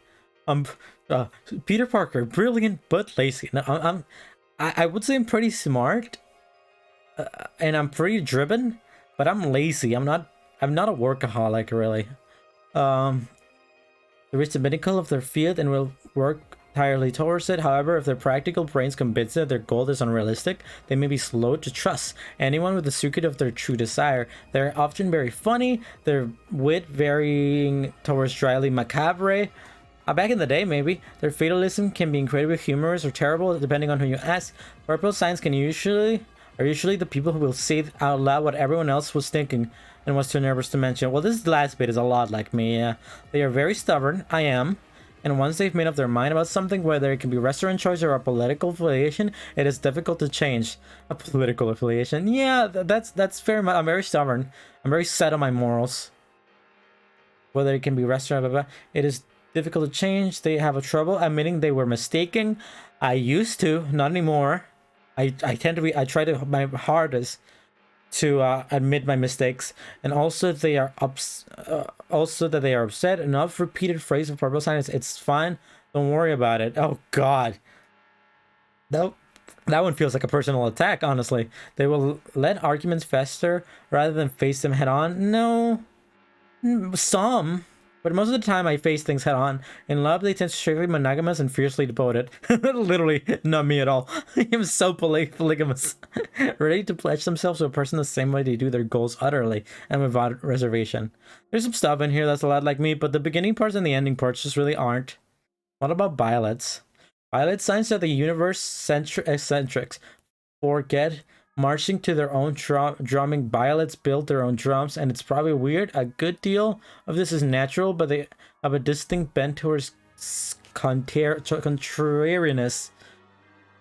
Peter Parker, brilliant but lazy. No, I would say I'm pretty smart, and I'm pretty driven, but I'm lazy. I'm not a workaholic really. They reach the pinnacle of their field and will work tirelessly towards it. However, if their practical brains convince them their goal is unrealistic, they may be slow to trust anyone with the secret of their true desire. They're often very funny, their wit varying towards dryly macabre. Back in the day, maybe. Their fatalism can be incredibly humorous or terrible, depending on who you ask. Purple signs are usually the people who will say out loud what everyone else was thinking and was too nervous to mention. Well, this last bit is a lot like me, yeah. They are very stubborn, I am. And once they've made up their mind about something, whether it can be restaurant choice or a political affiliation, it is difficult to change. A political affiliation? Yeah, that's fair. I'm very stubborn. I'm very set on my morals. Whether it can be restaurant, blah, blah, blah. It is difficult to change. They have a trouble admitting they were mistaken. I used to, not anymore. I try to my hardest to admit my mistakes, and also they are also that they are upset. Enough repeated phrase of purple signs. It's fine. Don't worry about it. Oh God, that one feels like a personal attack. Honestly, they will let arguments fester rather than face them head on. No, some. But most of the time I face things head on. In love, they tend to strictly monogamous and fiercely devoted. Literally, not me at all. I'm so polygamous. Ready to pledge themselves to a person the same way they do their goals utterly and without reservation. There's some stuff in here that's a lot like me, but the beginning parts and the ending parts just really aren't. What about violets? Violet signs are the universe eccentrics. Forget marching to their own drumming. Violets build their own drums, and it's probably weird. A good deal of this is natural, but they have a distinct bent towards contrariness.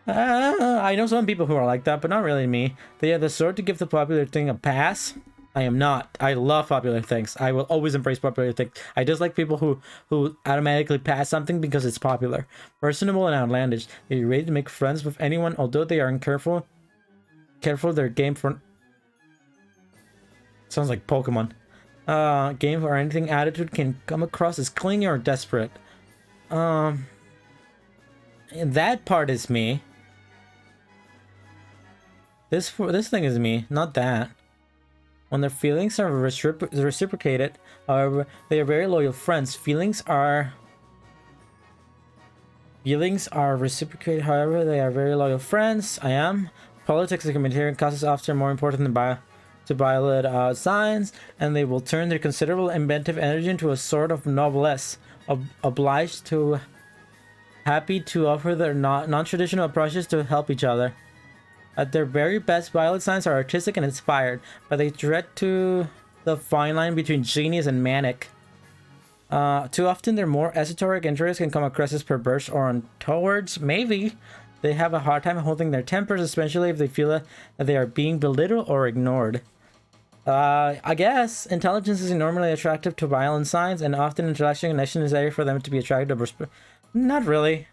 I know some people who are like that, but not really me. They are the sort to give the popular thing a pass. I am not. I love popular things. I will always embrace popular things. I dislike people who automatically pass something because it's popular. Personable and outlandish. They're ready to make friends with anyone, although they are careful their game for sounds like Pokemon. Game or anything attitude can come across as clingy or desperate. And that part is me. This thing is me, not that. When their feelings are reciprocated, however, they are very loyal friends. Feelings are reciprocated, however, they are very loyal friends. I am. Politics and humanitarian causes often more important than violet signs, and they will turn their considerable inventive energy into a sort of noblesse, happy to offer their non-traditional approaches to help each other. At their very best, violet signs are artistic and inspired, but they tread to the fine line between genius and manic. Too often, their more esoteric interests can come across as perverse or untoward. Maybe. They have a hard time holding their tempers, especially if they feel that they are being belittled or ignored. I guess intelligence is normally attractive to violent signs, and often intellectual connection is necessary for them to be attracted to. Not really.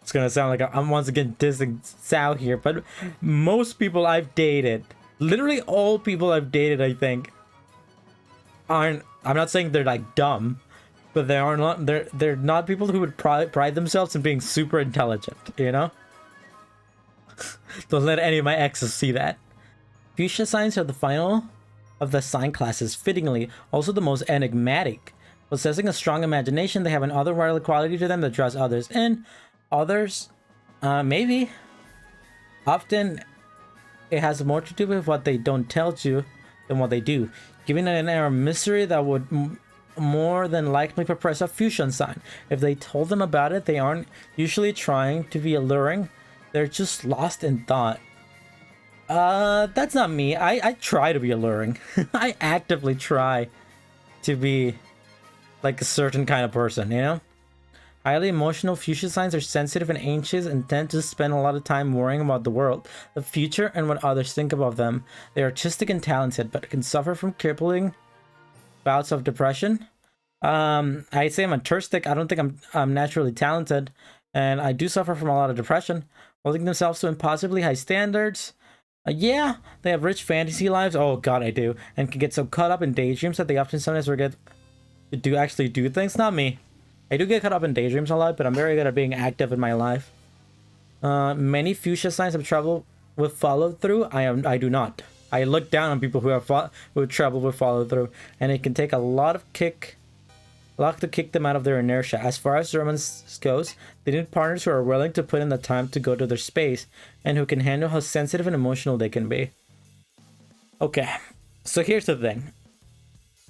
It's gonna sound like I'm once again dissing Sal here, but most people I've dated, literally all people I've dated, I think, aren't. I'm not saying they're like dumb. But they're not people who would pride themselves in being super intelligent, you know? Don't let any of my exes see that. Fuchsia signs are the final of the sign classes, fittingly also the most enigmatic. Possessing a strong imagination, they have an otherworldly quality to them that draws others in. Others, maybe. Often, it has more to do with what they don't tell you than what they do, giving an air of mystery that would more than likely suppress a fusion sign. If they told them about it, they aren't usually trying to be alluring. They're just lost in thought. That's not me. I try to be alluring. I actively try to be like a certain kind of person, you know? Highly emotional fuchsia signs are sensitive and anxious and tend to spend a lot of time worrying about the world, the future, and what others think about them. They are artistic and talented, but can suffer from crippling bouts of depression. I say I'm artistic. I don't think I'm naturally talented, and I do suffer from a lot of depression, holding themselves to impossibly high standards. Yeah, they have rich fantasy lives. Oh god, I do, and can get so caught up in daydreams that they often sometimes forget to actually do things. Not me. I do get caught up in daydreams a lot, but I'm very good at being active in my life. Many fuchsia signs have trouble with follow through. I do not. I look down on people who have trouble with follow through, and it can take a lot to kick them out of their inertia. As far as romance goes, they need partners who are willing to put in the time to go to their space and who can handle how sensitive and emotional they can be. Okay, so here's the thing.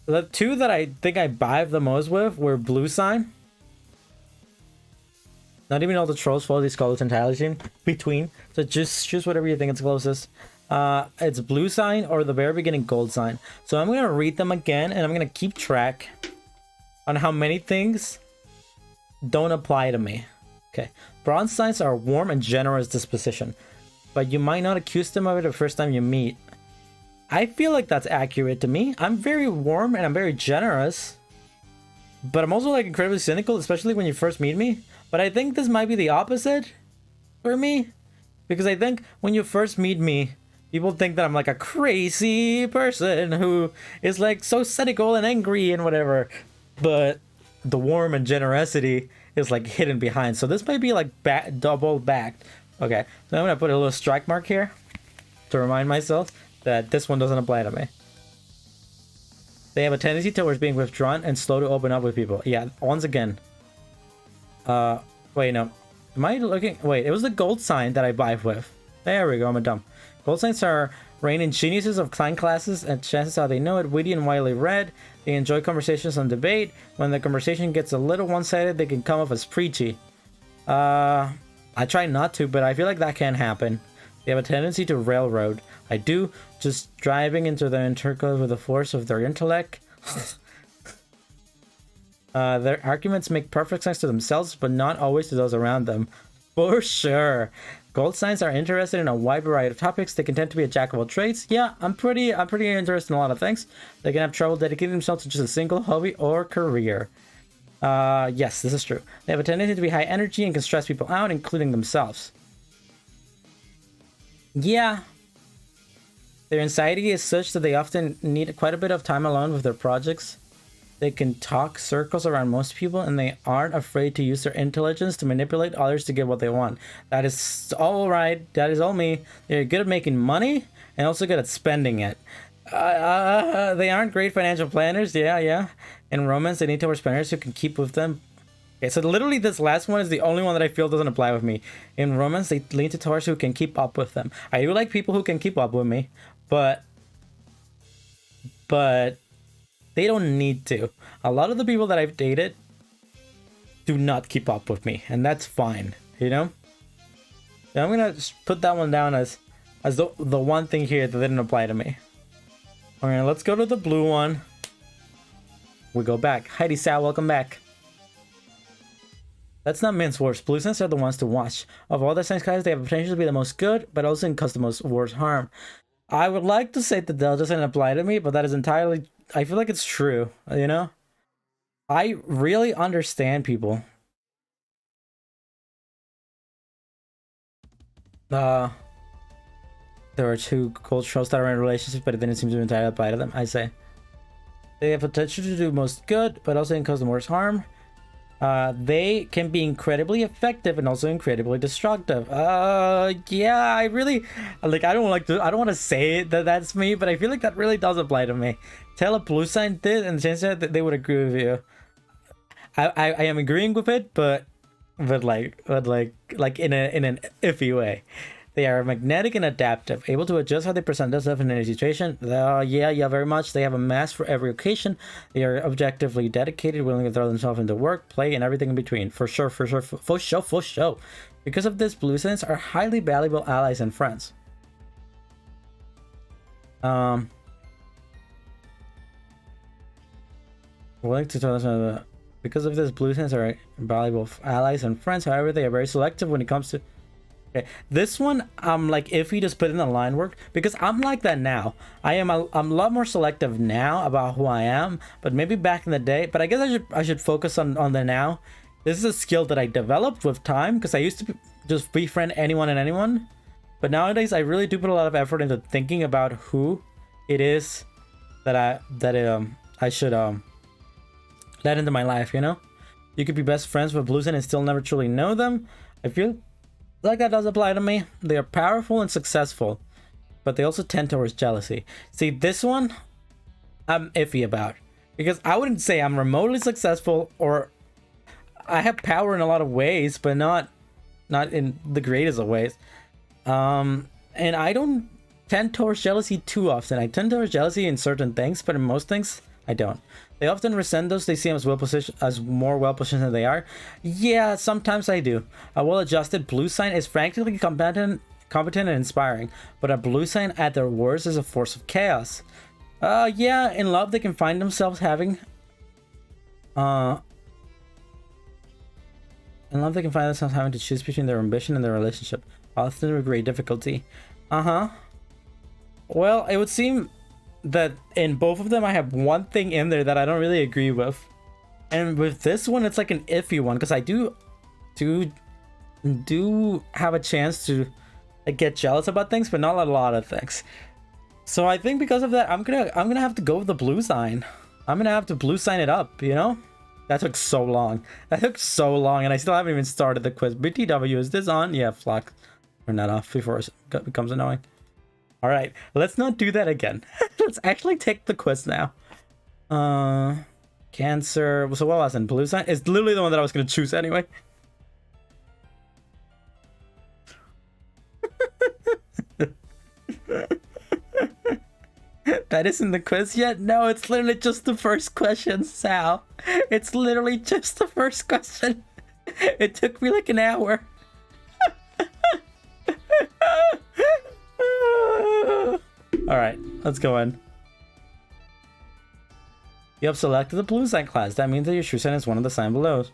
The two that I think I vibe the most with were blue sign. Not even all the trolls follow these colors entirely between. So just choose whatever you think is closest. It's blue sign or the very beginning gold sign. So I'm gonna read them again, and I'm gonna keep track on how many things don't apply to me. Okay, bronze signs are warm and generous disposition, but you might not accuse them of it the first time you meet. I feel like that's accurate to me. I'm very warm and I'm very generous, but I'm also like incredibly cynical, especially when you first meet me. But I think this might be the opposite for me, because I think when you first meet me, people think that I'm like a crazy person who is like so cynical and angry and whatever, but the warm and generosity is like hidden behind. So this might be like double backed. Okay, so I'm gonna put a little strike mark here to remind myself that this one doesn't apply to me. They have a tendency towards being withdrawn and slow to open up with people. Yeah, once again. Wait, no. Am I looking? Wait, it was the gold sign that I vibe with. There we go, I'm a dumb. Gold signs are reigning geniuses of clan classes, and chances are they know it, witty and widely read. They enjoy conversations and debate. When the conversation gets a little one-sided, they can come off as preachy. I try not to, but I feel like that can happen. They have a tendency to railroad. I do, just driving into their intercourse with the force of their intellect. Their arguments make perfect sense to themselves, but not always to those around them. For sure. Gold signs are interested in a wide variety of topics. They can tend to be a jack of all trades. Yeah, I'm pretty interested in a lot of things. They can have trouble dedicating themselves to just a single hobby or career. Yes, this is true. They have a tendency to be high energy and can stress people out, including themselves. Yeah. Their anxiety is such that they often need quite a bit of time alone with their projects. They can talk circles around most people, and they aren't afraid to use their intelligence to manipulate others to get what they want. That is all right. That is all me. They're good at making money and also good at spending it. They aren't great financial planners. Yeah. In romance, they need towards planners who can keep with them. Okay, so literally this last one is the only one that I feel doesn't apply with me. In romance, they lean to towards who can keep up with them. I do like people who can keep up with me, but they don't need to. A lot of the people that I've dated do not keep up with me, and that's fine, you know? And I'm gonna just put that one down as the one thing here that didn't apply to me. Alright, let's go to the blue one. We go back. Heidi Sal, welcome back. Let's not mince words. Blue signs are the ones to watch. Of all the signs guys, they have potential to be the most good, but also can cause the most worst harm. I would like to say that doesn't apply to me, but that is entirely... I feel like it's true, you know? I really understand people. There are two gold trolls that are in relationships, but it didn't seem to entirely apply to them, I say. They have potential to do most good, but also can cause the most harm. They can be incredibly effective and also incredibly destructive. Yeah, I really like. I don't want to say that that's me, but I feel like that really does apply to me. Tell a blue sign did, and chances are that they would agree with you. I am agreeing with it, but like in an iffy way. They are magnetic and adaptive, able to adjust how they present themselves in any situation. Yeah, very much. They have a mask for every occasion. They are objectively dedicated, willing to throw themselves into work, play, and everything in between. For sure. Because of this, blue signs are highly valuable allies and friends. willing to tell us because of this, blue signs are valuable allies and friends. However, they are very selective when it comes to. Okay, this one I'm like iffy to put in the line work because I'm like that now. I'm a lot more selective now about who I am, but maybe back in the day. But I guess I should focus on the now. This is a skill that I developed with time because I used to just befriend anyone and anyone, but nowadays I really do put a lot of effort into thinking about who it is that I should let into my life. You know, you could be best friends with blues and still never truly know them. I feel like that does apply to me. They are powerful and successful, but they also tend towards jealousy. See, this one I'm iffy about because I wouldn't say I'm remotely successful, or I have power in a lot of ways, but not in the greatest of ways. And I don't tend towards jealousy too often. I tend towards jealousy in certain things, but in most things I don't. They often resent those they see as more well positioned than they are. Yeah, sometimes I do. A well-adjusted blue sign is frankly competent and inspiring, but a blue sign at their worst is a force of chaos. Yeah, in love they can find themselves having to choose between their ambition and their relationship, often with great difficulty. Well, it would seem that in both of them I have one thing in there that I don't really agree with, and with this one it's like an iffy one because I do have a chance to get jealous about things, but not a lot of things. So I think because of that I'm gonna have to go with the blue sign. I'm gonna have to blue sign it up, you know. That took so long, and I still haven't even started the quiz. BTW, is this on? Yeah, Flock, turn that off before it becomes annoying. All right, let's not do that again. Let's actually take the quiz now. Cancer. So what was it? Blue sign? It's literally the one that I was going to choose anyway. That isn't the quiz yet? No, it's literally just the first question, Sal. It's literally just the first question. It took me like an hour. Alright, let's go in. You have selected the blue sign class. That means that your true sign is one of the sign below.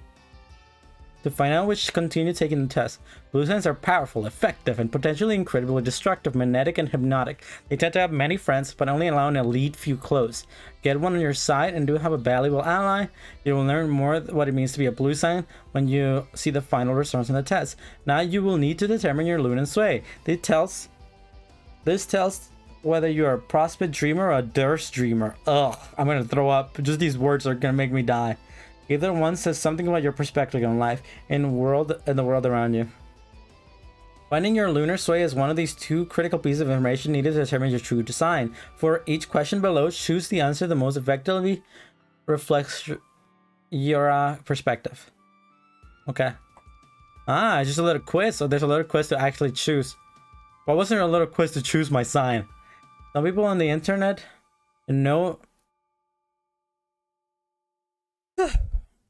To find out which continue taking the test. Blue signs are powerful, effective, and potentially incredibly destructive, magnetic, and hypnotic. They tend to have many friends, but only allow an elite few close. Get one on your side and do have a valuable ally. You will learn more what it means to be a blue sign when you see the final results in the test. Now you will need to determine your lunar sway. This tells whether you're a prosperous dreamer or a durst dreamer. Ugh, I'm gonna throw up. Just these words are gonna make me die. Either one says something about your perspective on life and the world around you. Finding your lunar sway is one of these two critical pieces of information needed to determine your true sign. For each question below, choose the answer that most effectively reflects your perspective. Okay. It's just a little quiz. So there's a little quiz to actually choose. Why wasn't there a little quiz to choose my sign? Some people on the internet know.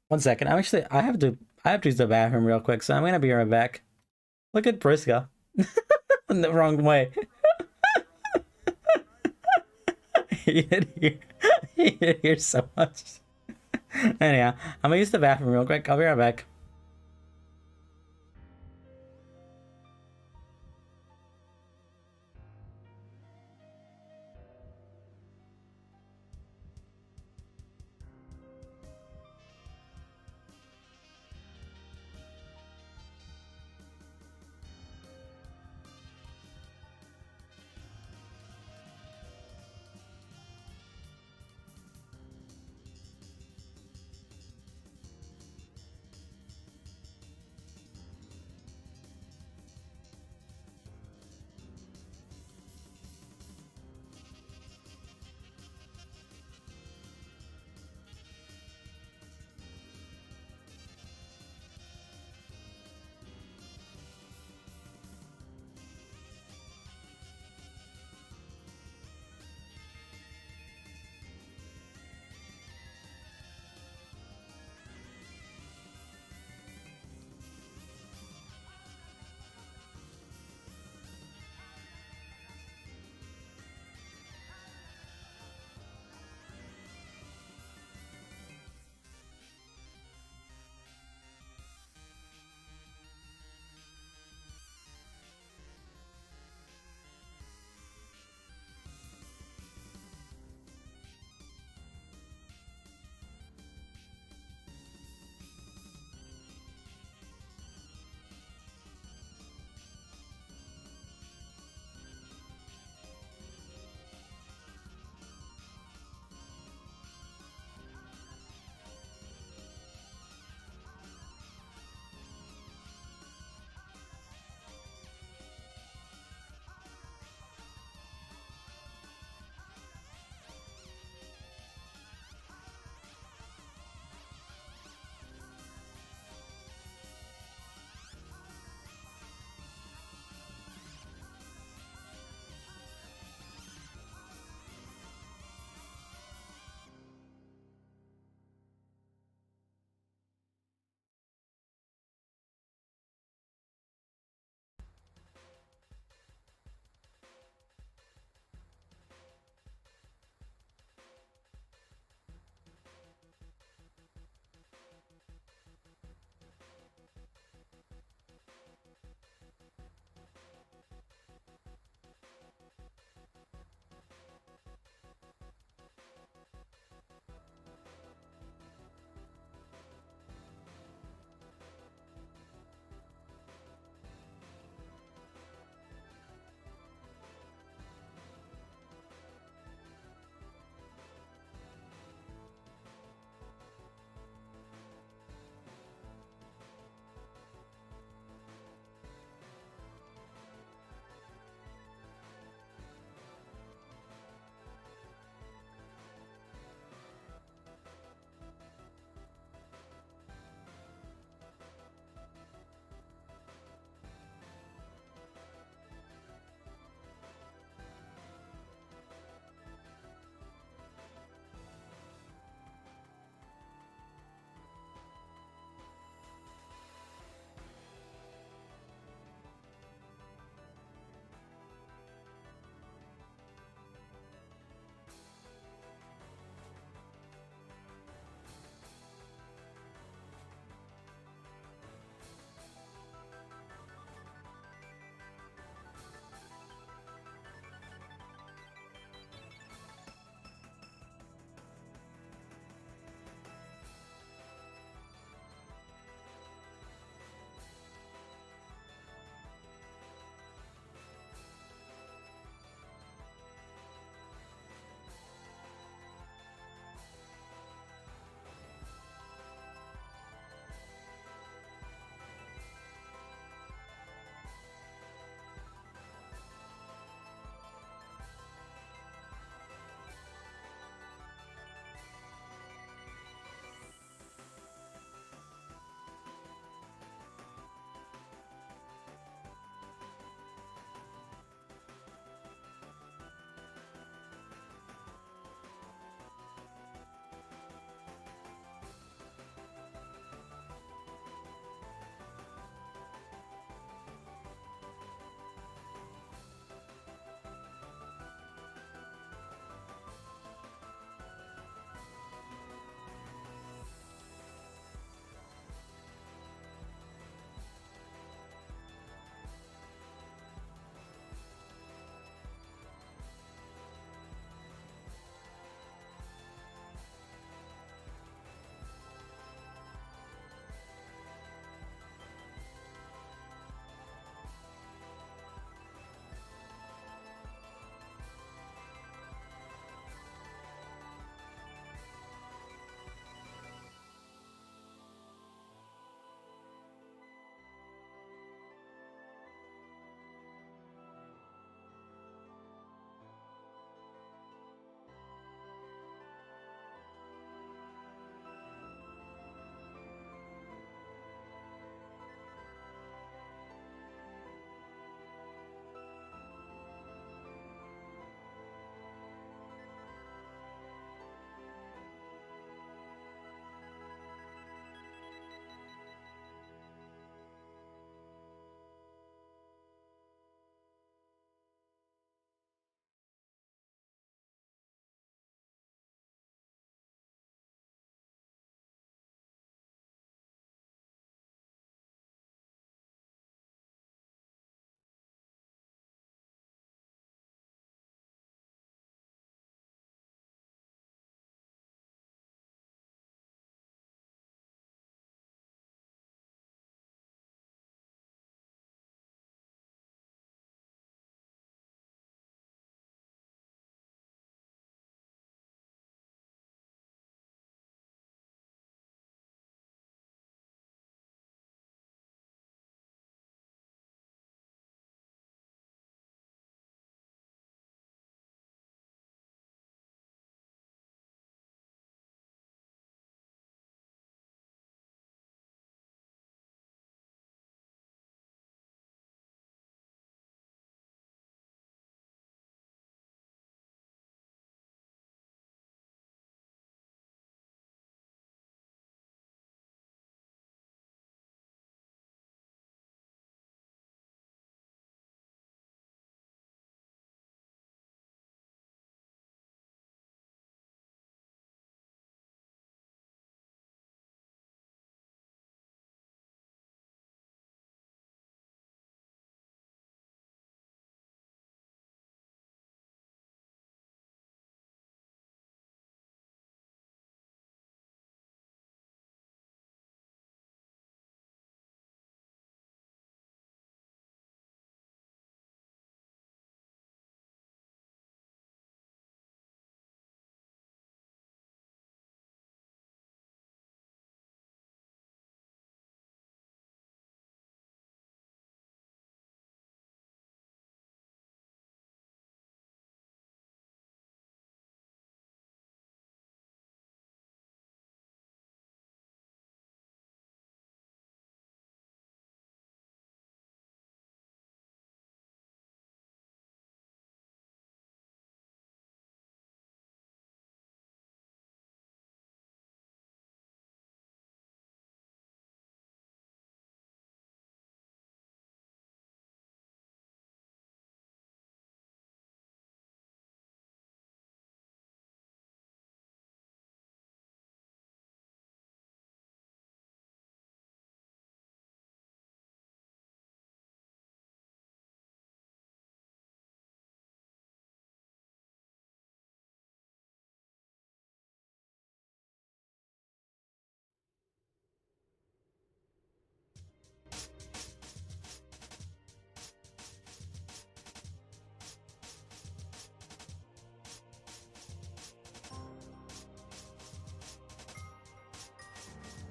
1 second. I have to use the bathroom real quick, so I'm gonna be right back. Look at Brisco. In the wrong way. He did hear so much. Anyhow, I'm gonna use the bathroom real quick. I'll be right back.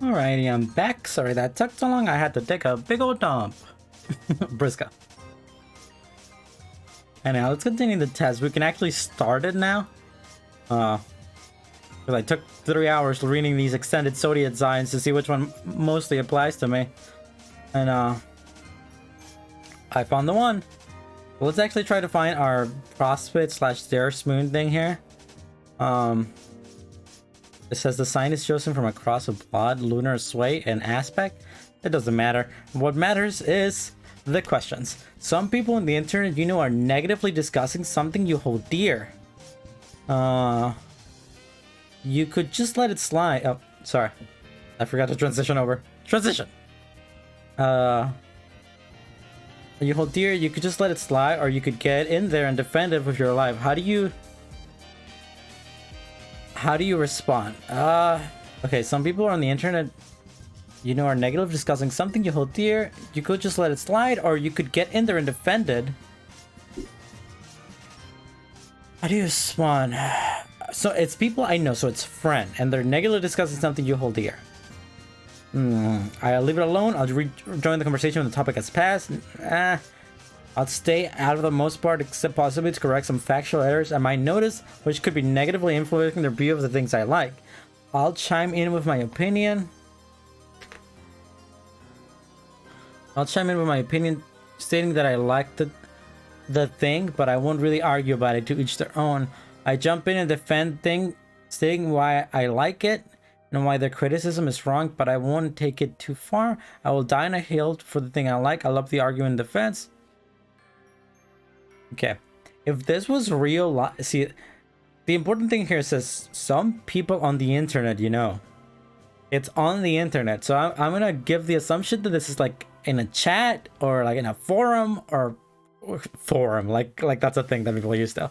Alrighty, I'm back. Sorry that took so long. I had to take a big old dump. Brisco. And now let's continue the test. We can actually start it now. Because I took 3 hours reading these extended Zodiac designs to see which one mostly applies to me. And I found the one. Let's actually try to find our prospect slash dare spoon thing here. It says the sign is chosen from a cross of blood, lunar sway, and aspect. It doesn't matter. What matters is the questions. Some people on the internet you know are negatively discussing something you hold dear. You could just let it slide. Oh, sorry. I forgot to transition over. Transition! You hold dear, you could just let it slide, or you could get in there and defend it with your life. How do you respond? Okay, some people on the internet you know are negative discussing something you hold dear. You could just let it slide, or you could get in there and defend it. How do you respond? So it's people I know, so it's friend, and they're negatively discussing something you hold dear. I'll leave it alone. I'll rejoin the conversation when the topic has passed. I'll stay out of the most part, except possibly to correct some factual errors I might notice, which could be negatively influencing their view of the things I like. I'll chime in with my opinion. Stating that I like the thing, but I won't really argue about it, to each their own. I jump in and defend thing, stating why I like it and why their criticism is wrong, but I won't take it too far. I will die on a hill for the thing I like. I love the argument in defense. Okay, if this was real life, see, the important thing here says some people on the internet, you know, it's on the internet. So I'm gonna give the assumption that this is like in a chat or like in a forum or forum, like that's a thing that people use still.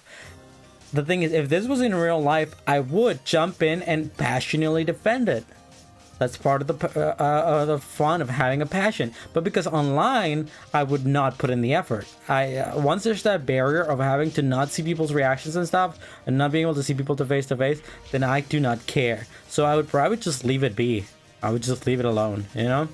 The thing is, if this was in real life, I would jump in and passionately defend it. That's part of the fun of having a passion. But because online, I would not put in the effort. Once there's that barrier of having to not see people's reactions and stuff, and not being able to see people to face, then I do not care. So I would probably just leave it be. I would just leave it alone, you know?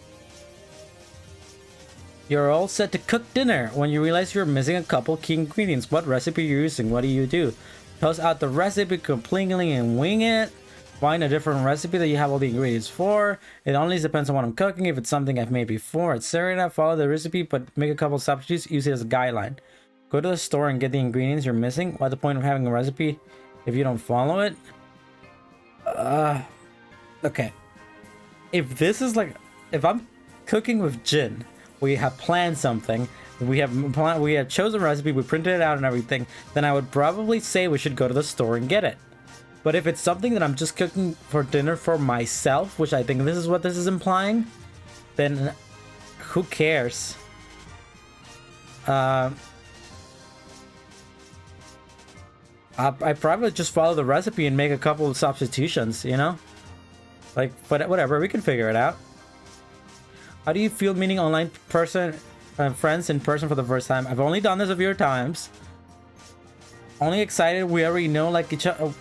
You're all set to cook dinner when you realize you're missing a couple key ingredients. What recipe are you using? What do you do? Toss out the recipe completely and wing it. Find a different recipe that you have all the ingredients for. It only depends on what I'm cooking. If it's something I've made before, etc. Follow the recipe, but make a couple substitutes. Use it as a guideline. Go to the store and get the ingredients you're missing. What's the point of having a recipe if you don't follow it? Okay. If this is like, if I'm cooking with Jin, we have planned something. We have chosen a recipe. We printed it out and everything. Then I would probably say we should go to the store and get it. But if it's something that I'm just cooking for dinner for myself, which I think this is what this is implying, then who cares? I probably just follow the recipe and make a couple of substitutions, you know? Like, but whatever, we can figure it out. How do you feel meeting online friends in person for the first time? I've only done this a few times. Only excited. We already know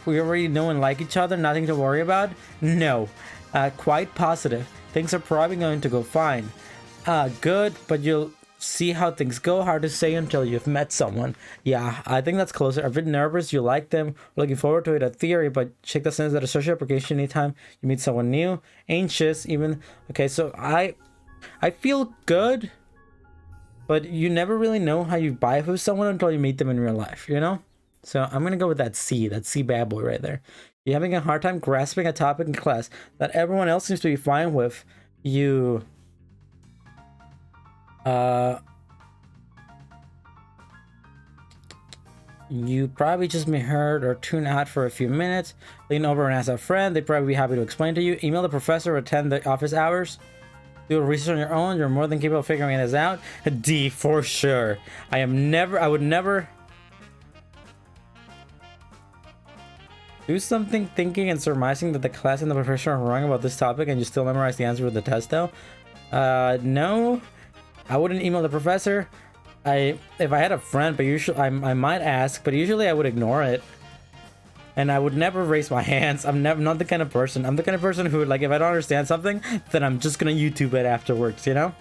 we already know and like each other. Nothing to worry about. No, quite positive. Things are probably going to go fine. Good, but you'll see how things go. Hard to say until you've met someone. Yeah, I think that's closer. A bit nervous. You like them. Looking forward to it. A theory, but check the sense that a social application anytime you meet someone new. Anxious, even. Okay, so I feel good, but you never really know how you vibe with someone until you meet them in real life. You know. So I'm gonna go with that C bad boy right there. You're having a hard time grasping a topic in class that everyone else seems to be fine with. You probably just be heard or tune out for a few minutes. Lean over and ask a friend. They'd probably be happy to explain to you. Email the professor or attend the office hours. Do research on your own. You're more than capable of figuring this out. D for sure. I would never do something thinking and surmising that the class and the professor are wrong about this topic and you still memorize the answer with the test though. No, I wouldn't email the professor. If I had a friend, but usually I might ask, but usually I would ignore it. And I would never raise my hands. I'm not the kind of person. I'm the kind of person who, like, if I don't understand something, then I'm just gonna YouTube it afterwards, you know?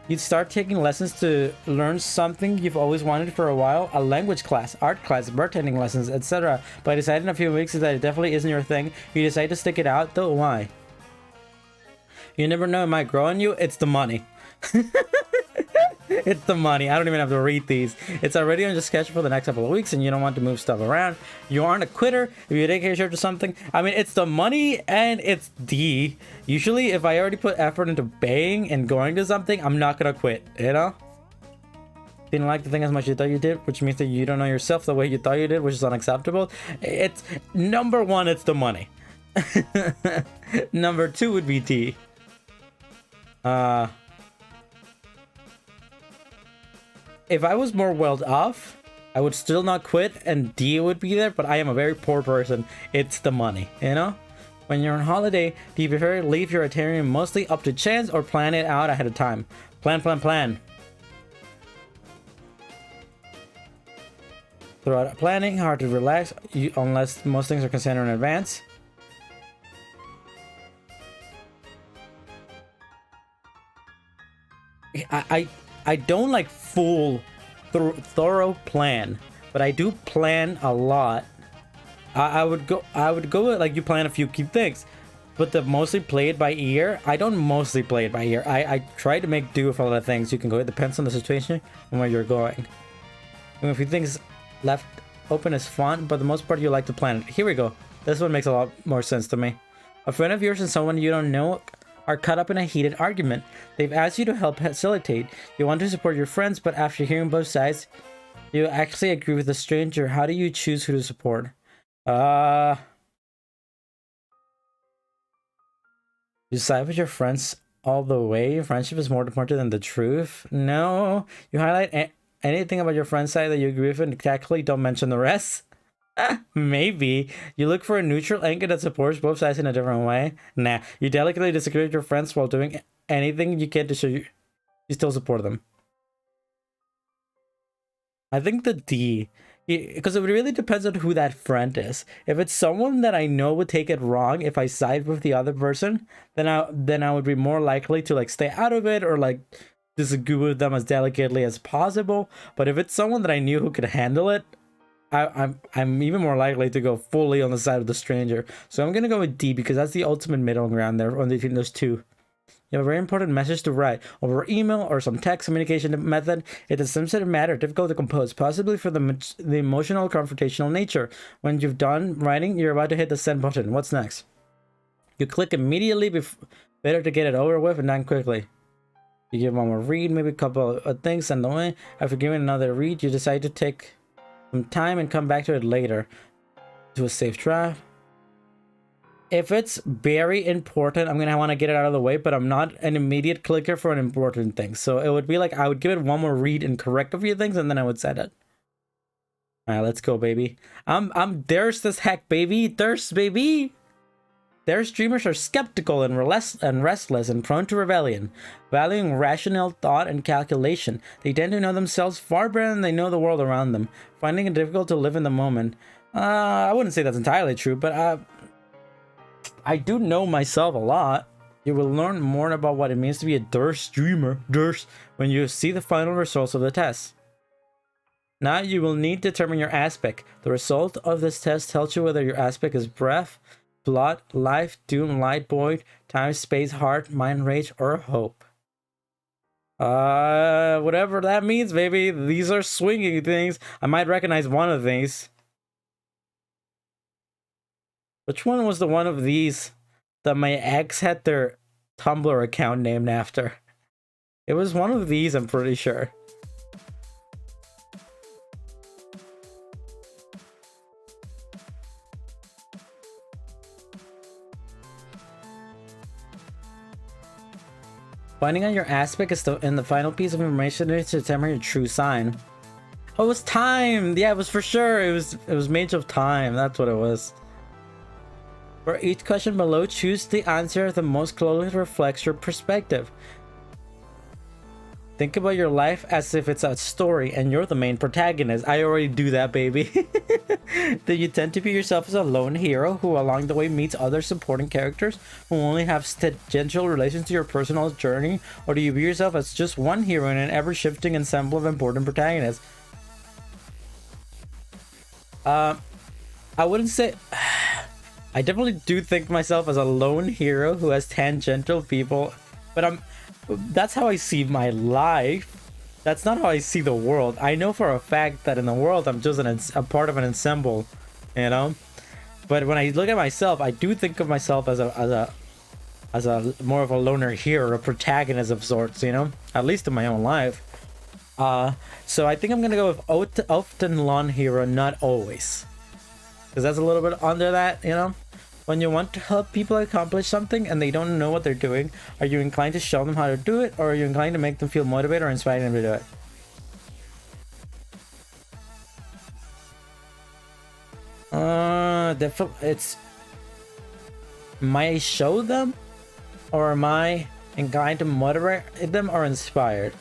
You'd start taking lessons to learn something you've always wanted for a while, a language class, art class, bartending lessons, etc. But I decided in a few weeks that it definitely isn't your thing. You decide to stick it out, though why? You never know, it might grow on you. It's the money. It's the money. I don't even have to read these. It's already on your schedule for the next couple of weeks and you don't want to move stuff around. You aren't a quitter if you dedicate yourself to something. I mean, it's the money and it's D. Usually, if I already put effort into baying and going to something, I'm not gonna quit, you know? Didn't like the thing as much as you thought you did, which means that you don't know yourself the way you thought you did, which is unacceptable. It's number one, it's the money. Number two would be D. If I was more well off, I would still not quit and D would be there, but I am a very poor person. It's the money, you know? When you're on holiday, do you prefer to leave your itinerary mostly up to chance or plan it out ahead of time? Plan. Throughout planning, hard to relax, unless most things are considered in advance. I don't like full thorough plan, but I do plan a lot. I would go with, like, you plan a few key things, but the mostly play it by ear. I don't mostly play it by ear. I try to make do with a lot of things. You can go, it depends on the situation and where you're going. And a few things left open is fun, but the most part you like to plan it. Here we go. This one makes a lot more sense to me. A friend of yours and someone you don't know are caught up in a heated argument. They've asked you to help facilitate. You want to support your friends, but after hearing both sides, you actually agree with the stranger. How do you choose who to support? You side with your friends all the way. Friendship is more important than the truth. No. You highlight anything about your friend's side that you agree with and tactfully don't mention the rest. Maybe. You look for a neutral anchor that supports both sides in a different way. Nah. You delicately disagree with your friends while doing anything you can to show you still support them. I think the D, because it really depends on who that friend is. If it's someone that I know would take it wrong if I side with the other person, then I would be more likely to, like, stay out of it or, like, disagree with them as delicately as possible. But if it's someone that I knew who could handle it, I'm even more likely to go fully on the side of the stranger. So I'm gonna go with D because that's the ultimate middle ground there between those two. You have a very important message to write over email or some text communication method. It is a sensitive matter, difficult to compose, possibly for the emotional confrontational nature. When you've done writing, you're about to hit the send button. What's next? You click immediately. Better to get it over with and done quickly. You give one more read, maybe a couple of things, send away. After giving another read, you decide to take some time and come back to it later. Do a safe draft. If it's very important, I'm gonna want to get it out of the way, but I'm not an immediate clicker for an important thing. So it would be like I would give it one more read and correct a few things, and then I would send it. All right, let's go, baby. I'm thirst as heck, baby. Thirst, baby. Their streamers are skeptical and restless and prone to rebellion, valuing rational thought and calculation. They tend to know themselves far better than they know the world around them, finding it difficult to live in the moment. I wouldn't say that's entirely true, but I do know myself a lot. You will learn more about what it means to be a Durst streamer, when you see the final results of the test. Now you will need to determine your aspect. The result of this test tells you whether your aspect is breath, blood, life, doom, light, void, time, space, heart, mind, rage, or hope. Whatever that means, baby. These are swinging things. I might recognize one of these. Which one was the one of these that my ex had their Tumblr account named after? It was one of these, I'm pretty sure. Finding out your aspect is in the final piece of information to determine your true sign. Oh, it was time! Yeah, it was for sure. It was Mage of Time. That's what it was. For each question below, choose the answer that most closely reflects your perspective. Think about your life as if it's a story and you're the main protagonist. I already do that, baby. Do you tend to view yourself as a lone hero who along the way meets other supporting characters who only have tangential relations to your personal journey? Or do you view yourself as just one hero in an ever-shifting ensemble of important protagonists? I wouldn't say... I definitely do think myself as a lone hero who has tangential people, but that's how I see my life. That's not how I see the world. I know for a fact that in the world I'm just a part of an ensemble, you know. But when I look at myself, I do think of myself as a more of a loner hero, a protagonist of sorts, you know, at least in my own life. So I think I'm gonna go with often lone hero, not always, because that's a little bit under that, you know. When you want to help people accomplish something and they don't know what they're doing, are you inclined to show them how to do it, or are you inclined to make them feel motivated or inspire them to do it? Definitely, it's... Am I show them, or am I inclined to motivate them or inspired?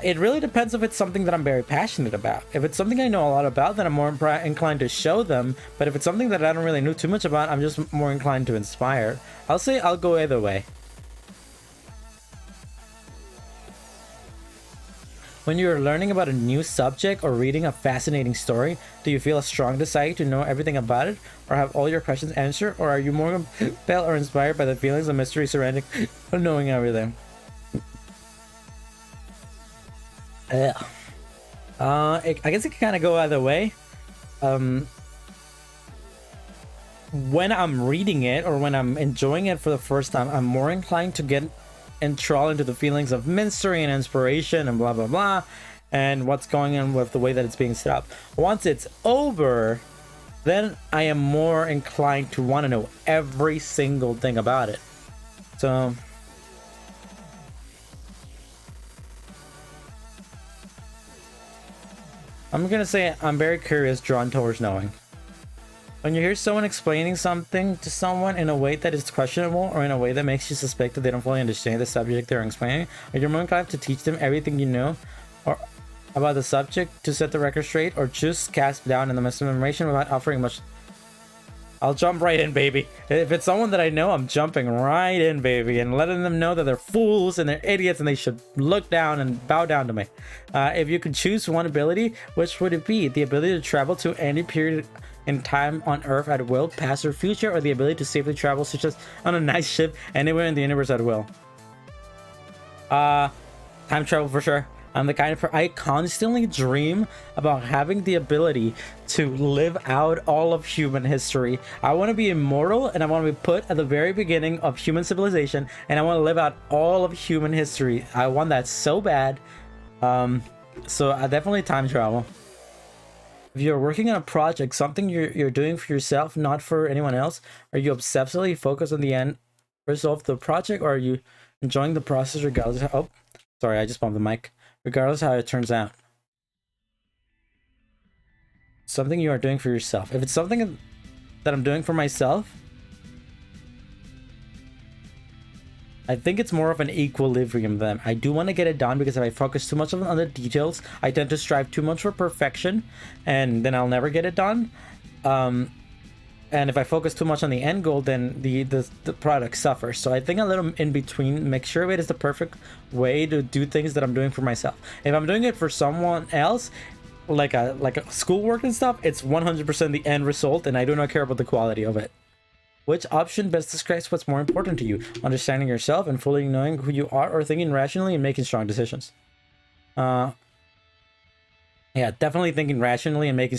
It really depends if it's something that I'm very passionate about. If it's something I know a lot about, then I'm more inclined to show them. But if it's something that I don't really know too much about, I'm just more inclined to inspire. I'll say I'll go either way. When you're learning about a new subject or reading a fascinating story, do you feel a strong desire to know everything about it, or have all your questions answered, or are you more compelled or inspired by the feelings of mystery surrounding knowing everything? I guess it can kind of go either way. When I'm reading it or when I'm enjoying it for the first time, I'm more inclined to get enthralled into the feelings of mystery and inspiration and blah blah blah, and what's going on with the way that it's being set up. Once it's over, then I am more inclined to want to know every single thing about it. So I'm gonna say I'm very curious, drawn towards knowing. When you hear someone explaining something to someone in a way that is questionable or in a way that makes you suspect that they don't fully understand the subject they're explaining, are you more inclined to teach them everything you know or about the subject to set the record straight, or just cast down in the misinformation without offering much? I'll jump right in, baby. If it's someone that I know, I'm jumping right in, baby, and letting them know that they're fools and they're idiots and they should look down and bow down to me. If you could choose one ability, which would it be? The ability to travel to any period in time on Earth at will, past or future, or the ability to safely travel, such as on a nice ship, anywhere in the universe at will? Time travel for sure. I'm the kind of I constantly dream about having the ability to live out all of human history. I want to be immortal, and I want to be put at the very beginning of human civilization, and I want to live out all of human history. I want that so bad. So I definitely time travel. If you're working on a project, something you're doing for yourself, not for anyone else, are you obsessively focused on the end result of the project, or are you enjoying the process regardless of... Oh, sorry, I just bumped the mic. Regardless of how it turns out. Something you are doing for yourself. If it's something that I'm doing for myself, I think it's more of an equilibrium then. I do want to get it done, because if I focus too much on the details, I tend to strive too much for perfection, and then I'll never get it done. And if I focus too much on the end goal, then the product suffers. So I think a little in between mixture of it is the perfect way to do things that I'm doing for myself. If I'm doing it for someone else, like a schoolwork and stuff, it's 100% the end result, and I do not care about the quality of it. Which option best describes what's more important to you? Understanding yourself and fully knowing who you are, or thinking rationally and making strong decisions? Yeah, definitely thinking rationally and making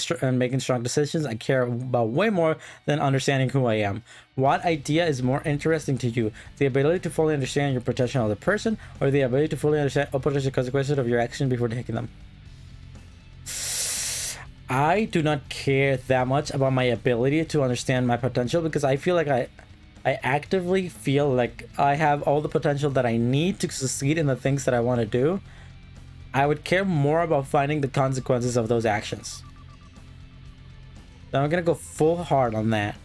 strong decisions. I care about way more than understanding who I am. What idea is more interesting to you? The ability to fully understand your potential as a person, or the ability to fully understand all potential consequences of your action before taking them? I do not care that much about my ability to understand my potential, because I feel like I actively feel like I have all the potential that I need to succeed in the things that I want to do. I would care more about finding the consequences of those actions. So I'm gonna go full hard on that.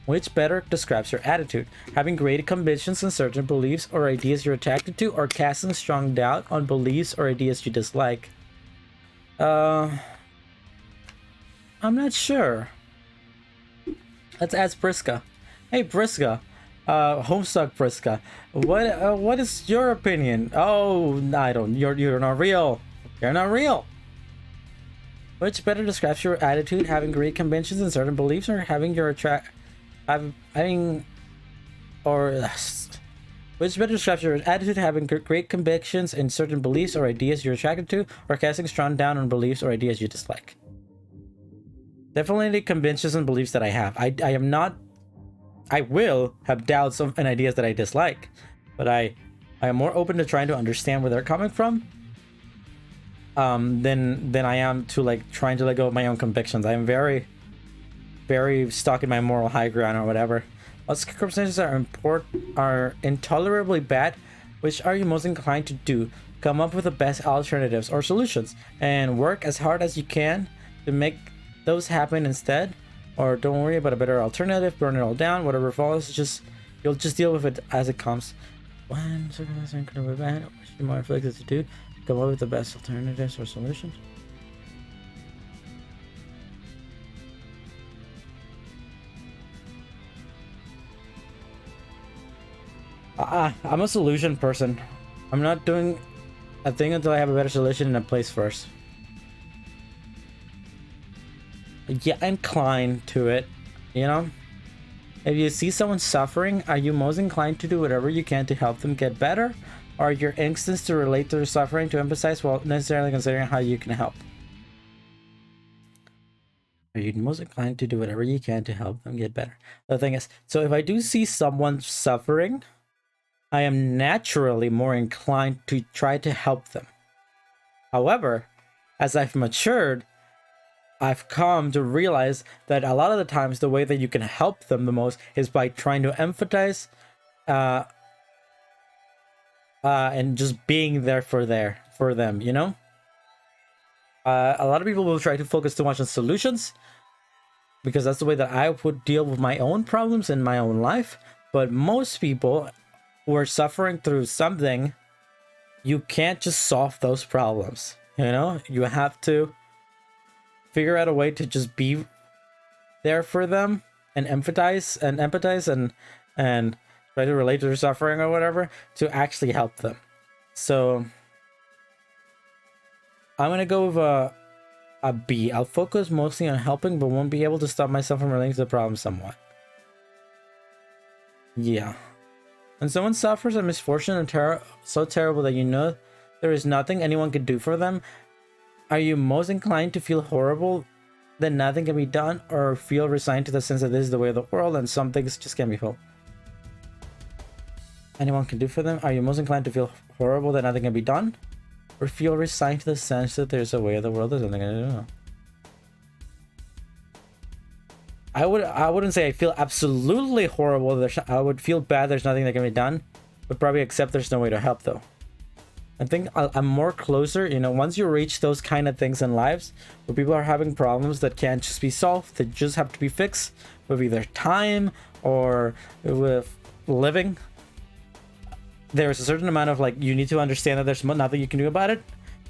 Which better describes your attitude? Having great convictions in certain beliefs or ideas you're attracted to, or casting strong doubt on beliefs or ideas you dislike? I'm not sure. Let's ask Brisco. Hey Brisco, Homestuck Brisco, what is your opinion? Oh, I don't. You're not real. You're not real. Which better describes your attitude? Having great convictions in certain beliefs, or having your which better describes your attitude? Having great convictions in certain beliefs or ideas you're attracted to, or casting strong down on beliefs or ideas you dislike? Definitely the convictions and beliefs that I have. I am not. I will have doubts and ideas that I dislike, but I am more open to trying to understand where they're coming from. Than I am to like trying to let go of my own convictions. I am very stuck in my moral high ground or whatever. What circumstances are intolerably bad? Which are you most inclined to do? Come up with the best alternatives or solutions, and work as hard as you can to make those happen instead. Or don't worry about a better alternative. Burn it all down. Whatever falls, you'll just deal with it as it comes. When circumstances are incredibly bad, what should you more afflicted to do? Come up with the best alternatives or solutions. I'm a solution person. I'm not doing a thing until I have a better solution in a place first. Yeah, inclined to it, you know? If you see someone suffering, are you most inclined to do whatever you can to help them get better? Or are your instincts to relate to their suffering to emphasize while necessarily considering how you can help? Are you most inclined to do whatever you can to help them get better? The thing is, so if I do see someone suffering, I am naturally more inclined to try to help them. However, as I've matured, I've come to realize that a lot of the times the way that you can help them the most is by trying to empathize and just being there for them, you know? A lot of people will try to focus too much on solutions because that's the way that I would deal with my own problems in my own life. But most people who are suffering through something, you can't just solve those problems, you know? You have to figure out a way to just be there for them and empathize and try to relate to their suffering or whatever to actually help them. So I'm gonna go with a B. I'll focus mostly on helping, but won't be able to stop myself from relating to the problem somewhat. Yeah. When someone suffers a misfortune and so terrible that you know there is nothing anyone can do for them, are you most inclined to feel horrible that nothing can be done, or feel resigned to the sense that this is the way of the world and some things just can't be helped? Anyone can do for them? Are you most inclined to feel horrible that nothing can be done, or feel resigned to the sense that there's a way of the world there's nothing can do? I wouldn't say I feel absolutely horrible. I would feel bad there's nothing that can be done, but probably accept there's no way to help though. I think I'm more closer, you know, once you reach those kind of things in lives where people are having problems that can't just be solved, they just have to be fixed with either time or with living. There's a certain amount of like, you need to understand that there's nothing you can do about it,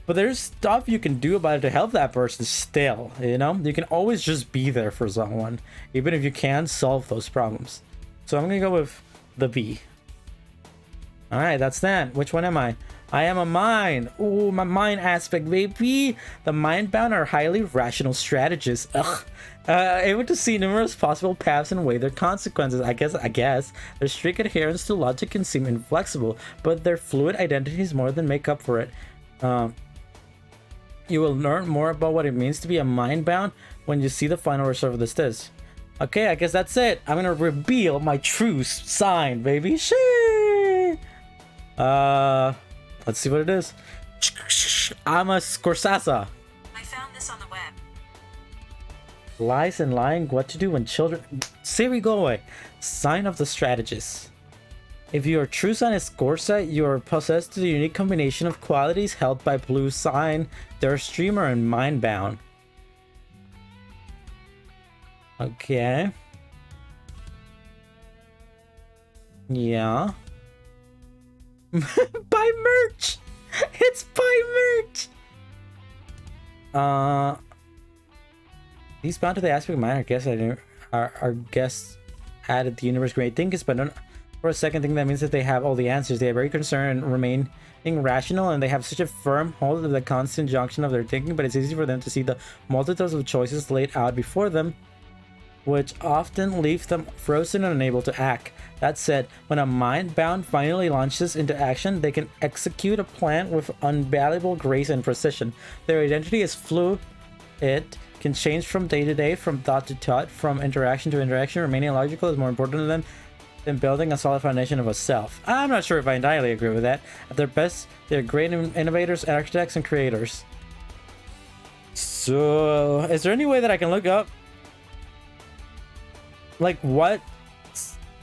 but there's stuff you can do about it to help that person still, you know? You can always just be there for someone, even if you can't solve those problems. So I'm gonna go with the B. All right, that's that. Which one am I? I am a mind. Ooh, my mind aspect, baby. The mind-bound are highly rational strategists. Ugh. Able to see numerous possible paths and weigh their consequences. I guess their strict adherence to logic can seem inflexible, but their fluid identities more than make up for it. You will learn more about what it means to be a mind-bound when you see the final result of this test. Okay, I guess that's it. I'm gonna reveal my true sign, baby. Shee! Let's see what it is. I'm a Scorsasa. I found this on the web. Lies and lying, what to do when children... Siri, go away. Sign of the strategist. If your true sign is Scorsa, you are possessed with a unique combination of qualities held by blue sign, their streamer, and mindbound. Okay. Yeah. Buy merch! It's buy merch! These bound to the aspect of mine, I guess our guests added the universe great thinkers, but don't for a second think that means that they have all the answers. They are very concerned and remaining rational, and they have such a firm hold of the constant junction of their thinking, but it's easy for them to see the multitudes of choices laid out before them, which often leave them frozen and unable to act. That said, when a mind-bound finally launches into action, they can execute a plan with unvaluable grace and precision. Their identity is fluid. It can change from day to day, from thought to thought, from interaction to interaction. Remaining logical is more important to them than building a solid foundation of a self. I'm not sure if I entirely agree with that. At their best, they're great innovators, architects, and creators. So, is there any way that I can look up like what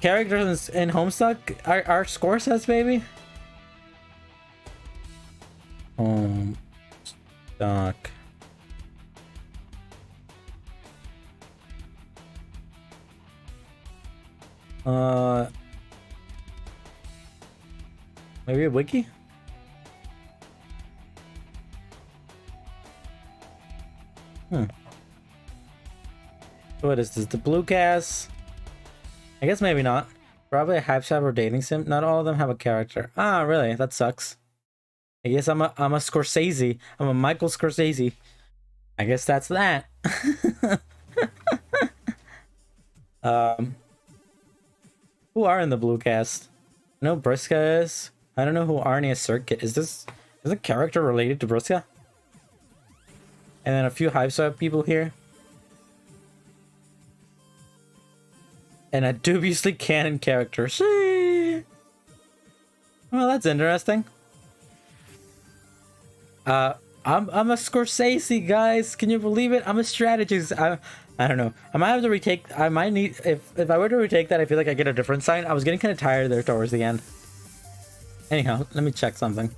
characters in Homestuck our score says, baby? Homestuck. Maybe a wiki? What is this? The blue cast? I guess maybe not. Probably a hype shop or dating sim. Not all of them have a character. Ah, really? That sucks. I guess I'm a Scorsese. I'm a Michael Scorsese. I guess that's that. Who are in the blue cast? I know Brisco is. I don't know who Arnie Circuit is. Is a character related to Brisco? And then a few hype shop people here. And a dubiously canon character. See? Well, that's interesting. I'm a Scorsese, guys. Can you believe it? I'm a strategist. I don't know. I might have to retake. I might need if I were to retake that. I feel like I get a different sign. I was getting kind of tired there towards the end. Anyhow, let me check something.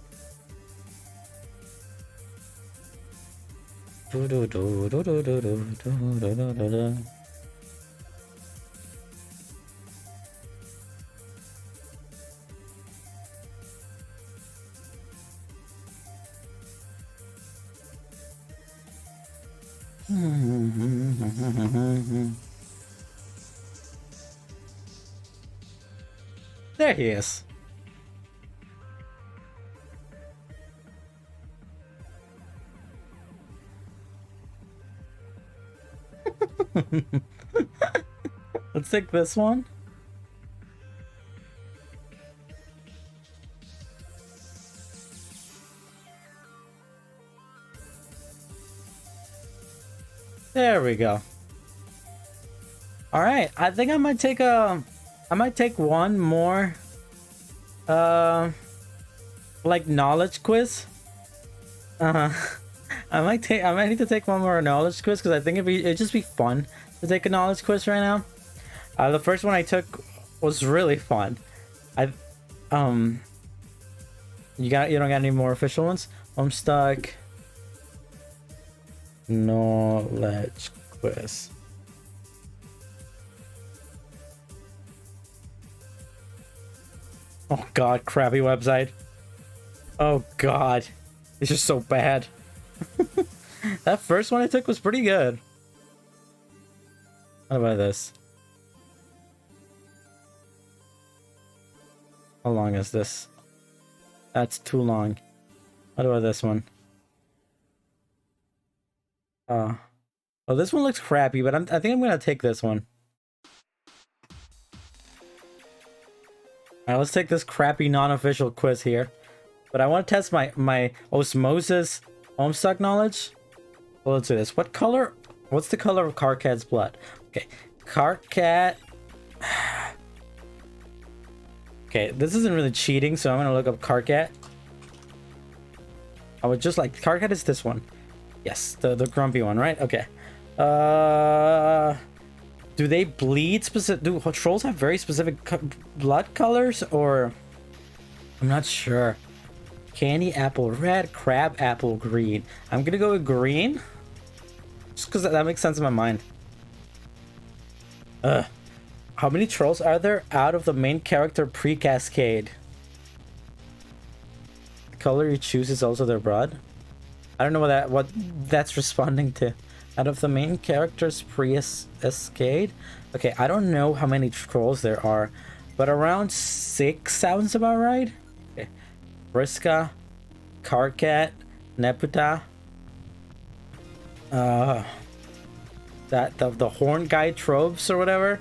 There he is. Let's take this one. There we go. All right, I think I might take one more like knowledge quiz. I might need to take one more knowledge quiz because I think it'd just be fun to take a knowledge quiz right now. The first one I took was really fun. You don't got any more official ones? Homestuck knowledge quiz. Oh god, crappy website. Oh god, it's just so bad. That first one I took was pretty good. What about this? How long is this? That's too long. What about this one? Oh, this one looks crappy, but I think I'm gonna take this one. Alright, let's take this crappy non-official quiz here. But I want to test my osmosis Homestuck knowledge. Well, let's do this. What's the color of Karkat's blood? Okay, Karkat. Okay, this isn't really cheating, so I'm gonna look up Karkat. I would just like Karkat is this one. Yes, the grumpy one, right? Okay. Do they bleed specific? Do trolls have very specific blood colors, or I'm not sure. Candy apple red, crab apple green. I'm gonna go with green, just because that makes sense in my mind. How many trolls are there out of the main character pre-cascade? The color you choose is also their blood. I don't know what that's responding to. Out of the main character's pre-cascade? Okay, I don't know how many trolls there are, but around 6 sounds about right. Okay. Brisco, Karkat, Neputa. The horn guy tropes or whatever.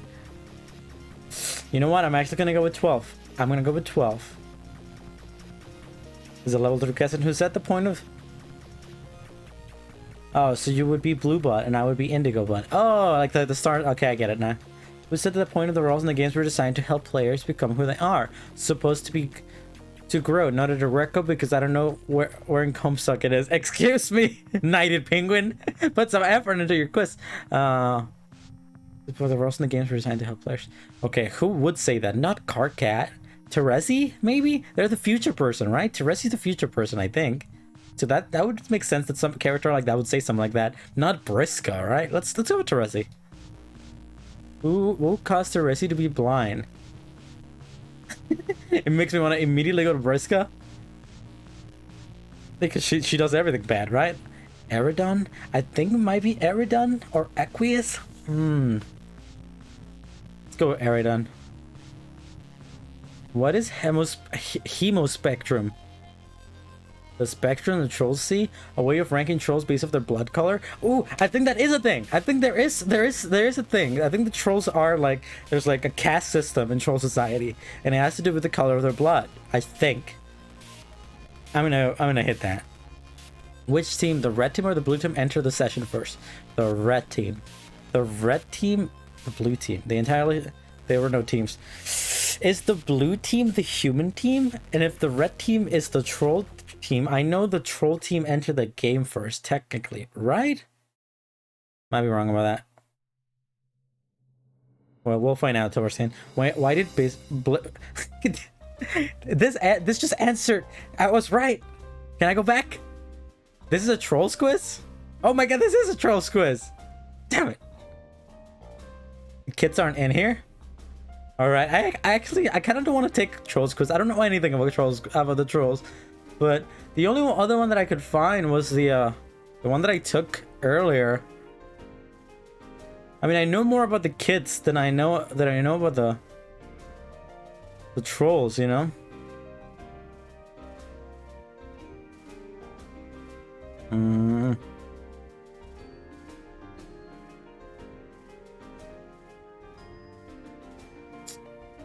You know what? I'm actually gonna go with 12. I'm gonna go with 12. Is a level 3 contestant who's at the point of... Oh, so you would be blue bot and I would be indigo bot. Oh, like the start. Okay, I get it now. We said that the point of the roles in the games were designed to help players become who they are. Supposed to be to grow, not a record, because I don't know where in Homestuck it is. Excuse me, Knighted Penguin. Put some effort into your quiz. For the roles in the games were designed to help players. Okay, who would say that? Not Karkat. Teresi, maybe? They're the future person, right? Teresi's the future person, I think. So that would make sense that some character like that would say something like that. Not Brisco, right? Let's go with Teresi. Who will cause Teresi to be blind? It makes me want to immediately go to Brisco. Because she does everything bad, right? Eridon? I think it might be Eridon or Aqueous. Let's go with Eridon. What is hemospectrum? The spectrum the trolls see? A way of ranking trolls based off their blood color? Ooh, I think that is a thing. I think there is a thing. I think the trolls are like, there's like a caste system in troll society, and it has to do with the color of their blood. I think. I'm gonna hit that. Which team, the red team or the blue team, enter the session first? The red team. The red team, the blue team. There were no teams. Is the blue team the human team? And if the red team is the troll team, I know the troll team entered the game first, technically, right? Might be wrong about that. Well, we'll find out towards the end. Why did this just answered? I was right. Can I go back? This is a trolls quiz? Oh my god, this is a trolls quiz. Damn it. Kids aren't in here. All right, I kind of don't want to take trolls quiz. I don't know anything about the trolls, but the only other one that I could find was the one that I took earlier. I mean, I know more about the kids than I know about the trolls, you know.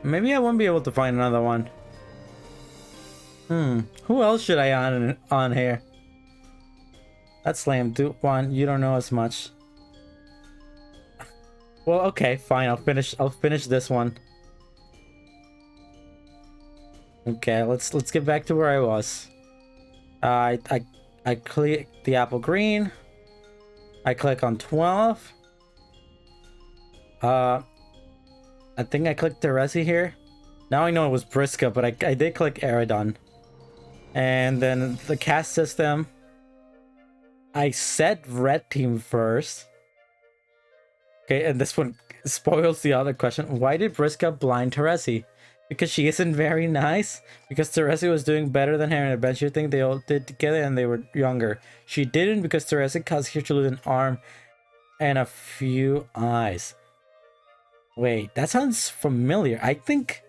Maybe I won't be able to find another one. Who else should I on here? That's lame. Do one. You don't know as much. Well, okay, fine. I'll finish this one. Okay, let's get back to where I was. I click the apple green. I click on 12. I think I clicked Teresi here. Now I know it was Brisco, but I did click Eridon. And then the cast system. I said red team first. Okay, and this one spoils the other question. Why did Brisco blind Teresi? Because she isn't very nice? Because Teresi was doing better than her in Adventure thing they all did together and they were younger. She didn't because Teresi caused her to lose an arm and a few eyes. Wait, that sounds familiar. I think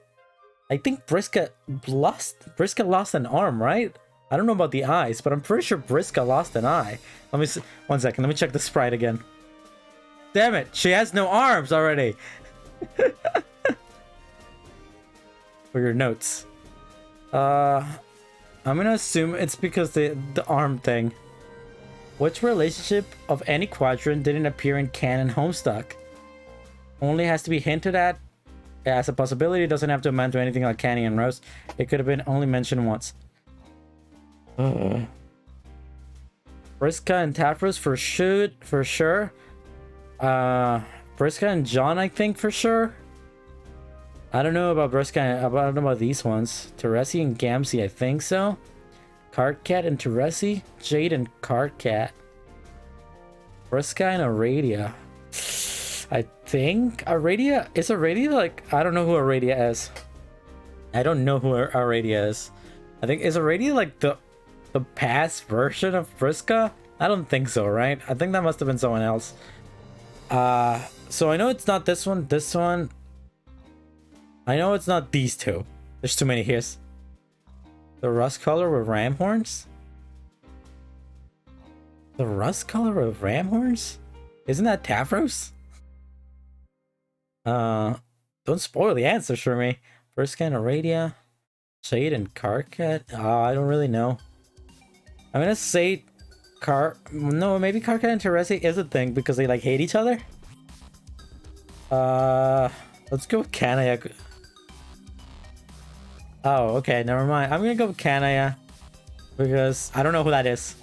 Brisco lost an arm, right? I don't know about the eyes, but I'm pretty sure Brisco lost an eye. Let me see. 1 second. Let me check the sprite again. Damn it! She has no arms already. For your notes. I'm gonna assume it's because the arm thing. Which relationship of any quadrant didn't appear in canon Homestuck? Only has to be hinted at as a possibility. It doesn't have to amount to anything like Canny and Rose. It could have been only mentioned once. Brisco and Tafros for sure. Brisco and John, I think, for sure. I don't know about Brisco. I don't know about these ones. Teresi and Gamsey, I think so. Karkat and Teresi. Jade and Karkat. Brisco and Aradia. I think Aradia is Aradia like I don't know who Aradia is. I don't know who Aradia is. I think is Aradia like the past version of Brisco? I don't think so, right? I think that must have been someone else. So I know it's not this one, this one. I know it's not these two. There's too many here. The rust color with ram horns? The rust color with ram horns? Isn't that Tavros? Don't spoil the answers for me. First scan Aradia, Shade and Karkat. I don't really know. I'm gonna say no, maybe Karkat and Teresi is a thing because they like hate each other. Let's go with Kanaya. Oh, okay, never mind. I'm gonna go with Kanaya because I don't know who that is.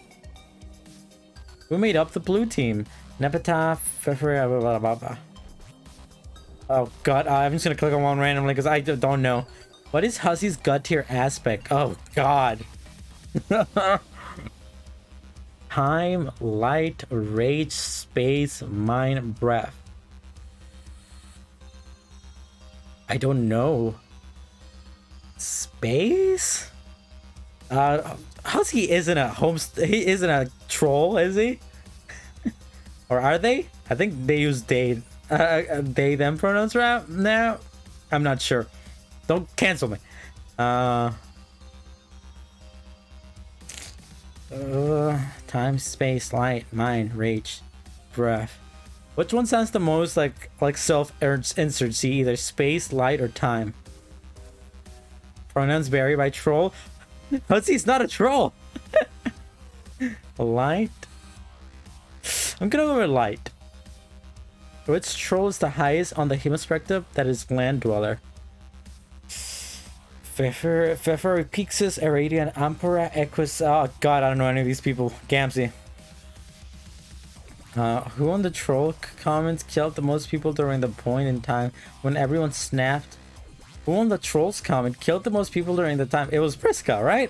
Who made up the blue team? Nepeta, Fefre, blah, blah, blah. Oh god, I'm just gonna click on one randomly because I don't know. What is Hussey's gut tier aspect? Oh god. Time, light, rage, space, mind, breath. I don't know. Space? Hussey isn't a he isn't a troll, is he? Or are they? I think they use they them pronouns right now. I'm not sure. Don't cancel me. Time, space, light, mind, rage, breath. Which one sounds the most like self-insert? See, either space, light, or time. Pronouns vary by troll. Hussey's not a troll. Light. I'm gonna go with light. Which troll is the highest on the Hemospectrum? That is Land Dweller. Pfeffer, Pixis, Aradian, Ampera, Equus. Oh god, I don't know any of these people. Gamsey. Who on the troll comments killed the most people during the point in time when everyone snapped? Who on the trolls comment killed the most people during the time? It was Brisco, right?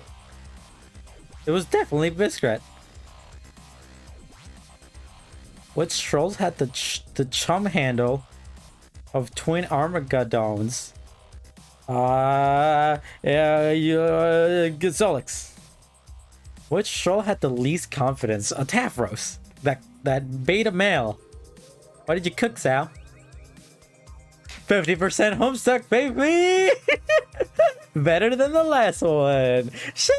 It was definitely Brisco. Which trolls had the chum handle of twin Armageddons? Zolix. Which troll had the least confidence? Tavros. That beta male. Why did you cook, Sal? 50% Homestuck, baby! Better than the last one. Shit!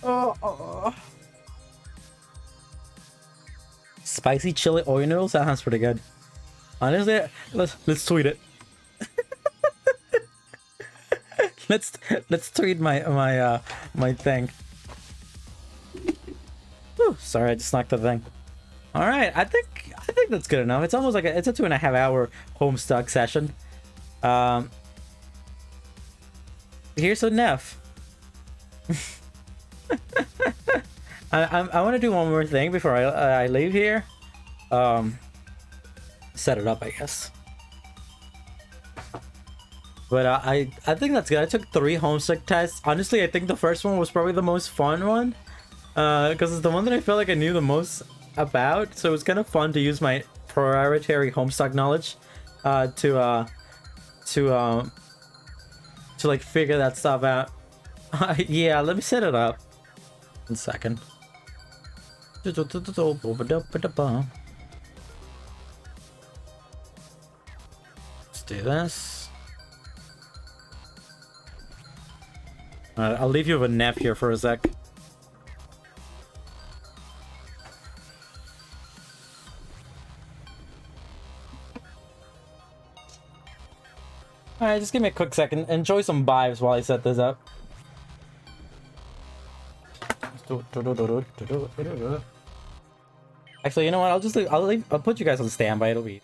Oh. Spicy chili oil noodles? That sounds pretty good. Honestly, let's tweet it. let's tweet my thing. Whew, sorry, I just knocked the thing. All right, I think that's good enough. It's almost like it's a 2.5 hour Homestuck session. Here's a Neff. I want to do one more thing before I leave here. Set it up, I guess. But I think that's good. I took 3 Homestuck tests. Honestly, I think the first one was probably the most fun one. Because it's the one that I felt like I knew the most about. So it was kind of fun to use my proprietary Homestuck knowledge to like figure that stuff out. Yeah, let me set it up. 1 second. Let's do this. Alright, I'll leave you with a nap here for a sec. Alright, just give me a quick second. Enjoy some vibes while I set this up. Actually, you know what? I'll put you guys on standby. It'll be